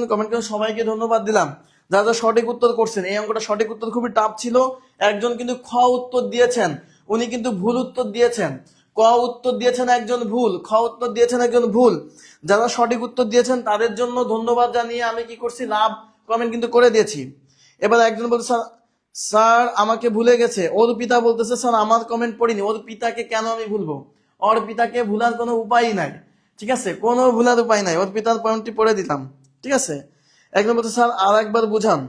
সবাইকে ধন্যবাদ দিলাম। যারা সঠিক উত্তর করছেন, এই অঙ্কটা সঠিক উত্তর খুবই টাফ ছিল। একজন কিন্তু খ উত্তর দিয়েছেন, উনি কিন্তু ভুল উত্তর দিয়েছেন। ক উত্তর দিয়েছেন একজন ভুল, খ উত্তর দিয়েছেন একজন ভুল। যারা সঠিক উত্তর দিয়েছেন তাদের জন্য ধন্যবাদ জানিয়ে আমি কি করছি, লাভ কমেন্ট কিন্তু করে দিয়েছি। এবার একজন বলছে স্যার আমাকে ভুলে গেছে, ওর পিতা বলতেছে স্যার আমার কমেন্ট পড়িনি, ওর পিতাকে কেন আমি ভুলবো, ওর পিতাকে ভুলার কোনো উপায় নাই, ঠিক আছে, কোনো ভুলার উপায় নাই, ওর পিতার পয়েন্টটি পড়ে দিলাম, ঠিক আছে। একজন বলছে স্যার আর একবার বুঝান,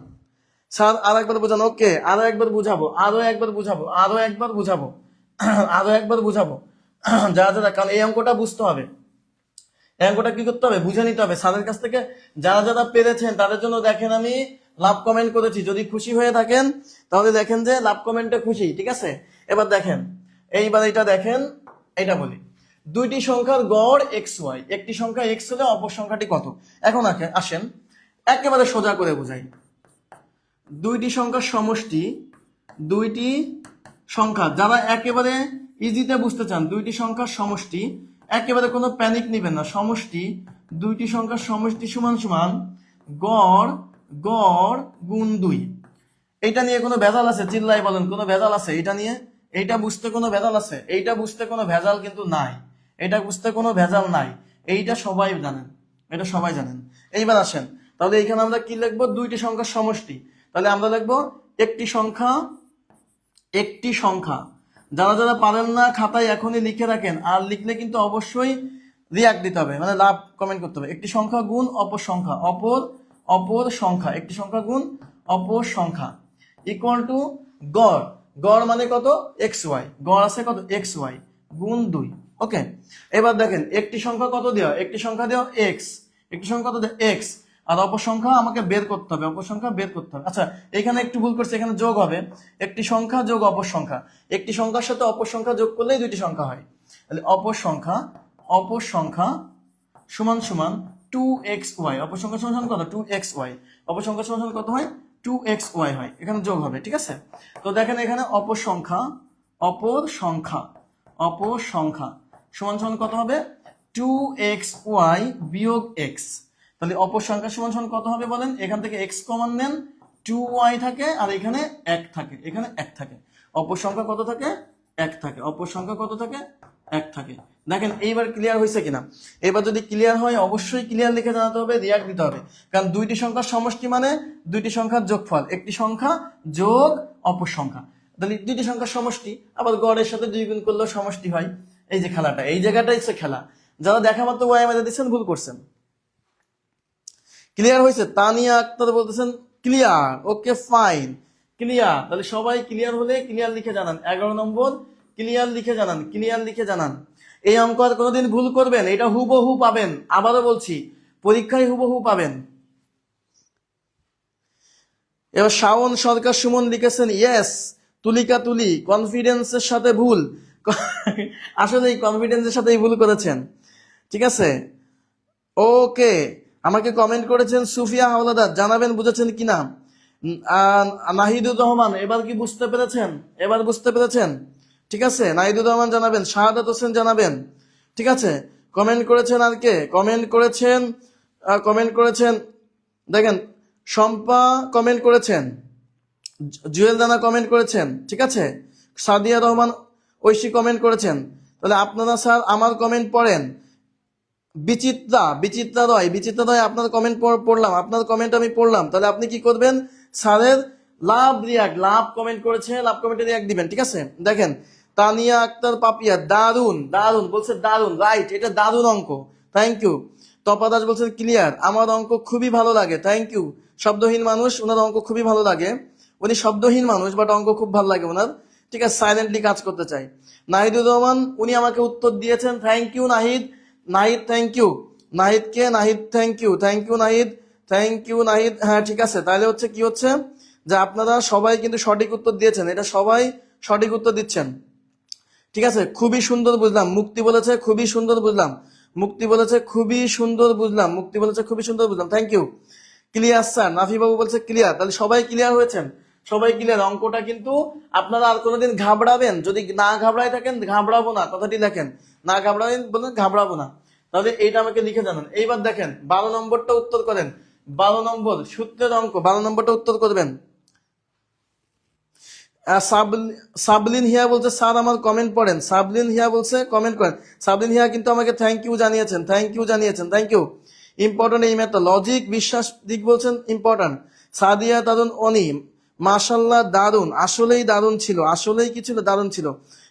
ওকে আরো একবার বুঝাবো যারা, কারণ এই অঙ্কটা বুঝতে হবে, এই অঙ্কটা কি করতে হবে, বুঝে নিতে হবে। স্যারের কাছ থেকে যারা পেরেছেন তাদের জন্য দেখেন আমি লাভ কমেন্ট করেছি, যদি খুশি হয়ে থাকেন তাহলে দেখেন যে লাভ কমেন্টে খুশি, ঠিক আছে। এবার দেখেন, এইবার এটা দেখেন, এটা বলি, দুইটি সংখ্যার গড় এক্স ওয়াই, একটি সংখ্যা এক্স হলে অপর সংখ্যাটি কত। এখন আসেন একেবারে সোজা করে বোঝাই। দুইটি সংখ্যার সমষ্টি, দুইটি সংখ্যা, যারা একেবারে ইজিতে বুঝতে চান, দুইটি সংখ্যার সমষ্টি, একেবারে কোনো প্যানিক নেবেন না, সমষ্টি, দুইটি সংখ্যার সমষ্টি সমান সমান গড় গড় গুণ 2। এটা নিয়ে কোনো ভেজাল আছে? চিল্লাই বলেন, কোনো ভেজাল আছে এটা নিয়ে? এইটা বুঝতে কোনো ভেজাল আছে? এইটা বুঝতে কোনো ভেজাল কিন্তু নাই, এটা বুঝতে কোনো ভেজাল নাই, এইটা সবাই জানেন, এটা সবাই জানেন। এইবার আসেন, তাহলে এইখানে আমরা কি লিখবো? দুইটি সংখ্যার সমষ্টি, তাহলে আমরা লিখবো একটি সংখ্যা, একটি সংখ্যা। যারা যারা পারেন না খাতায় এখনই লিখে রাখেন, আর লিখলে কিন্তু অবশ্যই রিয়াক্ট দিতে হবে, মানে লাভ কমেন্ট করতে হবে। একটি সংখ্যা গুণ অপর সংখ্যা, অপর সংখ্যা, একটি সংখ্যা গুণ অপর সংখ্যা ইকুয়াল টু গড়, গড় মানে কত? এক্স ওয়াই, গড় আছে কত? এক্স ওয়াই গুণ 2। ওকে, এবার দেখেন একটি সংখ্যা কত দেওয়া? একটি সংখ্যা দেওয়া এক্স, একটি সংখ্যা কত দেওয়া? এক্স, আর অপর সংখ্যা আমাকে বের করতে হবে, অপর সংখ্যা বের করতে হবে। আচ্ছা এখানে একটু ভুল করছে, এখানে যোগ হবে, একটি সংখ্যা যোগ অপর সংখ্যা, একটি সংখ্যার সাথে অপর সংখ্যা যোগ করলেই দুইটি সংখ্যা হয়। তাহলে অপর সংখ্যা সমান সমান 2xy, অপর সংখ্যা সমান সমান কত? 2xy, অপর সংখ্যা সমান সমান কত হয়? 2xy হয়, এখানে যোগ হবে, ঠিক আছে? তো দেখেন এখানে অপর সংখ্যা সমান সমান কত হবে? 2xy বিয়োগ x। তাহলে অপর সংখ্যা সমান সমান কত হবে বলেন? এখান থেকে x কমন নেন, 2y থাকে, আর এখানে 1 থাকে, এখানে 1 থাকে, অপর সংখ্যা কত থাকে? 1 থাকে, অপর সংখ্যা কত থাকে? 1 থাকে। দেখেন এইবার ক্লিয়ার হয়েছে কিনা? এবার যদি ক্লিয়ার হয় অবশ্যই ক্লিয়ার লিখে জানাতে হবে, রিয়াক্ট দিতে হবে, কারণ দুইটি সংখ্যার সমষ্টি মানে দুইটি সংখ্যার যোগফল, একটি সংখ্যা যোগ অপর সংখ্যা। তাহলে দুইটি সংখ্যার সমষ্টি, আবার গড়ের সাথে 2 গুণ করলেও সমষ্টি হয়। এই যে খেলাটা, এই জায়গাটাই হচ্ছে খেলা। যারা দেখা মাত্র ওয়াই মেরে দিচ্ছেন ভুল করছেন। ক্লিয়ার হয়েছে? তানিয়া আক্তার বলতেছেন ক্লিয়ার, ওকে ফাইন, ক্লিয়ার। তাহলে সবাই ক্লিয়ার হলে ক্লিয়ার লিখে জানান, 11 নম্বর ক্লিয়ার লিখে জানান, ক্লিয়ার লিখে জানান। এই অঙ্ক আর কোনোদিন ভুল করবেন, এটা হুবহু পাবেন, আবারও বলছি পরীক্ষায় হুবহু পাবেন। এবার শাওন সরকার সুমন লিখেছেন ইয়েস, তুলিকা তুলি কনফিডেন্সের সাথে ভুল, আসলে এই কনফিডেন্সের সাথেই ভুল করেছেন, ঠিক আছে? ওকে, আমাকে কমেন্ট করেছেন সুফিয়া হাওলাদার, জানাবেন বুঝেছেন কিনা। নাহিদুর রহমান, এবার কি বুঝতে পেরেছেন? এবার বুঝতে পেরেছেন? ঠিক আছে, নাহিদুর রহমান জানাবেন, শাহাদাত হোসেন জানাবেন, ঠিক আছে? কমেন্ট করেছেন আর কে কমেন্ট করেছেন? দেখেন শম্পা কমেন্ট করেছেন, জুয়েল দানা কমেন্ট করেছেন, ঠিক আছে? সাদিয়া রহমান ঐশী কমেন্ট করেছেন। তাহলে আপনারা স্যার আমার কমেন্ট পড়েন। বিচিত্রা রয় আপনার কমেন্ট পড়লাম, আপনার কমেন্ট আমি পড়লাম। তাহলে আপনি কি করবেন? স্যারের লাভ কমেন্ট করেছে, লাভ কমেন্টে রিয়াক্ট দিবেন, ঠিক আছে? দেখেন তানিয়া আক্তার পাপিয়া, দারুন বলছে, দারুন, রাইট, এটা দারুন অঙ্ক, থ্যাংক ইউ। তপা দাস বলছেন ক্লিয়ার, আমার অঙ্ক খুবই ভালো লাগে, থ্যাংক ইউ। শব্দহীন মানুষ, ওনার অঙ্ক খুবই ভালো লাগে, উনি শব্দহীন মানুষ বাট অঙ্ক খুব ভালো লাগে ওনার, ঠিক আছে? সাইলেন্টলি কাজ করতে চাই। নাহিদুর রহমান, উনি আমাকে উত্তর দিয়েছেন, thank you Nahid, thank you নাহিদকে, থ্যাংক ইউ নাহিদ। হ্যাঁ ঠিক আছে, তাহলে হচ্ছে কি হচ্ছে যে আপনারা সবাই কিন্তু সঠিক উত্তর দিয়েছেন, এটা সবাই সঠিক উত্তর দিচ্ছেন, ঠিক আছে? খুবই সুন্দর বুঝলাম, মুক্তি বলেছে খুবই সুন্দর বুঝলাম, thank you. Clear sir, Nafi বাবু বলছে ক্লিয়ার, তাহলে সবাই ক্লিয়ার হয়েছেন, সবাই ক্লিয়ার। অঙ্কটা কিন্তু আপনারা আর কোনোদিন ঘাবড়াবেন, যদি না ঘাবড়ায় থাকেন, ঘাবড়াবো না কথাটি লেখেন, না ঘাবড়াবেন বলেন ঘাবড়াবো না, তাহলে এইটা আমাকে লিখে জানান। এইবার দেখেন 12 নম্বরটা উত্তর করেন, 12 নম্বর সূত্রের অঙ্ক, 12 নম্বরটা উত্তর করবেন। সাবলিন হিয়া বলছে স্যার আমার কমেন্ট পড়েন, সাবলিন হিয়া বলছে কমেন্ট করেন, সাবলিন হিয়া কিন্তু আমাকে থ্যাংক ইউ জানিয়েছেন, থ্যাংক ইউ। ইম্পর্টেন্ট এই ম্যাথটা, লজিক বিশ্বাস দিক বলছেন ইম্পর্টেন্ট। সাদিয়া দারুন অনি, মাশাল্লাহ দারুন, আসলেই দারুন ছিল, আসলেই কি ছিল? দারুন ছিল।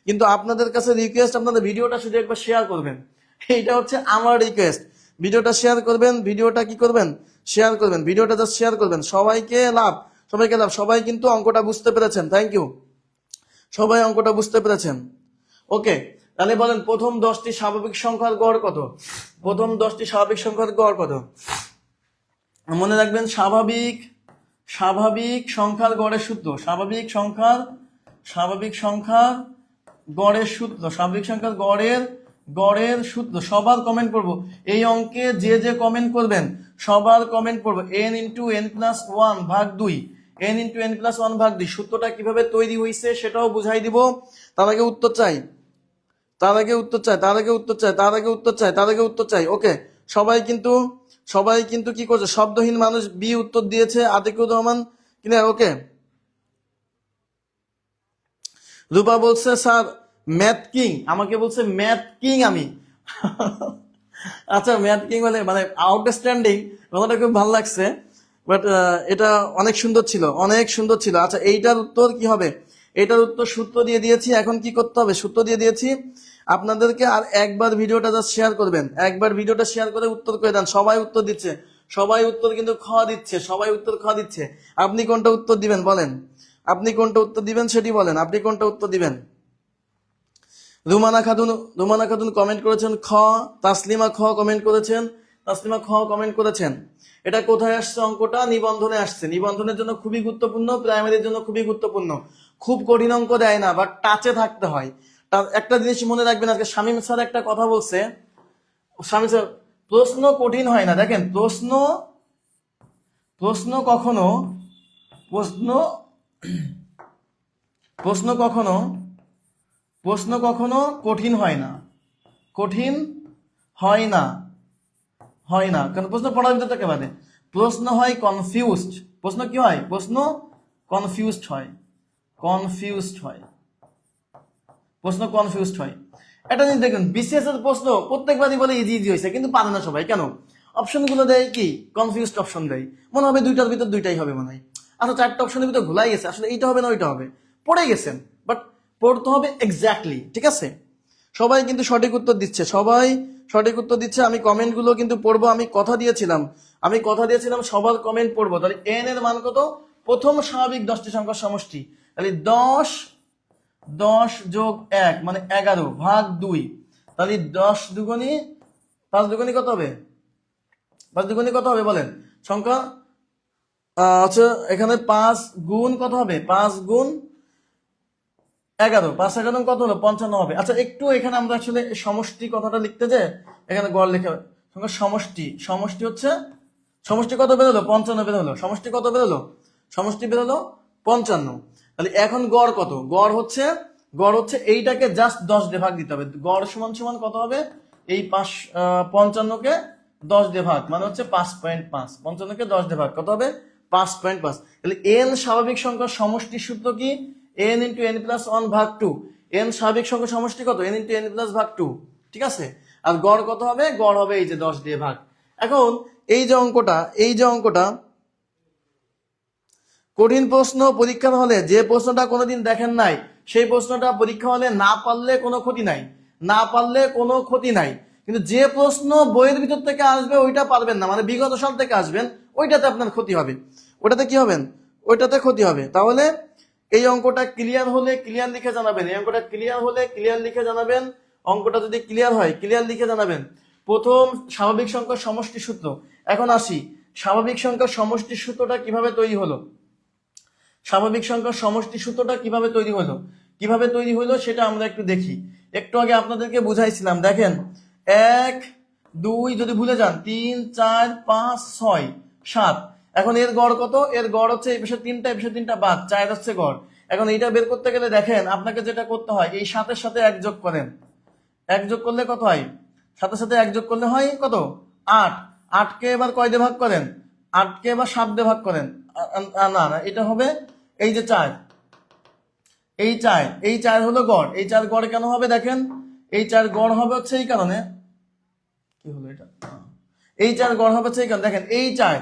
কিন্তু আপনাদের কাছে রিকোয়েস্ট, আপনাদের ভিডিওটা শুধু একবার শেয়ার করবেন, এইটা হচ্ছে আমার রিকোয়েস্ট। ভিডিওটা শেয়ার করবেন, ভিডিওটা কি করবেন? শেয়ার করবেন, ভিডিওটা জাস্ট শেয়ার করবেন। সবাইকে লাভ, সবাই কিন্তু অঙ্কটা বুঝতে পেরেছেন, থ্যাংক ইউ, সবাই অঙ্কটা বুঝতে পেরেছেন। ওকে, তাহলে বলেন প্রথম 10টি স্বাভাবিক সংখ্যার গড় কত? প্রথম 10টি স্বাভাবিক সংখ্যার গড় কত? মনে রাখবেন স্বাভাবিক সংখ্যার গড়ের সূত্র, স্বাভাবিক সংখ্যার গড়ের সূত্র, স্বাভাবিক সংখ্যার গড়ের গড়ের সূত্র সবার কমেন্ট করব, এই অঙ্কে যে যে কমেন্ট করবেন সবার কমেন্ট করব। n into N plus one ভাগ দুই, n into N plus one ভাগ দুই সূত্রটা কিভাবে তৈরি হয়েছে সেটাও বুঝাই দিব। তার আগে উত্তর চাই, তার আগে উত্তর চাই, তার আগে উত্তর চাই, তার আগে উত্তর চাই, তার আগে উত্তর চাই। ওকে, সবাই কিন্তু কি করছে, শব্দহীন মানুষ বি উত্তর দিয়েছে, আতিকুর রহমান ক্লিয়ার। ওকে, রূপা বলছে স্যার ম্যাথ কিং, আমাকে বলছে ম্যাথ কিং আমি। আচ্ছা ম্যাথ কিং মানে আউটস্ট্যান্ডিং, কথাটা খুব ভালো লাগছে, বাট এটা অনেক সুন্দর ছিল, অনেক সুন্দর ছিল। আচ্ছা এইটার উত্তর কি হবে, এটার উত্তর সূত্র দিয়ে দিয়েছি, এখন কি করতে হবে, সূত্র দিয়ে দিয়েছি আপনাদেরকে। আর একবার ভিডিওটা জাস্ট শেয়ার করবেন, একবার ভিডিওটা শেয়ার করে উত্তর করে দেন। সবাই উত্তর দিচ্ছে, সবাই উত্তর কিন্তু খ দিচ্ছে, সবাই উত্তর খ দিচ্ছে। আপনি কোনটা উত্তর দিবেন বলেন, আপনি কোনটা উত্তর দিবেন সেটি বলেন, আপনি কোনটা উত্তর দিবেন। রুমানা খাতুন কমেন্ট করেছেন খ, তাসলিমা খ কমেন্ট করেছেন, তাসলিমা খ কমেন্ট করেছেন। এটা কোথায় আসছে অঙ্কটা, নিবন্ধনে আসছে। নিবন্ধনের জন্য খুবই গুরুত্বপূর্ণ, প্রাইমারির জন্য খুবই গুরুত্বপূর্ণ। খুব কঠিন অঙ্ক দেয় না, বাট টাচে থাকতে হয়। একটা জিনিস মনে রাখবেন, আজকে শামীম স্যার একটা কথা বলছে, শামীম স্যার প্রশ্ন কঠিন হয় না। দেখেন প্রশ্ন কখনো কঠিন হয় না, কঠিন হয় না, হয় না, কারণ প্রশ্ন পড়ার ভিতর থেকে বাদে প্রশ্ন হয় কনফিউজড। প্রশ্ন কি হয়, প্রশ্ন কনফিউজড হয়, কনফিউজড হয়, প্রশ্ন কনফিউজড হয়। একটা জিনিস দেখুন, বিসিএস এর প্রশ্ন প্রত্যেকবারই বলে ইজি ইজি হয়েছে, কিন্তু পারে না সবাই। কেন, অপশনগুলো দেয় কি কনফিউজড অপশন দেয়, মনে হবে দুইটার ভিতর দুইটাই হবে মনে হয়। আচ্ছা চারটা অপশনের ভিতর ভুলাই গেছে, আসলে এইটা হবে না ওইটা হবে, পড়ে গেছেন, বাট পড়তে হবে এক্স্যাক্টলি। ঠিক আছে, সবাই কিন্তু সঠিক উত্তর দিচ্ছে, সবাই সঠিক উত্তর দিচ্ছে। আমি কমেন্টগুলো কিন্তু পড়বো, আমি কথা দিয়েছিলাম সবার কমেন্ট পড়বো। তাহলে এন এর মান কত, প্রথম স্বাভাবিক 10টি সংখ্যার সমষ্টি, তাহলে 10 যোগ 1 মানে 11 ভাগ 2, তাহলে 10 দুগুণী 5 দুগুণী কত হবে, 5 দুগুণী কত হবে বলেন সংখ্যা। আচ্ছা এখানে 5 গুণ কত হবে, 5 গুণ 11, 5 11 কত হলো 55 হবে। আচ্ছা একটু এখানে আমরা আসলে সমষ্টি কথাটা লিখতে যে এখানে গড় লেখা সংখ্যা সমষ্টি হচ্ছে, সমষ্টি কত বেরোলো 55 বেরোলো, সমষ্টি কত বেরোলো, সমষ্টি বেরোলো 55। তাহলে এখন গড় কত, গড় হচ্ছে এইটাকে জাস্ট 10 দিয়ে ভাগ দিতে হবে। গড় সমান সমান কত হবে, এই 55কে 10 দিয়ে ভাগ মানে হচ্ছে 5.5, 55কে 10 দিয়ে ভাগ কত হবে 5.5। তাহলে এন স্বাভাবিক সংখ্যার সমষ্টির সূত্র কি, n into N plus one ভাগ টু। এন স্বাভাবিক সংখ্যার সমষ্টি কত, n ইন্টু এন প্লাস ভাগ টু। ঠিক আছে, আর গড় কত হবে, গড় হবে এই যে 10 দিয়ে ভাগ। এখন এই যে অঙ্কটা কঠিন প্রশ্ন পরীক্ষার হলে, যে প্রশ্নটা কোনোদিন দেখেন নাই সেই প্রশ্নটা পরীক্ষা হলে না পারলে কোনো ক্ষতি নাই, না পারলে কোনো ক্ষতি নাই। কিন্তু যে প্রশ্ন বইয়ের ভিতর থেকে আসবে ওইটা পারবেন না, মানে বিগত সাল থেকে আসবেন, ওইটাতে আপনার ক্ষতি হবে, ওইটাতে কি হবেন, ওইটাতে ক্ষতি হবে। তাহলে এই অঙ্কটা ক্লিয়ার হলে ক্লিয়ার লিখে জানাবেন, এই অঙ্কটা ক্লিয়ার হলে ক্লিয়ার লিখে জানাবেন, অঙ্কটা যদি ক্লিয়ার হয় ক্লিয়ার লিখে জানাবেন। প্রথম স্বাভাবিক সংখ্যার সমষ্টি সূত্র। এখন আসি স্বাভাবিক সংখ্যার সমষ্টি সূত্রটা কিভাবে তৈরি হলো, স্বাভাবিক সংখ্যার সমষ্টি সূত্রটা কিভাবে তৈরি হলো সেটা আমরা একটু দেখি। একটু আগে আপনাদেরকে বুঝাইছিলাম, দেখেন 1 2 যদি ভুলে যান 3 4 5 6 7। এখন এর গড় কত, এর গড় হচ্ছে এই পাশে 3টা এই পাশে 3টা বাদ 4 হচ্ছে গড়। এখন এইটা বের করতে গেলে দেখেন আপনাকে যেটা করতে হয়, এই 7-এর সাথে 1 যোগ করেন, 1 যোগ করলে কত হয়, 7-এর সাথে 1 যোগ করলে হয় কত 8। 8কে এবার কয় দিয়ে ভাগ করেন, 8কে এবার 7 দিয়ে ভাগ করেন, না এটা হবে এই যে 4, এই 4 হলো গড়। এই 4 গড় কেন হবে দেখেন, এই 4 গড় হবে হচ্ছে এই কারণে, কি হলো এটা, এই 4 গড় হবে হচ্ছে এই কারণে। দেখেন এই 4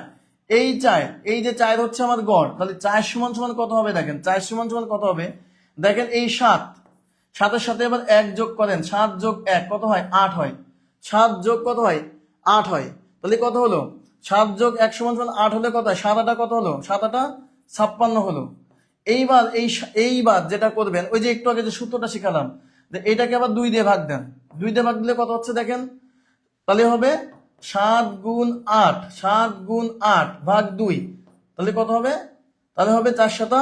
এই যে 4 হচ্ছে আমার গড়, তাহলে 4 সমান সমান কত হবে দেখেন, 4 সমান সমান কত হবে দেখেন, এই 7-এর সাথে এবার 1 যোগ করেন, 7 যোগ 1 কত হয় 8 হয়, 7 যোগ কত হয় 8 হয়। তাহলে কত হলো 7 যোগ 1 সমান সমান 8 হলে কত হয়, 7 8 কত হলো, 7 8 56 হলো। এইবার যেটা করবেন, ওই যে একটু আগে যে সূত্রটা শিখালাম, এটাকে আবার 2 দিয়ে ভাগ দেন, 2 দিয়ে ভাগ দিলে কত হচ্ছে দেখেন, তাহলে হবে 7 গুণ 8 ভাগ 2, তাহলে কত হবে, তাহলে হবে 4 7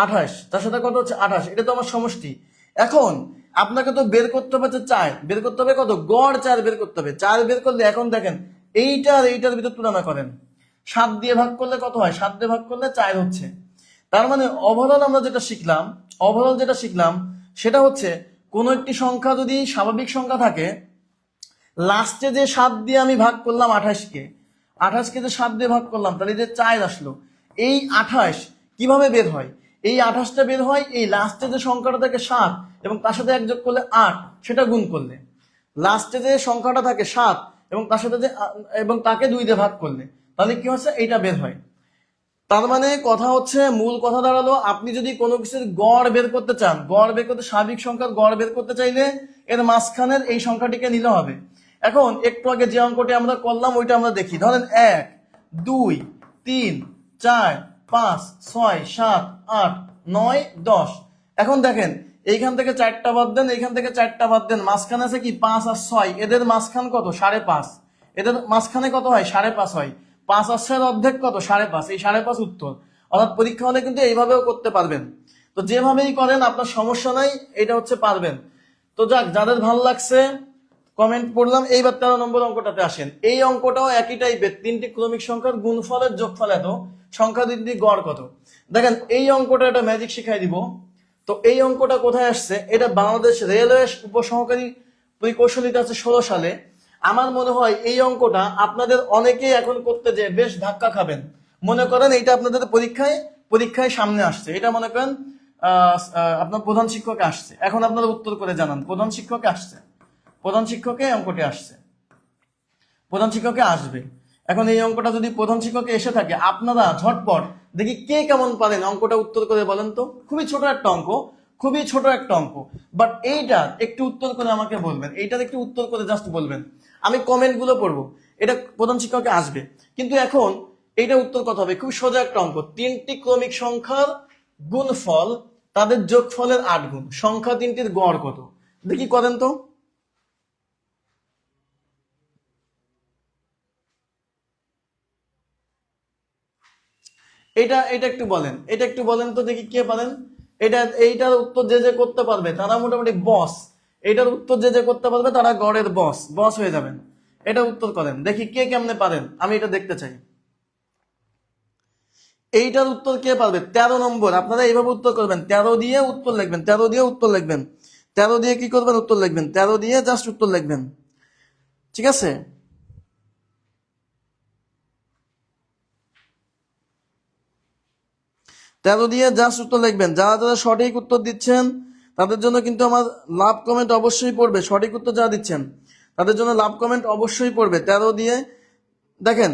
28, 4 7 কত হচ্ছে 28, এটা তো আমার সমষ্টি। এখন আপনাকে তো বের করতে হবে হচ্ছে 4, বের করতে হবে কত, গড় 4 বের করতে হবে। 4 বের করলে এখন দেখেন এইটার এইটার ভিতর তুলনা করেন, 7 দিয়ে ভাগ করলে কত হয়, 7 দিয়ে ভাগ করলে 4 হচ্ছে। তার মানে ওভারঅল আমরা যেটা শিখলাম, ওভারঅল যেটা শিখলাম সেটা হচ্ছে কোন একটি সংখ্যা যদি স্বাভাবিক সংখ্যা থাকে, লাস্টে যে 7 দিয়ে আমি ভাগ করলাম 28কে, 28কে যে 7 দিয়ে ভাগ করলাম তাহলে যে 4 আসলো, এই 28 কিভাবে বের হয়, এই 28টা বের হয় এই লাস্টে যে সংখ্যাটা থাকে 7 এবং তার সাথে 1 যোগ করলে 8, সেটা গুণ করলে। লাস্টে যে সংখ্যাটা থাকে 7 এবং তার সাথে যে এবং তাকে 2 দিয়ে ভাগ করলে, তাহলে কি হচ্ছে, এইটা বের হয়। তার মানে কথা হচ্ছে, মূল কথা দাঁড়ালো, আপনি যদি কোনো কিছুর গড় বের করতে চান, গড় বের করতে, স্বাভাবিক সংখ্যার গড় বের করতে চাইলে এর মাঝখানের এই সংখ্যাটিকে নিলে হবে। এখন একটু আগে যে অঙ্কটি আমরা করলাম ওইটা আমরা দেখি। ধরেন 1 2 3 4 5 6 7 8 9 10। এখন দেখেন এইখান থেকে 4টা বাদ দেন, এইখান থেকে 4টা বাদ দেন, মাঝখানে আছে কি 5 আর 6, এদের মাঝখান কত 5.5, এদের মাঝখানে কত হয় 5.5 হয়, 5 আর 6 অর্ধেক কত 5.5, এই 5.5 উত্তর। অর্থাৎ পরীক্ষা হলে কিন্তু এইভাবেও করতে পারবেন। তো যেভাবেই করেন আপনার সমস্যা নাই, এটা হচ্ছে পারবেন। তো যাক, যাদের ভালো লাগছে কমেন্ট পড়লাম। এইবার 13 নম্বর অঙ্কটাতে আসেন। এই অঙ্কটাও একই টাইপের, 3টি ক্রমিক সংখ্যার গুণফলের যোগফল এত, সংখ্যা দুটির গড় কত। দেখেন এই অঙ্কটা একটা ম্যাজিক শিখাই দিব। তো এই অঙ্কটা কোথায় আসছে, এটা বাংলাদেশ রেলওয়ে উপসহকারী প্রকৌশলীতে আছে 16 সালে। আমার মনে হয় এই অঙ্কটা আপনাদের অনেকেই এখন করতে যে বেশ ধাক্কা খাবেন। মনে করেন এইটা আপনাদের পরীক্ষায় সামনে আসছে, এটা মনে করেন আপনার প্রধান শিক্ষকে আসছে, এখন আপনারা উত্তর করে জানান প্রধান শিক্ষকে আসছে, প্রধান শিক্ষকে অঙ্কটি আসছে, প্রধান শিক্ষকে আসবে। এখন এই অঙ্কটা যদি প্রধান শিক্ষকে এসে থাকে, আপনারা ঝটপট দেখি কে কেমন পারেন অঙ্কটা উত্তর করে বলেন তো। খুবই ছোট একটা অঙ্ক, খুবই ছোট একটা অঙ্ক, বাট এইটার একটু উত্তর করে আমাকে বলবেন, এইটার একটু উত্তর করে জাস্ট বলবেন, আমি কমেন্ট গুলো পড়বো। এটা প্রধান শিক্ষকে আসবে। কিন্তু এখন এইটা উত্তর কত হবে, খুব সোজা একটা অঙ্ক, 3টি ক্রমিক সংখ্যার গুণফল তাদের যোগফলের 8 গুণ, সংখ্যা 3টির গড় কত, দেখি করেন তো। এটা এটা একটু বলেন, এটা একটু বলেন তো দেখি কে পারেন। এইটার উত্তর যে যে করতে পারবে তারা মোটামুটি বস, এইটার উত্তর যে যে করতে পারবে তারা গড়ের বস হয়ে যাবেন। এটা উত্তর করেন দেখি কে কেমনে পারেন, আমি এটা দেখতে চাই। এইটার উত্তর কে পারবে, 13 নম্বর। আপনারা এইভাবে উত্তর করবেন, 13 দিয়ে উত্তর লিখবেন, 13 দিয়ে উত্তর লিখবেন, 13 দিয়ে কি করবেন, উত্তর লিখবেন, 13 দিয়ে জাস্ট উত্তর লিখবেন, ঠিক আছে। 13 দিয়ে জাস্ট উত্তর লিখবেন। যারা যারা সঠিক উত্তর দিচ্ছেন তাদের জন্য কিন্তু আমার লাভ কমেন্ট অবশ্যই পড়বে, সঠিক উত্তর যারা দিচ্ছেন তাদের জন্য লাভ কমেন্ট অবশ্যই পড়বে। 13 দিয়ে দেখেন,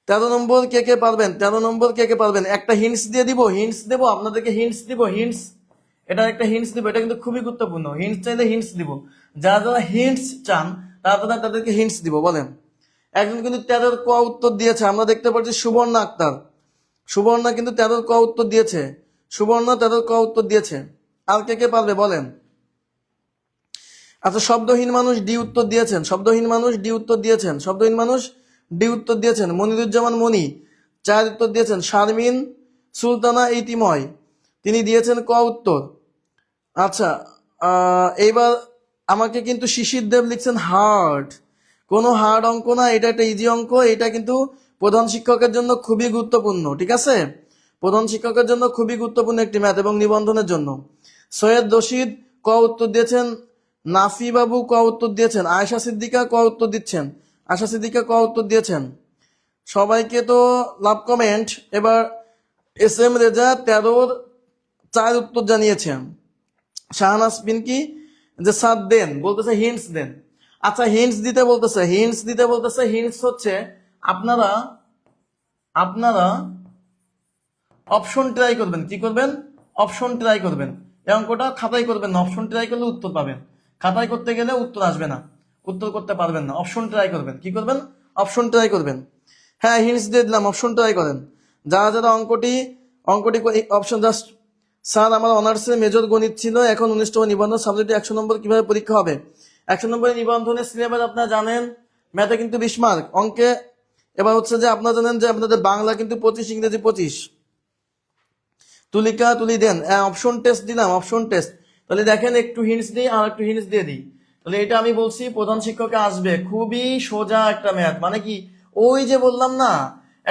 তেরো নম্বর কে কে পারবেন, 13 নম্বর কে কে পারবেন, একটা হিন্টস দিয়ে দিব, হিন্টস দেবো আপনাদেরকে, হিন্টস দিব, হিন্টস, এটা একটা হিন্টস দিব, এটা কিন্তু খুবই গুরুত্বপূর্ণ। হিন্টস চাইলে হিন্টস দিব, যারা যারা হিন্টস চান তারা তাদেরকে হিন্টস দিব। বলেন, একজন কিন্তু 13 ক উত্তর দিয়েছে, আমরা দেখতে পাচ্ছি সুবর্ণা আক্তার, সুবর্ণা কিন্তু 13 ক উত্তর দিয়েছে, সুবর্ণা 13 ক উত্তর দিয়েছে। আর কে কে পারবে বলেন। আচ্ছা, শব্দহীন মানুষ ডি উত্তর দিয়েছেন, শব্দহীন মানুষ ডি উত্তর দিয়েছেন, শব্দহীন মানুষ ডি উত্তর দিয়েছেন। মনিরুজ্জামান মনি 4 উত্তর দিয়েছেন। শারমিন সুলতানা ইতিময় তিনি দিয়েছেন ক উত্তর। আচ্ছা, এইবার আমাকে কিন্তু শিশির দেব লিখছেন হার্ড, কোনো হার্ড অঙ্ক না, এটা একটা ইজি অঙ্ক, এটা কিন্তু প্রধান শিক্ষকের জন্য খুবই গুরুত্বপূর্ণ, ঠিক আছে, প্রধান শিক্ষকের জন্য খুবই গুরুত্বপূর্ণ একটি ম্যাথ এবং নিবন্ধনের জন্য। সৈয়দ রশিদ ক উত্তর দিয়েছেন, নাফি বাবু ক উত্তর দিয়েছেন, আয়েশা সিদ্দিকা ক উত্তর দিচ্ছেন, আশা সিদ্দিকা ক উত্তর দিয়েছেন। সবাইকে তো লাভ কমেন্ট। এবার এস এম রেজা 13 4 উত্তর জানিয়েছেন। শাহনাজ পিনকি যে সাত দেন বলতেছে, হিন্টস দেন। আচ্ছা, হিন্টস দিতে বলতেছে, হিন্টস দিতে বলতেছে, হিন্টস হচ্ছে আপনারা আপনারা অপশন ট্রাই করবেন, কি করবেন, অপশন ট্রাই করবেন। এই অঙ্কটা খাতায় করবেন না, অপশন ট্রাই করলে উত্তর পাবেন, খাতায় করতে গেলে উত্তর আসবে না, উত্তর করতে পারবেন না। অপশন ট্রাই করবেন, কি করবেন, অপশন ট্রাই করবেন। হ্যাঁ, হিন্টস দিয়ে দিলাম, অপশন ট্রাই করেন। যারা যারা অঙ্কটি অপশন জাস্ট, স্যার আমার অনার্সে মেজর গণিত ছিল, এখন 19তম নিবন্ধন সাবজেক্টে 100 নম্বর কিভাবে পরীক্ষা হবে। 100 নম্বরের নিবন্ধনের সিলেবাস আপনারা জানেন, ম্যাথে কিন্তু 20 মার্ক, অঙ্কে এবার হচ্ছে যে আপনারা জানেন যে আপনাদের বাংলা কিন্তু 25, ইংরেজি 25। তুলিকা তুলি দেন, অপশন টেস্ট দিলাম, অপশন টেস্ট। তাহলে দেখেন একটু হিন্টস দিই আর একটু হিন্টস দিয়ে দিই। তাহলে এটা আমি বলছি প্রধান শিক্ষকে আসবে, খুবই সোজা একটা ম্যাথ। মানে কি, ওই যে বললাম না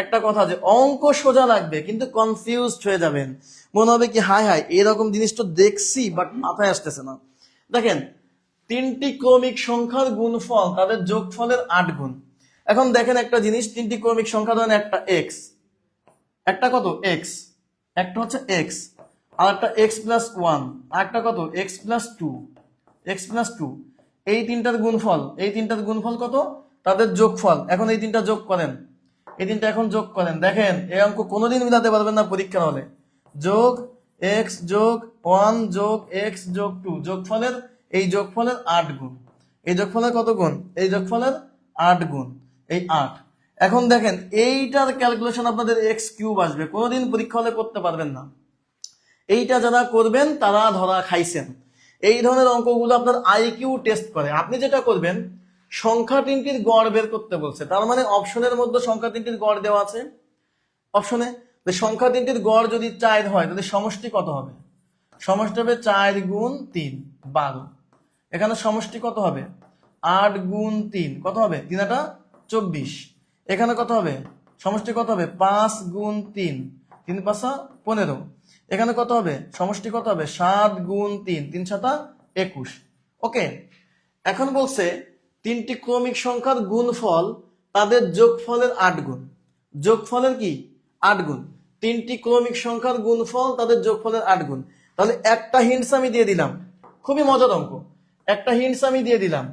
একটা কথা, যে অঙ্ক সোজা লাগবে কিন্তু কনফিউজড হয়ে যাবেন, মনে হবে কি হাই হাই এরকম জিনিস তো দেখছি বাট মাথায় আসতেছে না। দেখেন, তিনটি ক্রমিক সংখ্যার গুণফল তাদের যোগফলের 8 গুণ। এখন দেখেন একটা জিনিস, তিনটি ক্রমিক সংখ্যা, ধরেন একটা এক্স, একটা কত এক্স, একটা হচ্ছে এক্স, আর একটা এক্স প্লাস ওয়ান, আর একটা কত x plus two, x plus two. এই তিনটার গুণফল, এই তিনটার গুণফল কত, তাদের যোগফল। এখন এই তিনটা যোগ করেন, এই তিনটা এখন যোগ করেন। দেখেন এই অঙ্ক কোনোদিন মিলাতে পারবেন না পরীক্ষার হলে। যোগ এক্স যোগ ওয়ান যোগ এক্স যোগ টু, যোগফলের এই যোগফলের 8 গুণ। এই যোগফলের কত গুণ, এই যোগফলের 8 গুণ, এই 8। এখন দেখেন এইটার ক্যালকুলেশন আপনাদের এক্স কিউব আসবে, কোনোদিন পরীক্ষা হলে করতে পারবেন না। এইটা যারা করবেন তারা ধরা খাইছেন। এই ধরনের অঙ্কগুলো আপনার আইকিউ টেস্ট করে। আপনি যেটা করবেন, সংখ্যা তিনটির গড় বের করতে বলছে, তার মানে অপশনের মধ্যে সংখ্যা তিনটির গড় দেওয়া আছে অপশনে। সংখ্যা তিনটির গড় যদি 4 হয় তাহলে সমষ্টি কত হবে, সমষ্টি হবে 4 গুণ 3 12। এখানে সমষ্টি কত হবে 8 গুণ 3, কত হবে 3 8 24। এখানে কত হবে সমষ্টি, কত হবে 5 গুণ 3 3 5 15। এখানে কত হবে সমষ্টি, কত হবে 7 গুণ 3 3 7 21। ওকে, এখন বলছে তিনটি ক্রমিক সংখ্যার গুণফল তাদের যোগফলের 8 গুণ। যোগফলের কি 8 গুণ, তিনটি ক্রমিক সংখ্যার গুণফল তাদের যোগফলের 8 গুণ। তাহলে একটা হিন্টস আমি দিয়ে দিলাম, খুবই মজার অঙ্ক, একটা হিন্টস আমি দিয়ে দিলাম।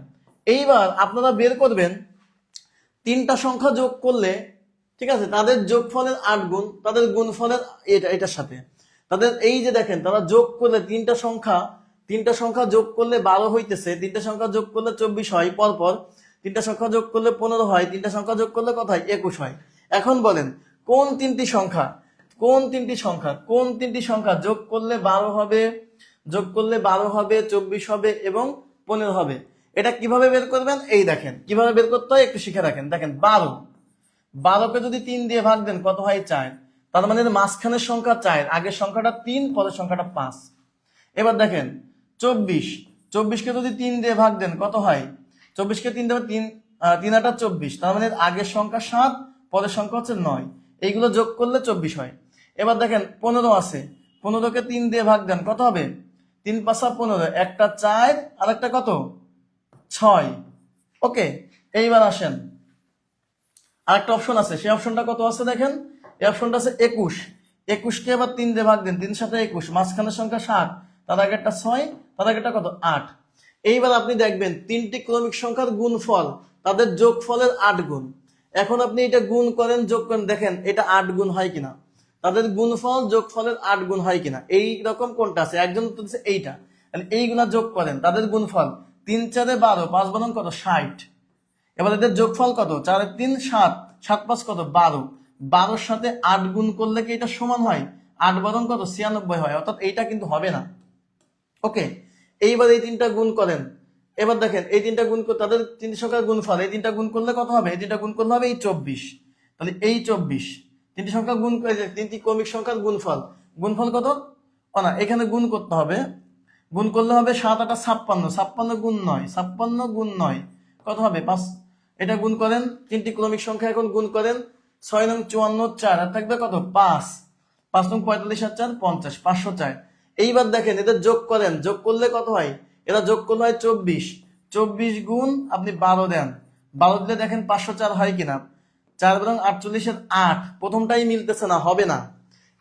এইবার আপনারা বের করবেন তিনটা সংখ্যা যোগ করলে, ঠিক আছে, তাদের যোগফলের 8 গুণ, তাদের গুণফলের এটার সাথে তাদের, এই যে দেখেন তারা যোগ করলে তিনটা সংখ্যা যোগ করলে 12 হইতেছে, তিনটা সংখ্যা যোগ করলে 24 হয় পরপর, তিনটা সংখ্যা যোগ করলে 15 হয়, তিনটা সংখ্যা যোগ করলে কত হয় 21 হয়। এখন বলেন কোন তিনটি সংখ্যা, কোন তিনটি সংখ্যা, কোন তিনটি সংখ্যা যোগ করলে 12 হবে, যোগ করলে 12 হবে, 24 হবে এবং 15 হবে। এটা কিভাবে বের করবেন, এই দেখেন কিভাবে বের করতে হয় একটু শিখে রাখেন। দেখেন 12কে যদি 3 দিয়ে ভাগ দেন কত হয় 4, তার মানে মাঝখানের সংখ্যা 4, আগের সংখ্যাটা 3, পরের সংখ্যাটা 5। এবার দেখেন 24কে যদি 3 দিয়ে ভাগ দেন কত হয়, 24কে 3 দিয়ে 3 3 8 24, তার মানে আগের সংখ্যা 7, পরের সংখ্যা হচ্ছে 9, এইগুলো যোগ করলে 24 হয়। এবার দেখেন 15 আছে, 15কে 3 দিয়ে ভাগ দেন কত হবে, 3 5 15, একটা 4 আর একটা কত 6। ওকে, এইবার আসেন আরেকটা অপশন আছে, সেই অপশনটা কত আছে দেখেন, এই অপশনটা আছে 21। 21কে আবার 3 দিয়ে ভাগ দেন, 3 7 21, মাঝখানের সংখ্যা 7, তার আগে একটা 6, তার আগে একটা কত 8। এইবার আপনি দেখবেন তিনটি ক্রমিক সংখ্যার গুণফল তাদের যোগফলের 8 গুণ। এখন আপনি এটা গুণ করেন, যোগ করেন, দেখেন এটা 8 গুণ হয় কিনা, তাদের গুণফল যোগফলের 8 গুণ হয় কিনা। এই রকম কোনটা আছে, একজন তো দিচ্ছে এইটা, এইগুলা যোগ করেন, তাদের গুণফল 3 4 12, 5 12 কত 60। এবার এদের যোগফল কত, 4 3 7, 7 5 কত 12, 12-র সাথে 8 গুণ করলে কি এটা সমান হয়, 8 12 কত 96 হয়, অর্থাৎ এইটা কিন্তু হবে না। ওকে, এইবার এই তিনটা গুণ করেন। এবার দেখেন এই তিনটা গুণ করে তাদের তিনটি সংখ্যার গুণফল, এই তিনটা গুণ করলে কত হবে, এই তিনটা গুণ করলে হবে এই 24। তাহলে এই 24 তিনটি সংখ্যা গুণ করে, তিনটি ক্রমিক সংখ্যার গুণফল, গুণফল কত, ও না এখানে গুণ করতে হবে, গুণ করলে হবে 7 8 56, 56 গুণ 9, 56 গুণ 9 কত হবে 5। এটা গুণ করেন, তিনটি ক্রমিক সংখ্যা এখন গুণ করেন, 6 নং 54 4, আর থাকবে কত 5, 5 নং 45 আর 4 50, 504। এইবার দেখেন এদের যোগ করেন, যোগ করলে কত হয়, এরা যোগ করলে হয় 24, 24 গুণ আপনি 12 দেন, 12 দিলে দেখেন 504 হয় কিনা, 4 বরং 48 এর 8, প্রথমটাই মিলতেছে না, হবে না।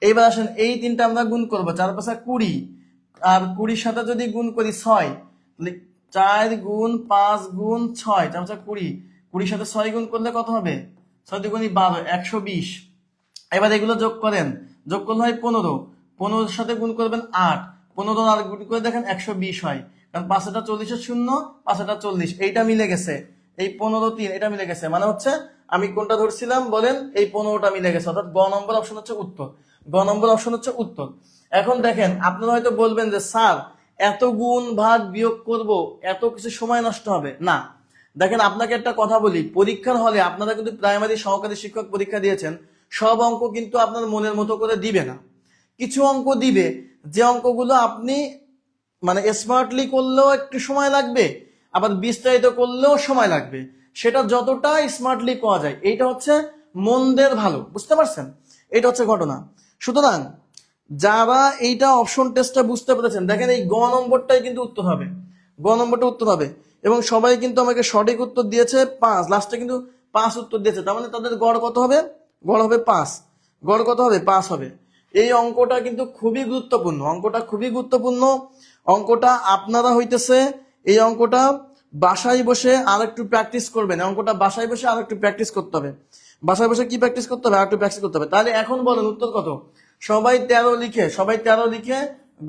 এইবার আসেন এই তিনটা আমরা গুণ করবো, 4 5 20, আর 20-র সাথে যদি গুণ করি 6, তাহলে 4 গুণ 5 গুণ 6, 4 5 20, 20-র সাথে 6 গুণ করলে কত হবে, 6 দুগুণী 12, 120। এবার এগুলো যোগ করেন, যোগ করলে হয় 15, 15-র সাথে গুণ করবেন 8, 15 আর গুণ করে দেখেন 120 হয়, কারণ 5 এটা 40 এর 0, 5 এটা 40, এইটা মিলে গেছে, এই 15 3 এটা মিলে গেছে, মানে হচ্ছে আমি কোনটা ধরছিলাম বলেন, এই 15টা মিলে গেছে, অর্থাৎ গ নম্বর অপশন হচ্ছে উত্তর, গ নম্বর অপশন হচ্ছে উত্তর। এখন দেখেন আপনারা হয়তো বলবেন যে স্যার এত গুণ ভাগ বিয়োগ করব, এত কিছু সময় নষ্ট হবে না। দেখেন আপনাকে একটা কথা বলি, পরীক্ষার হলে আপনারা কিন্তু প্রাইমারি সহকারী শিক্ষক পরীক্ষা দিয়েছেন, সব অঙ্ক কিন্তু আপনার মনের মতো করে দিবে না। কিছু অঙ্ক দিবে যে অঙ্কগুলো আপনি মানে স্মার্টলি করলেও একটু সময় লাগবে, আবার বিস্তারিত করলেও সময় লাগবে। সেটা যতটা স্মার্টলি করা যায়, এইটা হচ্ছে মন্দের ভালো, বুঝতে পারছেন? এটা হচ্ছে ঘটনা। সুতরাং যারা এইটা অপশন টেস্টটা বুঝতে পেরেছেন, দেখেন এই গ নম্বরটাই কিন্তু উত্তর হবে, গ নম্বরটা উত্তর হবে। এবং সবাই কিন্তু আমাকে সঠিক উত্তর দিয়েছে 5, লাস্টে কিন্তু 5 উত্তর দিয়েছে। তার মানে তাদের গড় কত হবে? গড় হবে 5। গড় কত হবে? 5 হবে। এই অঙ্কটা কিন্তু খুবই গুরুত্বপূর্ণ, অঙ্কটা খুবই গুরুত্বপূর্ণ। অঙ্কটা আপনারা হইতেছে এই অঙ্কটা বাসায় বসে আর একটু প্র্যাকটিস করবেন। অঙ্কটা বাসায় বসে আর একটু প্র্যাকটিস করতে হবে। বাসায় বসে কি প্র্যাকটিস করতে হবে? আর একটু প্র্যাকটিস করতে হবে। তাহলে এখন বলেন উত্তর কত? সবাই 13 লিখে, সবাই 13 লিখে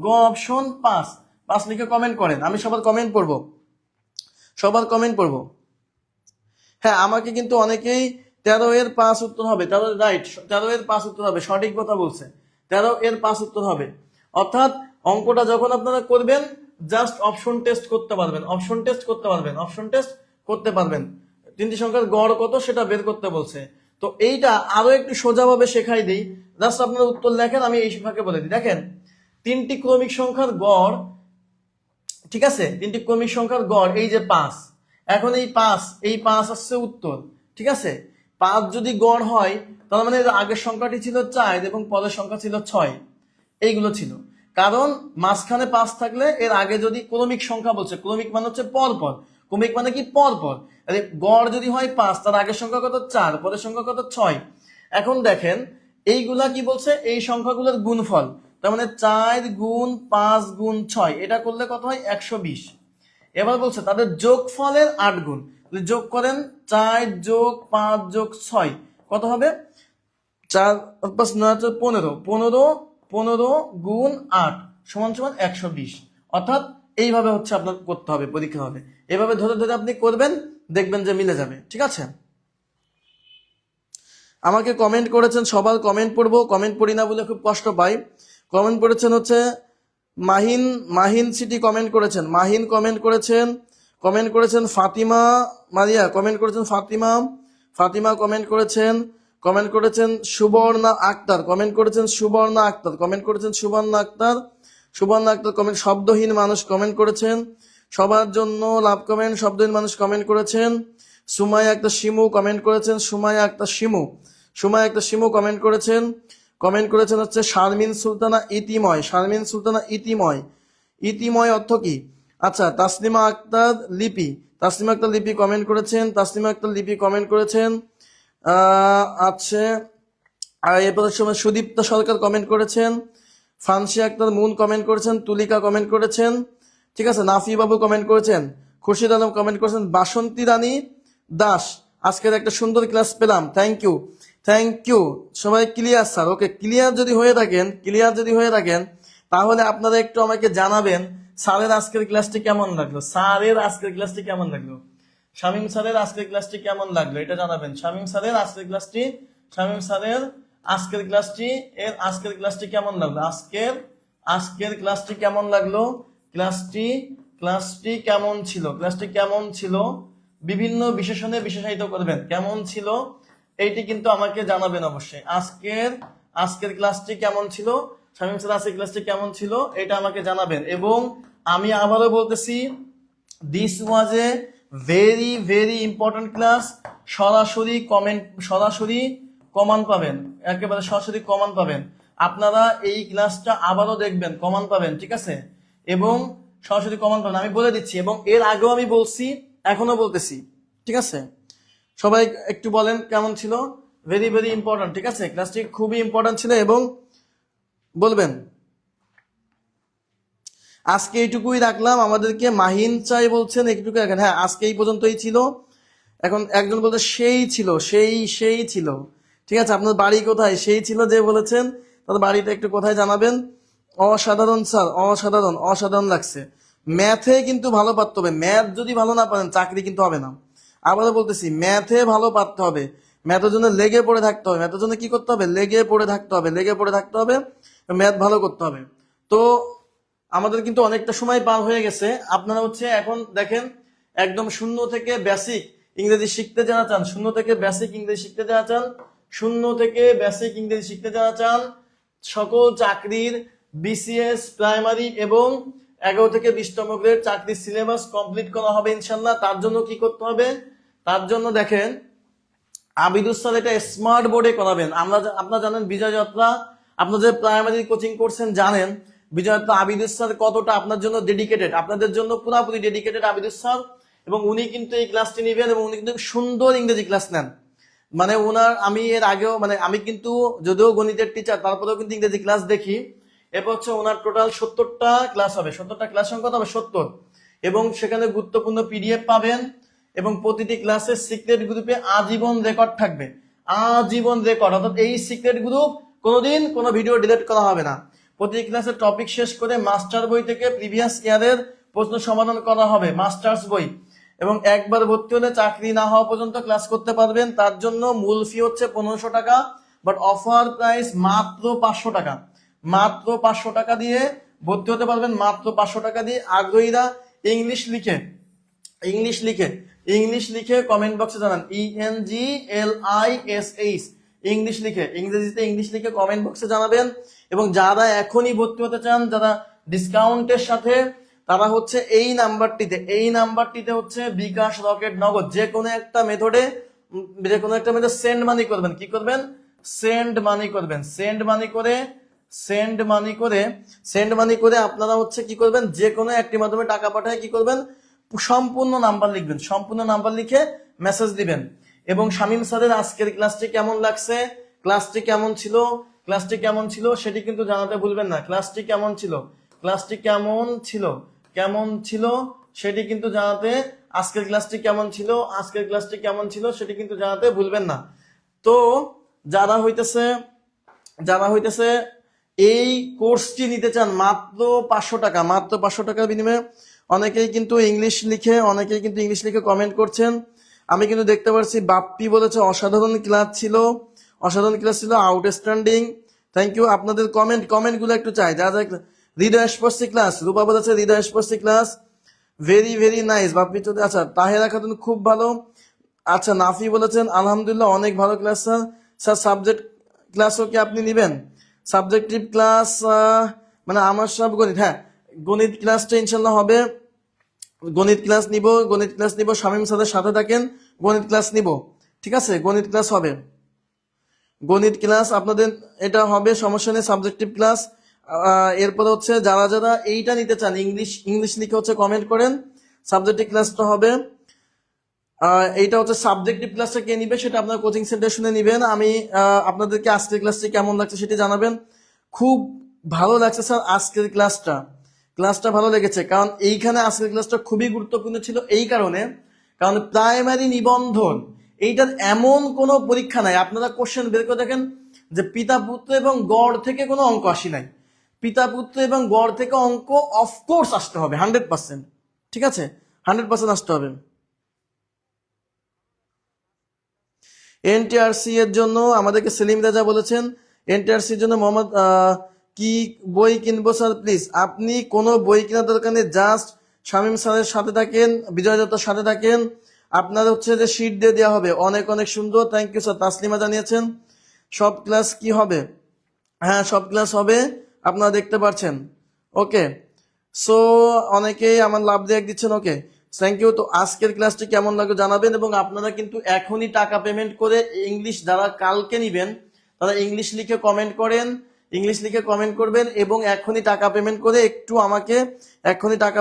গ অপশন 5 লিখে কমেন্ট করেন। আমি সবার কমেন্ট পড়বো, সবার কমেন্ট পড়বো। হ্যাঁ, আমাকে কিন্তু অনেকেই 13 এর 5 উত্তর হবে, 13 রাইট, 13 এর 5 উত্তর হবে, সঠিক কথা বলছে, 13 এর 5 উত্তর হবে। অর্থাৎ অঙ্কটা যখন আপনারা করবেন জাস্ট অপশন টেস্ট করতে পারবেন, অপশন টেস্ট করতে পারবেন, অপশন টেস্ট করতে পারবেন। তিনটি সংখ্যার গড় কত সেটা বের করতে বলছে। তো এইটা আরো একটু সোজাভাবে শেখাই দিই, জাস্ট আপনারা উত্তর লেখেন, আমি এই ফাঁকে বলে দিই। দেখেন, তিনটি ক্রমিক সংখ্যার গড়, ঠিক আছে, তিনটি ক্রমিক সংখ্যার গড় এই যে 5। এখন এই 5 আসছে উত্তর, ঠিক আছে। 5 যদি গড় হয় তার মানে এর আগের সংখ্যাটি ছিল 4 এবং পরের সংখ্যা ছিল 6, এইগুলো ছিল। কারণ মাঝখানে 5 থাকলে এর আগে যদি ক্রমিক সংখ্যা বলছে, ক্রমিক মানে হচ্ছে পরপর, ক্রমিক মানে কি পরপর, গড় যদি হয় 5, তার আগের সংখ্যা কত? 4, পরের সংখ্যা কত? 6। এখন দেখেন এইগুলা কি বলছে? এই সংখ্যাগুলোর গুণফল, তার মানে 4 গুণ 5 গুণ 6, এটা করলে কত হয়? 120। এবার বলছে তাদের যোগফলের 8 গুণ, যোগ করেন 4 যোগ 5 যোগ 6 কত হবে? 4 5 9 15, 15 গুণ 8 সমান সমান 120। অর্থাৎ এইভাবে হচ্ছে আপনার করতে হবে, পরীক্ষা হবে এভাবে ধরে ধরে আপনি করবেন, দেখবেন যে মিলে যাবে, ঠিক আছে। আমাকে কমেন্ট করেছেন, সবার কমেন্ট পড়বো, কমেন্ট পড়ি না বলে খুব কষ্ট পাই। কমেন্ট করেছেন হচ্ছে মাহিন সিটি কমেন্ট করেছেন, মাহিন কমেন্ট করেছেন, কমেন্ট করেছেন ফাতিমা মারিয়া, কমেন্ট করেছেন ফাতিমা কমেন্ট করেছেন, কমেন্ট করেছেন সুবর্ণা আক্তার, কমেন্ট করেছেন সুবর্ণা আক্তার, কমেন্ট করেছেন সুবর্ণা আক্তার কমেন্ট, শব্দহীন মানুষ কমেন্ট করেছেন, সবার জন্য লাভ কমেন্ট, শব্দহীন মানুষ কমেন্ট করেছেন, সুমাইয়া আক্তার শিমু কমেন্ট করেছেন, সুমাইয়া আক্তার শিমু কমেন্ট করেছেন, কমেন্ট করেছেন হচ্ছে শারমিন সুলতানা ইতিময় অর্থ কি? আচ্ছা, তাসলিমা আক্তার লিপি কমেন্ট করেছেন, আচ্ছা, আর এরপর সময় সুদীপ্তা সরকার কমেন্ট করেছেন, ফানসি আক্তার মুন কমেন্ট করেছেন, তুলিকা কমেন্ট করেছেন, ঠিক আছে, নাফি বাবু কমেন্ট করেছেন, খুরশিদ আলম কমেন্ট করেছেন, বাসন্তী রানী দাস, আজকের একটা সুন্দর ক্লাস পেলাম, থ্যাংক ইউ সবাই। Clear sir? ওকে, ক্লিয়ার যদি হয়ে থাকেন তাহলে আপনারা একটু আমাকে জানাবেন স্যারের আজকের ক্লাসটি কেমন লাগলো, শামীম স্যারের আজকের ক্লাসটি কেমন লাগলো এটা জানাবেন। শামীম স্যারের আজকের ক্লাসটি কেমন লাগলো, আজকের ক্লাসটি কেমন লাগলো, ক্লাসটি কেমন ছিল, বিভিন্ন বিশেষণে বিশেষায়িত করবেন, কেমন ছিল এইটি কিন্তু আমাকে জানাবেন অবশ্যই। আজকের ক্লাসটি কেমন ছিল, শামীম স্যার আজকের ক্লাসটি কেমন ছিল এটা আমাকে জানাবেন। এবং আমি আবারও বলতেছি, this was a very very important class. সরাসরি কমান পাবেন, একেবারে সরাসরি কমান পাবেন। আপনারা এই ক্লাসটা আবারও দেখবেন, কমান পাবেন, ঠিক আছে, এবং সরাসরি কমান পাবেন, আমি বলে দিচ্ছি। এবং এর আগেও আমি বলছি, এখনো বলতেছি, ঠিক আছে। সবাই একটু বলেন কেমন ছিল, ভেরি ভেরি ইম্পর্টেন্ট, ঠিক আছে, ক্লাসটি খুবই ইম্পর্টেন্ট ছিল। এবং বলবেন আজকে এইটুকুই রাখলাম, আমাদেরকে মাহিন চাই বলছেন এইটুকু রাখেন। হ্যাঁ, আজকে এই পর্যন্তই ছিল। এখন একজন বলতে সেই ছিল, ঠিক আছে, আপনার বাড়ি কোথায়? সেই ছিল যে বলেছেন, তার বাড়িটা একটু কোথায় জানাবেন। অসাধারণ স্যার, অসাধারণ লাগছে। ম্যাথে কিন্তু ভালো পারতে হবে, ম্যাথ যদি ভালো না পারেন চাকরি কিন্তু হবে না। আবারও বলতেছি, ম্যাথে ভালো পারতে হবে, ম্যাথের জন্য লেগে পড়ে থাকতে হবে, ম্যাথের জন্য কি করতে হবে? লেগে পড়ে থাকতে হবে, ম্যাথ ভালো করতে হবে। তো আমাদের কিন্তু অনেকটা সময় পার হয়ে গেছে। আপনারা হচ্ছে এখন দেখেন একদম শূন্য থেকে বেসিক ইংরেজি শিখতে যারা চান, শূন্য থেকে বেসিক ইংরেজি শিখতে যারা চান, শূন্য থেকে বেসিক ইংরেজি শিখতে যারা চান, সকল চাকরির বিসিএস প্রাইমারি এবং 11 থেকে 20তম গ্রেড চাকরির সিলেবাস কমপ্লিট করা হবে ইনশাল্লাহ। তার জন্য কি করতে হবে? তার জন্য দেখেন আবিদুস স্যার এটা স্মার্ট বোর্ডে করাবেন। আপনারা জানেন বিজয় যাত্রা, আপনারা যে প্রাইমারি কোচিং করছেন জানেন বিজয় যাত্রা আবিদুস স্যার কতটা আপনার জন্য ডেডিকেটেড, আপনাদের জন্য পুরোপুরি ডেডিকেটেড আবিদুস স্যার। এবং উনি কিন্তু এই ক্লাসটি নেবেন এবং উনি কিন্তু সুন্দর ইংরেজি ক্লাস নেন। মানে ওনার আমি এর আগেও মানে আমি কিন্তু যদিও গণিতের টিচার তারপরেও কিন্তু ইংরেজি ক্লাস দেখি। এরপর হচ্ছে ওনার টোটাল 70টা ক্লাস হবে, 70টা ক্লাস সংখ্যা হবে 70, এবং সেখানে গুরুত্বপূর্ণ পিডিএফ পাবেন এবং প্রতিটি ক্লাসের সিক্রেট গ্রুপে আজীবন রেকর্ড থাকবে, আজীবন রেকর্ড, অর্থাৎ এই সিক্রেট গ্রুপ কোনোদিন কোনো ভিডিও ডিলিট করা হবে না। প্রতিটি ক্লাসের টপিক শেষ করে মাস্টার বই থেকে প্রিভিয়াস ইয়ারের প্রশ্ন সমাধান করা হবে, মাস্টার্স বই। এবং একবার ভর্তি হলে চাকরি না হওয়া পর্যন্ত ক্লাস করতে পারবেন। তার জন্য মূল ফি হচ্ছে 1500 টাকা, বাট অফার প্রাইস মাত্র 500 টাকা, মাত্র 500 টাকা দিয়ে ভর্তি হতে পারবেন, মাত্র 500 টাকা দিয়ে। আগ্রহীরা ইংলিশ লিখে ইংলিশ লিখে ইংলিশ লিখে কমেন্ট বক্সে জানান, ENGLISH ইংলিশ লিখে, ইংরেজিতে ইংলিশ লিখে কমেন্ট বক্সে জানাবেন। এবং যারা এখনই ভর্তি হতে চান, যারা ডিসকাউন্টের সাথে, তারা হচ্ছে এই নাম্বারটিতে হচ্ছে বিকাশ, রকেট, নগদ যে কোনো একটা মেথডে সেন্ড মানি করবেন। কি করবেন? সেন্ড মানি করবেন। সেন্ড মানি করে আপনারা হচ্ছে কি করবেন, যে কোনো একটি মাধ্যমে টাকা পাঠায় কি করবেন, সম্পূর্ণ নাম্বার লিখবেন, সম্পূর্ণ নাম্বার লিখে মেসেজ দিবেন। এবং শামীম স্যারের আজকের ক্লাসটি কেমন লাগছে, ক্লাসটি কেমন ছিল সেটি কিন্তু জানাতে ভুলবেন না। ক্লাসটি কেমন ছিল সেটি কিন্তু জানাতে, আজকের ক্লাসটি কেমন ছিল সেটি কিন্তু জানাতে ভুলবেন না। তো যারা হইতেছে এই কোর্সটি নিতে চান মাত্র 500 টাকা, মাত্র 500 টাকার বিনিময়ে অনেকেই কিন্তু ইংলিশ লিখে কমেন্ট করছেন। আমি কিন্তু দেখতে পাচ্ছি বাপ্পি বলেছে অসাধারণ ক্লাস ছিল, আউটস্ট্যান্ডিং। Thank you. আপনাদের কমেন্টগুলো একটু চাই। যা হৃদয় স্পর্শী ক্লাস, রূপা বলেছে হৃদয় স্পর্শী class, very very nice Bappi Chowdhury. আচ্ছা তাহেরা খাতুন খুব ভালো। আচ্ছা নাফি বলেছেন আলহামদুলিল্লাহ অনেক ভালো ক্লাস স্যার। সাবজেক্ট ক্লাসও কি আপনি নেবেন? সাবজেক্টিভ ক্লাস মানে আমার সব গণিত, হ্যাঁ গণিত ক্লাসটা ইনশাল্লাহ হবে, গণিত ক্লাস নিব। শামীম স্যারের সাথে থাকেন, গণিত ক্লাস নিব, ঠিক আছে? গণিত ক্লাস হবে, গণিত ক্লাস আপনাদের এটা হবে, সমস্যা নেই। Subjective class. এরপরে হচ্ছে যারা এইটা নিতে চান ইংলিশ লিখে হচ্ছে কমেন্ট করেন। সাবজেক্টিভ ক্লাসটা হবে, এইটা হচ্ছে সাবজেক্টিভ ক্লাসটা কে নিবে সেটা আপনার কোচিং সেন্টার শুনে নিবেন। আমি আপনাদেরকে আজকের ক্লাসটি কেমন লাগছে সেটি জানাবেন। খুব ভালো লাগছে স্যার আজকের ক্লাসটা ভালো লেগেছে, কারণ এইখানে আজকের ক্লাসটা খুবই গুরুত্বপূর্ণ ছিল। এই কারণে, কারণ প্রাইমারি নিবন্ধন এইটার এমন কোনো পরীক্ষা নাই, আপনারা কোশ্চেন বের করে দেখেন যে পিতা পুত্র এবং গড় থেকে কোনো অঙ্ক আসি নাই। পিতা পুত্র এবং গড় থেকে অঙ্ক অফকোর্স আসতে হবে 100%, ঠিক আছে? 100% আসতে হবে। এনটিআরসি এর জন্য আমাদেরকে সেলিম রাজা বলেছেন এনটিআরসি এর জন্য মোহাম্মদ কি বই কিনবো স্যার প্লিজ? আপনি কোনো বই কেনার দরকার নেই, জাস্ট শামীম স্যারের সাথে থাকেন, বিজয় দত্তর সাথে থাকেন, আপনার হচ্ছে যে শিট দিয়ে দেওয়া হবে। অনেক অনেক সুন্দর, থ্যাংক ইউ স্যার। তাসলিমা জানিয়েছেন সব ক্লাস কি হবে? হ্যাঁ সব ক্লাস হবে, আপনারা দেখতে পাচ্ছেন। ওকে, সো অনেকেই আমার লাভ দিয়ে দিচ্ছেন। ওকে, থ্যাংক ইউ। তো আজকের ক্লাসটি কেমন লাগলো জানাবেন, এবং আপনারা কিন্তু এখনই টাকা পেমেন্ট করে ইংলিশ যারা কালকে নিবেন তারা ইংলিশ লিখে কমেন্ট করবেন, এবং এখনই টাকা পেমেন্ট করে একটু আমাকে এখনই টাকা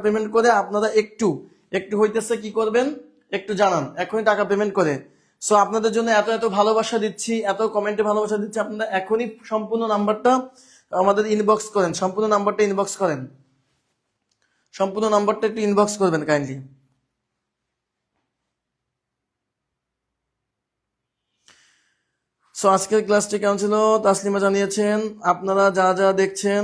পেমেন্ট করে আপনারা একটু হইতেছে কি করবেন একটু জানান, এখনই টাকা পেমেন্ট করে। সো আপনাদের জন্য এত এত ভালোবাসা দিচ্ছি, এত কমেন্টে ভালোবাসা দিচ্ছি, আপনারা এখনই সম্পূর্ণ নাম্বারটা আমাদের ইনবক্স করেন, সম্পূর্ণ নাম্বারটা একটু ইনবক্স করবেন কাইন্ডলি। সো আজকের ক্লাসটি কেমন ছিল তাসলিমা জানিয়েছেন। আপনারা যা দেখছেন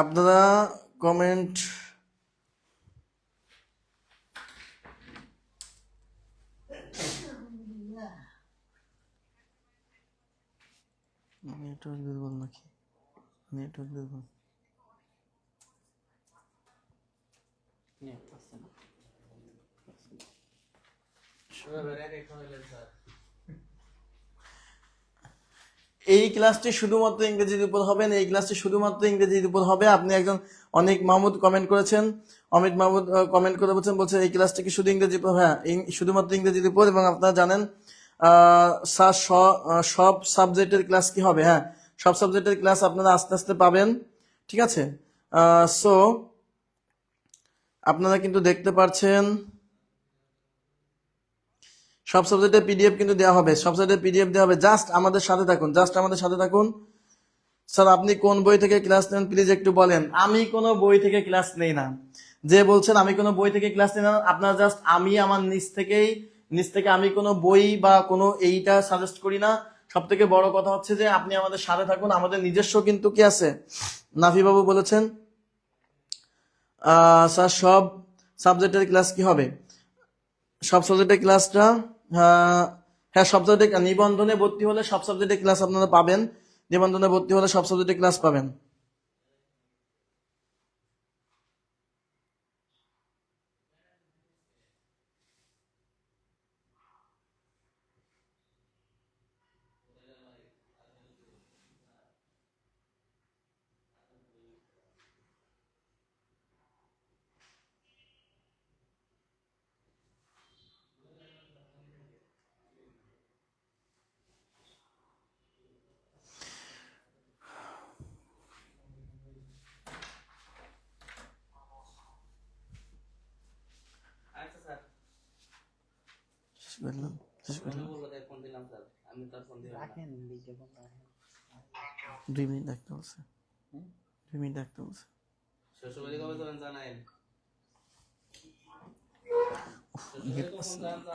আপনারা কমেন্ট নেটওয়ার্ক দুর্বল নাকি? নেটওয়ার্ক দুর্বল। এই ক্লাসটি শুধুমাত্র ইংরেজির উপর হবে না, এই ক্লাসটি শুধুমাত্র ইংরেজির উপর হবে। আপনি একজন অনেক মাহমুদ কমেন্ট করেছেন, অমিত মাহমুদ কমেন্ট করে বলছেন এই ক্লাসটি কি শুধু ইংরেজির উপর? হ্যাঁ, শুধুমাত্র ইংরেজির উপর। এবং আপনারা জানেন স্যার সব সাবজেক্টের ক্লাস কি হবে? হ্যাঁ, সব সাবজেক্টের ক্লাস আপনারা আস্তে আস্তে পাবেন, ঠিক আছে? সো আপনারা কিন্তু দেখতে পাচ্ছেন সব সাবজেক্টের পিডিএফ কিন্তু দেওয়া হবে, সব সাবজেক্টের পিডিএফ দেওয়া হবে। জাস্ট আমাদের সাথে থাকুন, জাস্ট আমাদের সাথে থাকুন। স্যার আপনি কোন বই থেকে ক্লাস নেন প্লিজ একটু বলেন। আমি কোনো বই থেকে ক্লাস নেই না। যে বলছেন আমি কোনো বই থেকে ক্লাস নেই না, আপনারা জাস্ট আমি আমার নিজ থেকে আমি কোনো বই বা কোনো এইটা সাজেস্ট করি না। সব থেকে বড় কথা হচ্ছে যে আপনি আমাদের সাথে থাকুন। আমাদের নিজস্ব কিন্তু কি আছে, নাফি বাবু বলেছেন স্যার সব সাবজেক্টের ক্লাস কি হবে? সব সাবজেক্টের ক্লাসটা হ্যাঁ, সব সাবজেক্টে নিবন্ধনে ভর্তি হলে সব সাবজেক্টের ক্লাস আপনারা পাবেন। নিবন্ধনে ভর্তি হলে সব সাবজেক্টের ক্লাস পাবেন। শেষ করলাম। 2 মিনিট দেখতে বলছে, 2 মিনিট দেখতে বলছে।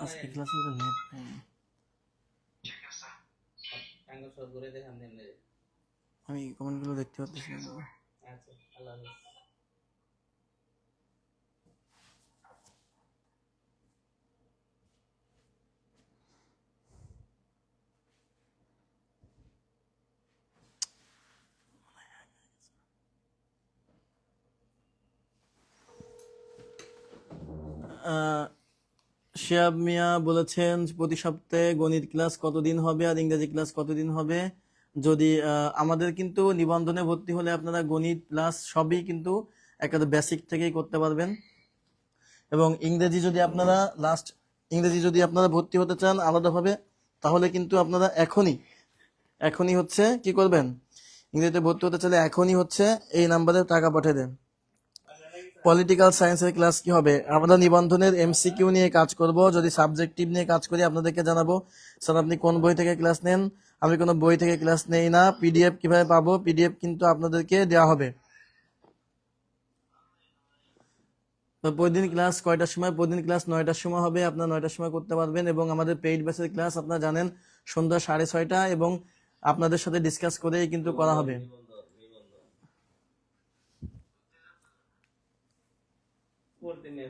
আজকে ক্লাসে তো নেট নেই। আমি কমেন্টগুলো দেখতে পাচ্ছি না। শিয়াব মিয়া বলেছেন প্রতি সপ্তাহে গণিত ক্লাস কতদিন হবে আর ইংরেজি ক্লাস কতদিন হবে? যদি আমাদের কিন্তু নিবন্ধনে ভর্তি হলে আপনারা গণিত প্লাস সবই কিন্তু একেবারে বেসিক থেকেই করতে পারবেন। এবং ইংরেজি যদি আপনারা ভর্তি হতে চান আলাদাভাবে, তাহলে কিন্তু আপনারা এখনই হচ্ছে কি করবেন, ইংরেজিতে ভর্তি হতে চাইলে এখনই হচ্ছে এই নাম্বারে টাকা পাঠিয়ে দেন। পলিটিক্যাল সায়েন্সের ক্লাস কি হবে? আমরা নিবন্ধনের এমসিকিউ নিয়ে কাজ করব। যদি সাবজেক্টিভ নিয়ে কাজ করি আপনাদেরকে জানাবো। স্যার আপনি কোন বই থেকে ক্লাস নেন? আমি কোনো বই থেকে ক্লাস নেই না। পিডিএফ কিভাবে পাবো? পিডিএফ কিন্তু আপনাদেরকে দেওয়া হবে। তো প্রতিদিন ক্লাস কয়টার সময়? প্রতিদিন ক্লাস 9টার সময় হবে। আপনারা 9টার সময় করতে পারবেন। এবং আমাদের পেইড ব্যাচের ক্লাস আপনারা জানেন সন্ধ্যা 6:30 এবং আপনাদের সাথে ডিসকাস করেই কিন্তু করা হবে। করতে নিয়ে